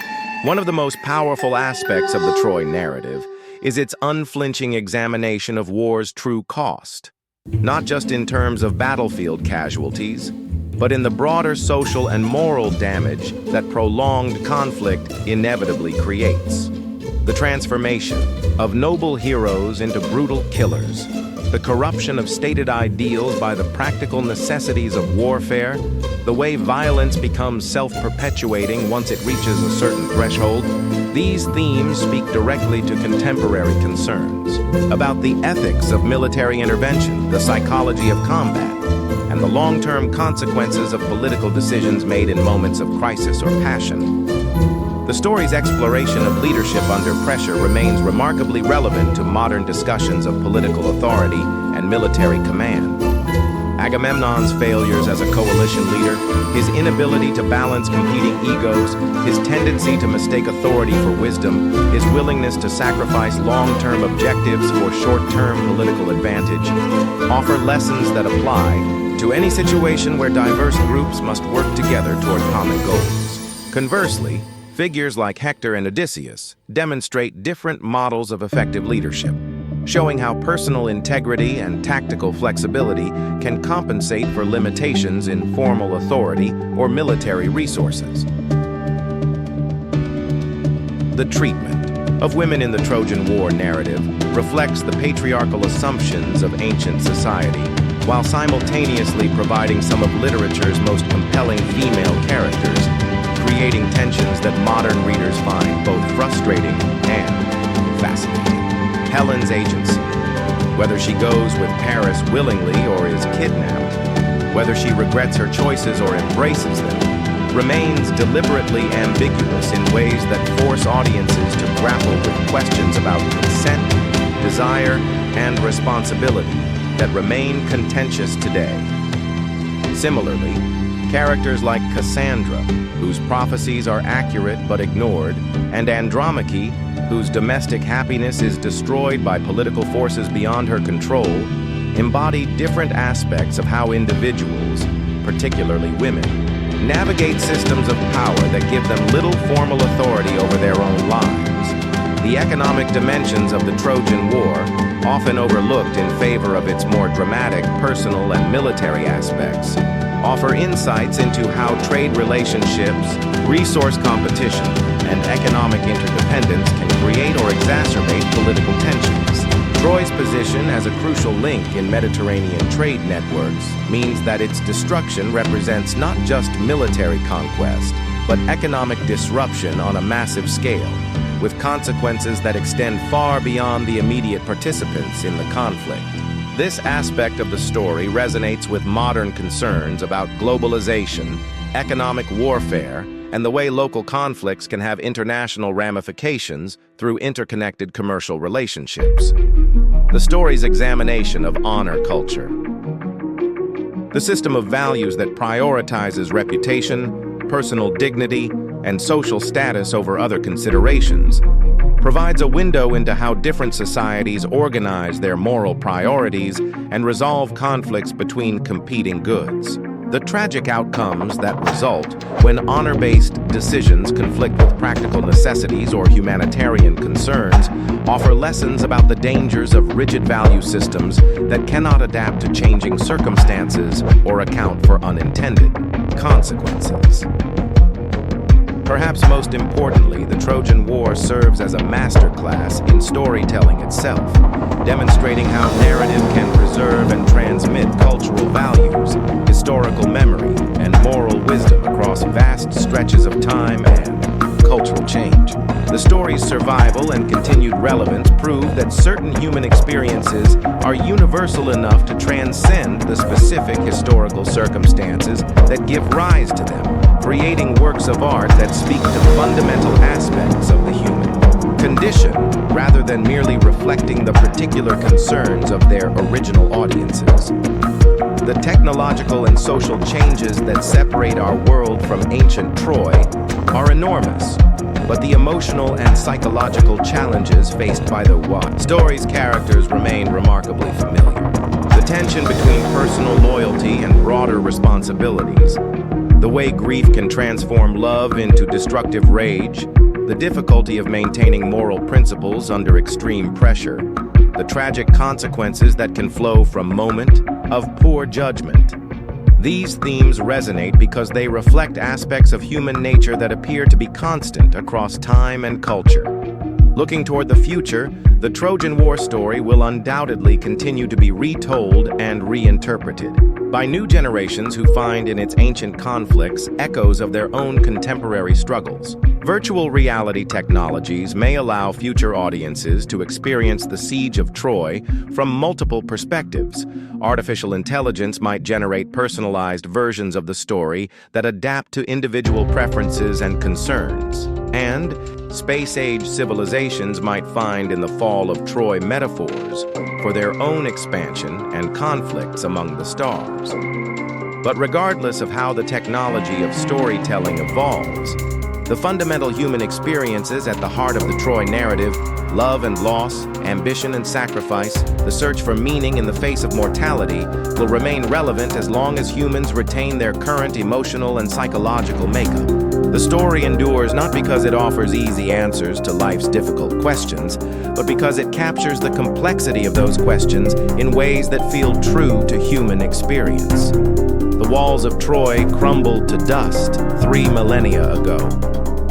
One of the most powerful aspects of the Troy narrative is its unflinching examination of war's true cost, not just in terms of battlefield casualties, but in the broader social and moral damage that prolonged conflict inevitably creates. The transformation of noble heroes into brutal killers, the corruption of stated ideals by the practical necessities of warfare, the way violence becomes self-perpetuating once it reaches a certain threshold, these themes speak directly to contemporary concerns about the ethics of military intervention, the psychology of combat, and the long-term consequences of political decisions made in moments of crisis or passion. The story's exploration of leadership under pressure remains remarkably relevant to modern discussions of political authority and military command. Agamemnon's failures as a coalition leader, his inability to balance competing egos, his tendency to mistake authority for wisdom, his willingness to sacrifice long-term objectives for short-term political advantage, offer lessons that apply to any situation where diverse groups must work together toward common goals. Conversely, figures like Hector and Odysseus demonstrate different models of effective leadership, showing how personal integrity and tactical flexibility can compensate for limitations in formal authority or military resources. The treatment of women in the Trojan War narrative reflects the patriarchal assumptions of ancient society, while simultaneously providing some of literature's most compelling female characters, creating tensions that modern readers find both frustrating and fascinating. Helen's agency, whether she goes with Paris willingly or is kidnapped, whether she regrets her choices or embraces them, remains deliberately ambiguous in ways that force audiences to grapple with questions about consent, desire, and responsibility that remain contentious today. Similarly, characters like Cassandra, whose prophecies are accurate but ignored, and Andromache, whose domestic happiness is destroyed by political forces beyond her control, embody different aspects of how individuals, particularly women, navigate systems of power that give them little formal authority over their own lives. The economic dimensions of the Trojan War, often overlooked in favor of its more dramatic personal and military aspects, offer insights into how trade relationships, resource competition, and economic interdependence can create or exacerbate political tensions. Troy's position as a crucial link in Mediterranean trade networks means that its destruction represents not just military conquest, but economic disruption on a massive scale, with consequences that extend far beyond the immediate participants in the conflict. This aspect of the story resonates with modern concerns about globalization, economic warfare, and the way local conflicts can have international ramifications through interconnected commercial relationships. The story's examination of honor culture. The system of values that prioritizes reputation, personal dignity, and social status over other considerations provides a window into how different societies organize their moral priorities and resolve conflicts between competing goods. The tragic outcomes that result when honor-based decisions conflict with practical necessities or humanitarian concerns offer lessons about the dangers of rigid value systems that cannot adapt to changing circumstances or account for unintended consequences. Perhaps most importantly, the Trojan War serves as a masterclass in storytelling itself, demonstrating how narrative can preserve and transmit cultural values, historical memory, and moral wisdom across vast stretches of time and cultural change. The story's survival and continued relevance prove that certain human experiences are universal enough to transcend the specific historical circumstances that give rise to them, creating works of art that speak to fundamental aspects of the human condition rather than merely reflecting the particular concerns of their original audiences. The technological and social changes that separate our world from ancient Troy are enormous, but the emotional and psychological challenges faced by the story's characters remain remarkably familiar. The tension between personal loyalty and broader responsibilities, the way grief can transform love into destructive rage, the difficulty of maintaining moral principles under extreme pressure, the tragic consequences that can flow from moment of poor judgment. These themes resonate because they reflect aspects of human nature that appear to be constant across time and culture. Looking toward the future, the Trojan War story will undoubtedly continue to be retold and reinterpreted by new generations who find in its ancient conflicts echoes of their own contemporary struggles. Virtual reality technologies may allow future audiences to experience the siege of Troy from multiple perspectives. Artificial intelligence might generate personalized versions of the story that adapt to individual preferences and concerns. And space-age civilizations might find in the fall of Troy metaphors for their own expansion and conflicts among the stars. But regardless of how the technology of storytelling evolves, the fundamental human experiences at the heart of the Troy narrative, love and loss, ambition and sacrifice, the search for meaning in the face of mortality, will remain relevant as long as humans retain their current emotional and psychological makeup. The story endures not because it offers easy answers to life's difficult questions, but because it captures the complexity of those questions in ways that feel true to human experience. The walls of Troy crumbled to dust 3 millennia ago.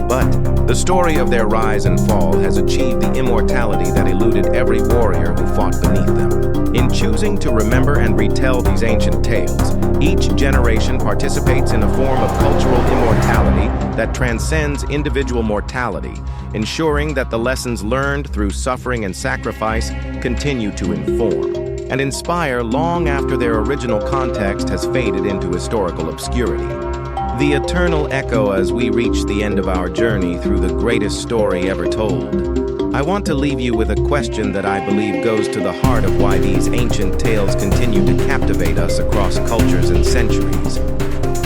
But the story of their rise and fall has achieved the immortality that eluded every warrior who fought beneath them. In choosing to remember and retell these ancient tales, each generation participates in a form of cultural immortality that transcends individual mortality, ensuring that the lessons learned through suffering and sacrifice continue to inform and inspire long after their original context has faded into historical obscurity. The eternal echo as we reach the end of our journey through the greatest story ever told. I want to leave you with a question that I believe goes to the heart of why these ancient tales continue to captivate us across cultures and centuries.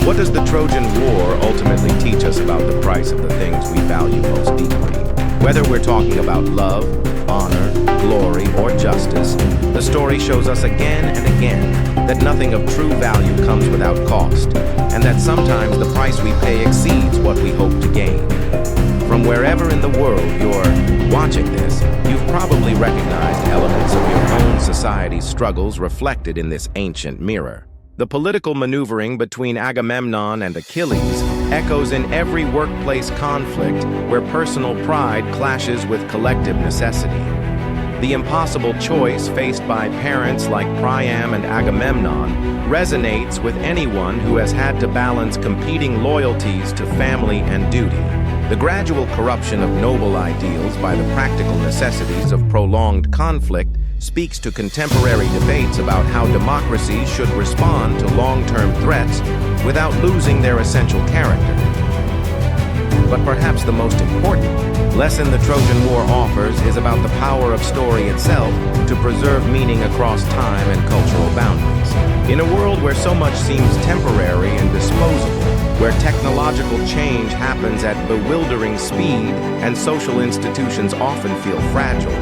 What does the Trojan War ultimately teach us about the price of the things we value most deeply? Whether we're talking about love, honor, glory, or justice, the story shows us again and again that nothing of true value comes without cost, and that sometimes the price we pay exceeds what we hope to gain. From wherever in the world you're watching this, you've probably recognized elements of your own society's struggles reflected in this ancient mirror. The political maneuvering between Agamemnon and Achilles echoes in every workplace conflict where personal pride clashes with collective necessity. The impossible choice faced by parents like Priam and Agamemnon resonates with anyone who has had to balance competing loyalties to family and duty. The gradual corruption of noble ideals by the practical necessities of prolonged conflict speaks to contemporary debates about how democracies should respond to long-term threats without losing their essential character. But perhaps the most important lesson the Trojan War offers is about the power of story itself to preserve meaning across time and cultural boundaries. In a world where so much seems temporary and disposable, where technological change happens at bewildering speed and social institutions often feel fragile,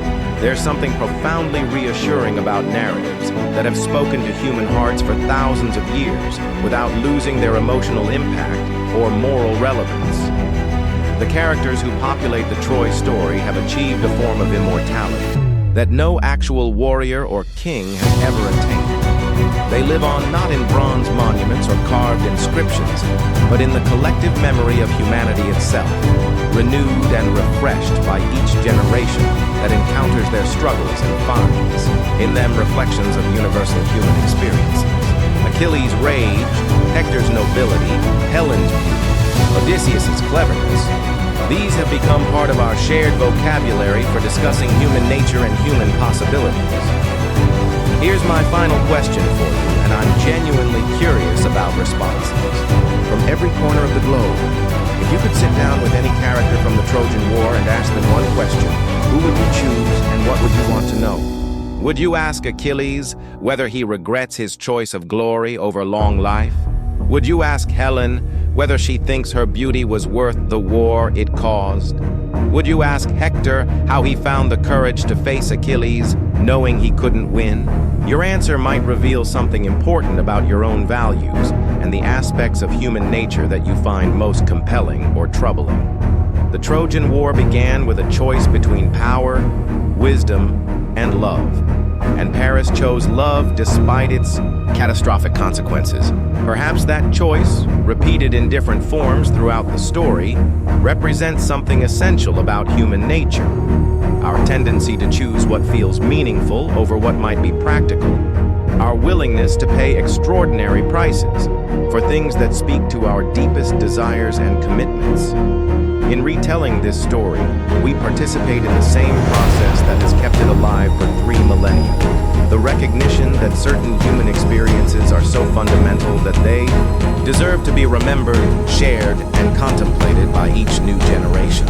there's something profoundly reassuring about narratives that have spoken to human hearts for thousands of years without losing their emotional impact or moral relevance. The characters who populate the Troy story have achieved a form of immortality that no actual warrior or king has ever attained. They live on not in bronze monuments or carved inscriptions, but in the collective memory of humanity itself, renewed and refreshed by each generation that encounters their struggles and finds in them reflections of universal human experiences. Achilles' rage, Hector's nobility, Helen's beauty, Odysseus' cleverness. These have become part of our shared vocabulary for discussing human nature and human possibilities. Here's my final question for you, and I'm genuinely curious about responses. From every corner of the globe, if you could sit down with any character from the Trojan War and ask them one question, who would you choose and what would you want to know? Would you ask Achilles whether he regrets his choice of glory over long life? Would you ask Helen whether she thinks her beauty was worth the war it caused? Would you ask Hector how he found the courage to face Achilles, knowing he couldn't win? Your answer might reveal something important about your own values and the aspects of human nature that you find most compelling or troubling. The Trojan War began with a choice between power, wisdom, and love. And Paris chose love despite its catastrophic consequences. Perhaps that choice, repeated in different forms throughout the story, represents something essential about human nature. Our tendency to choose what feels meaningful over what might be practical. Our willingness to pay extraordinary prices for things that speak to our deepest desires and commitments. In retelling this story, we participate in the same process that has kept it alive for 3 millennia. The recognition that certain human experiences are so fundamental that they deserve to be remembered, shared, and contemplated by each new generation.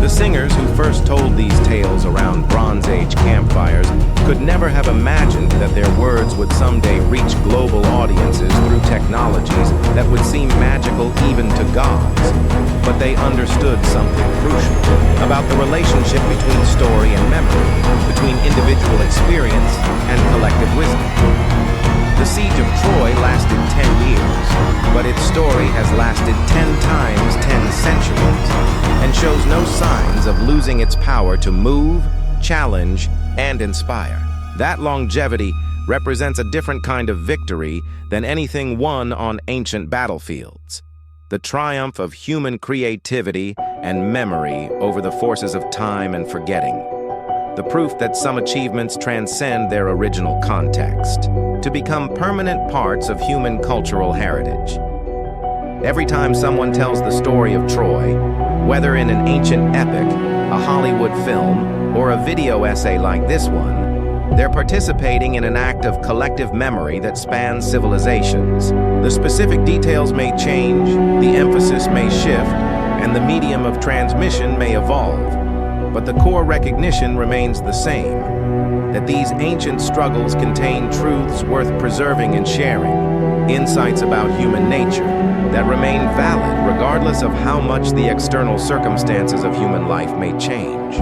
The singers who first told these tales around Bronze Age campfires could never have imagined that their words would someday reach global audiences through technologies that would seem magical even to gods. But they understood something crucial about the relationship between story and memory, between individual experience and collective wisdom. The siege of Troy lasted 10 years, but its story has lasted 10 times 10 centuries, and shows no signs of losing its power to move, challenge, and inspire. That longevity represents a different kind of victory than anything won on ancient battlefields. The triumph of human creativity and memory over the forces of time and forgetting. The proof that some achievements transcend their original context, to become permanent parts of human cultural heritage. Every time someone tells the story of Troy, whether in an ancient epic, a Hollywood film, or a video essay like this one, they're participating in an act of collective memory that spans civilizations. The specific details may change, the emphasis may shift, and the medium of transmission may evolve. But the core recognition remains the same, that these ancient struggles contain truths worth preserving and sharing, insights about human nature that remain valid regardless of how much the external circumstances of human life may change.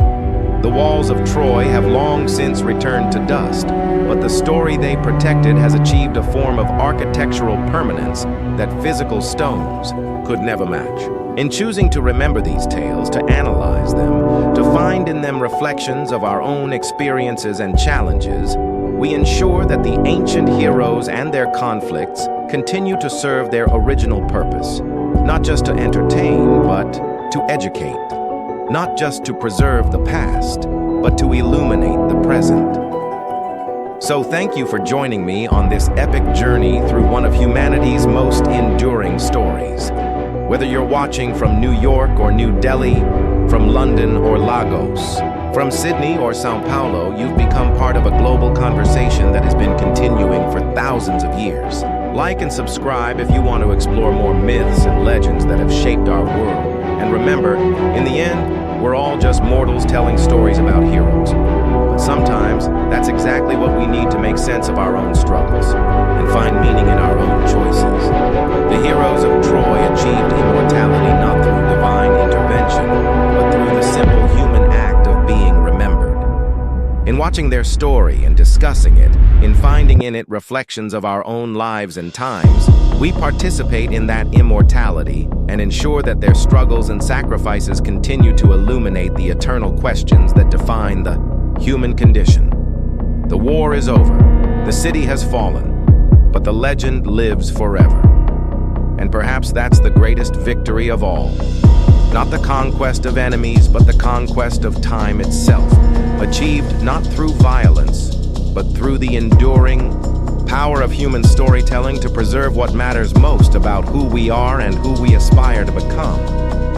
The walls of Troy have long since returned to dust, but the story they protected has achieved a form of architectural permanence that physical stones could never match. In choosing to remember these tales, to analyze them, to find in them reflections of our own experiences and challenges, we ensure that the ancient heroes and their conflicts continue to serve their original purpose, not just to entertain, but to educate, not just to preserve the past, but to illuminate the present. So thank you for joining me on this epic journey through one of humanity's most enduring stories. Whether you're watching from New York or New Delhi, from London or Lagos, from Sydney or São Paulo, you've become part of a global conversation that has been continuing for thousands of years. Like and subscribe if you want to explore more myths and legends that have shaped our world. And remember, in the end, we're all just mortals telling stories about heroes. But sometimes, that's exactly what we need to make sense of our own struggles and find meaning in our own choices. The heroes of Troy achieved immortality not through divine intervention, but through the simple human act of being remembered. In watching their story and discussing it, in finding in it reflections of our own lives and times, we participate in that immortality and ensure that their struggles and sacrifices continue to illuminate the eternal questions that define the human condition. The war is over, the city has fallen, but the legend lives forever. And perhaps that's the greatest victory of all. Not the conquest of enemies, but the conquest of time itself, achieved not through violence, but through the enduring power of human storytelling to preserve what matters most about who we are and who we aspire to become.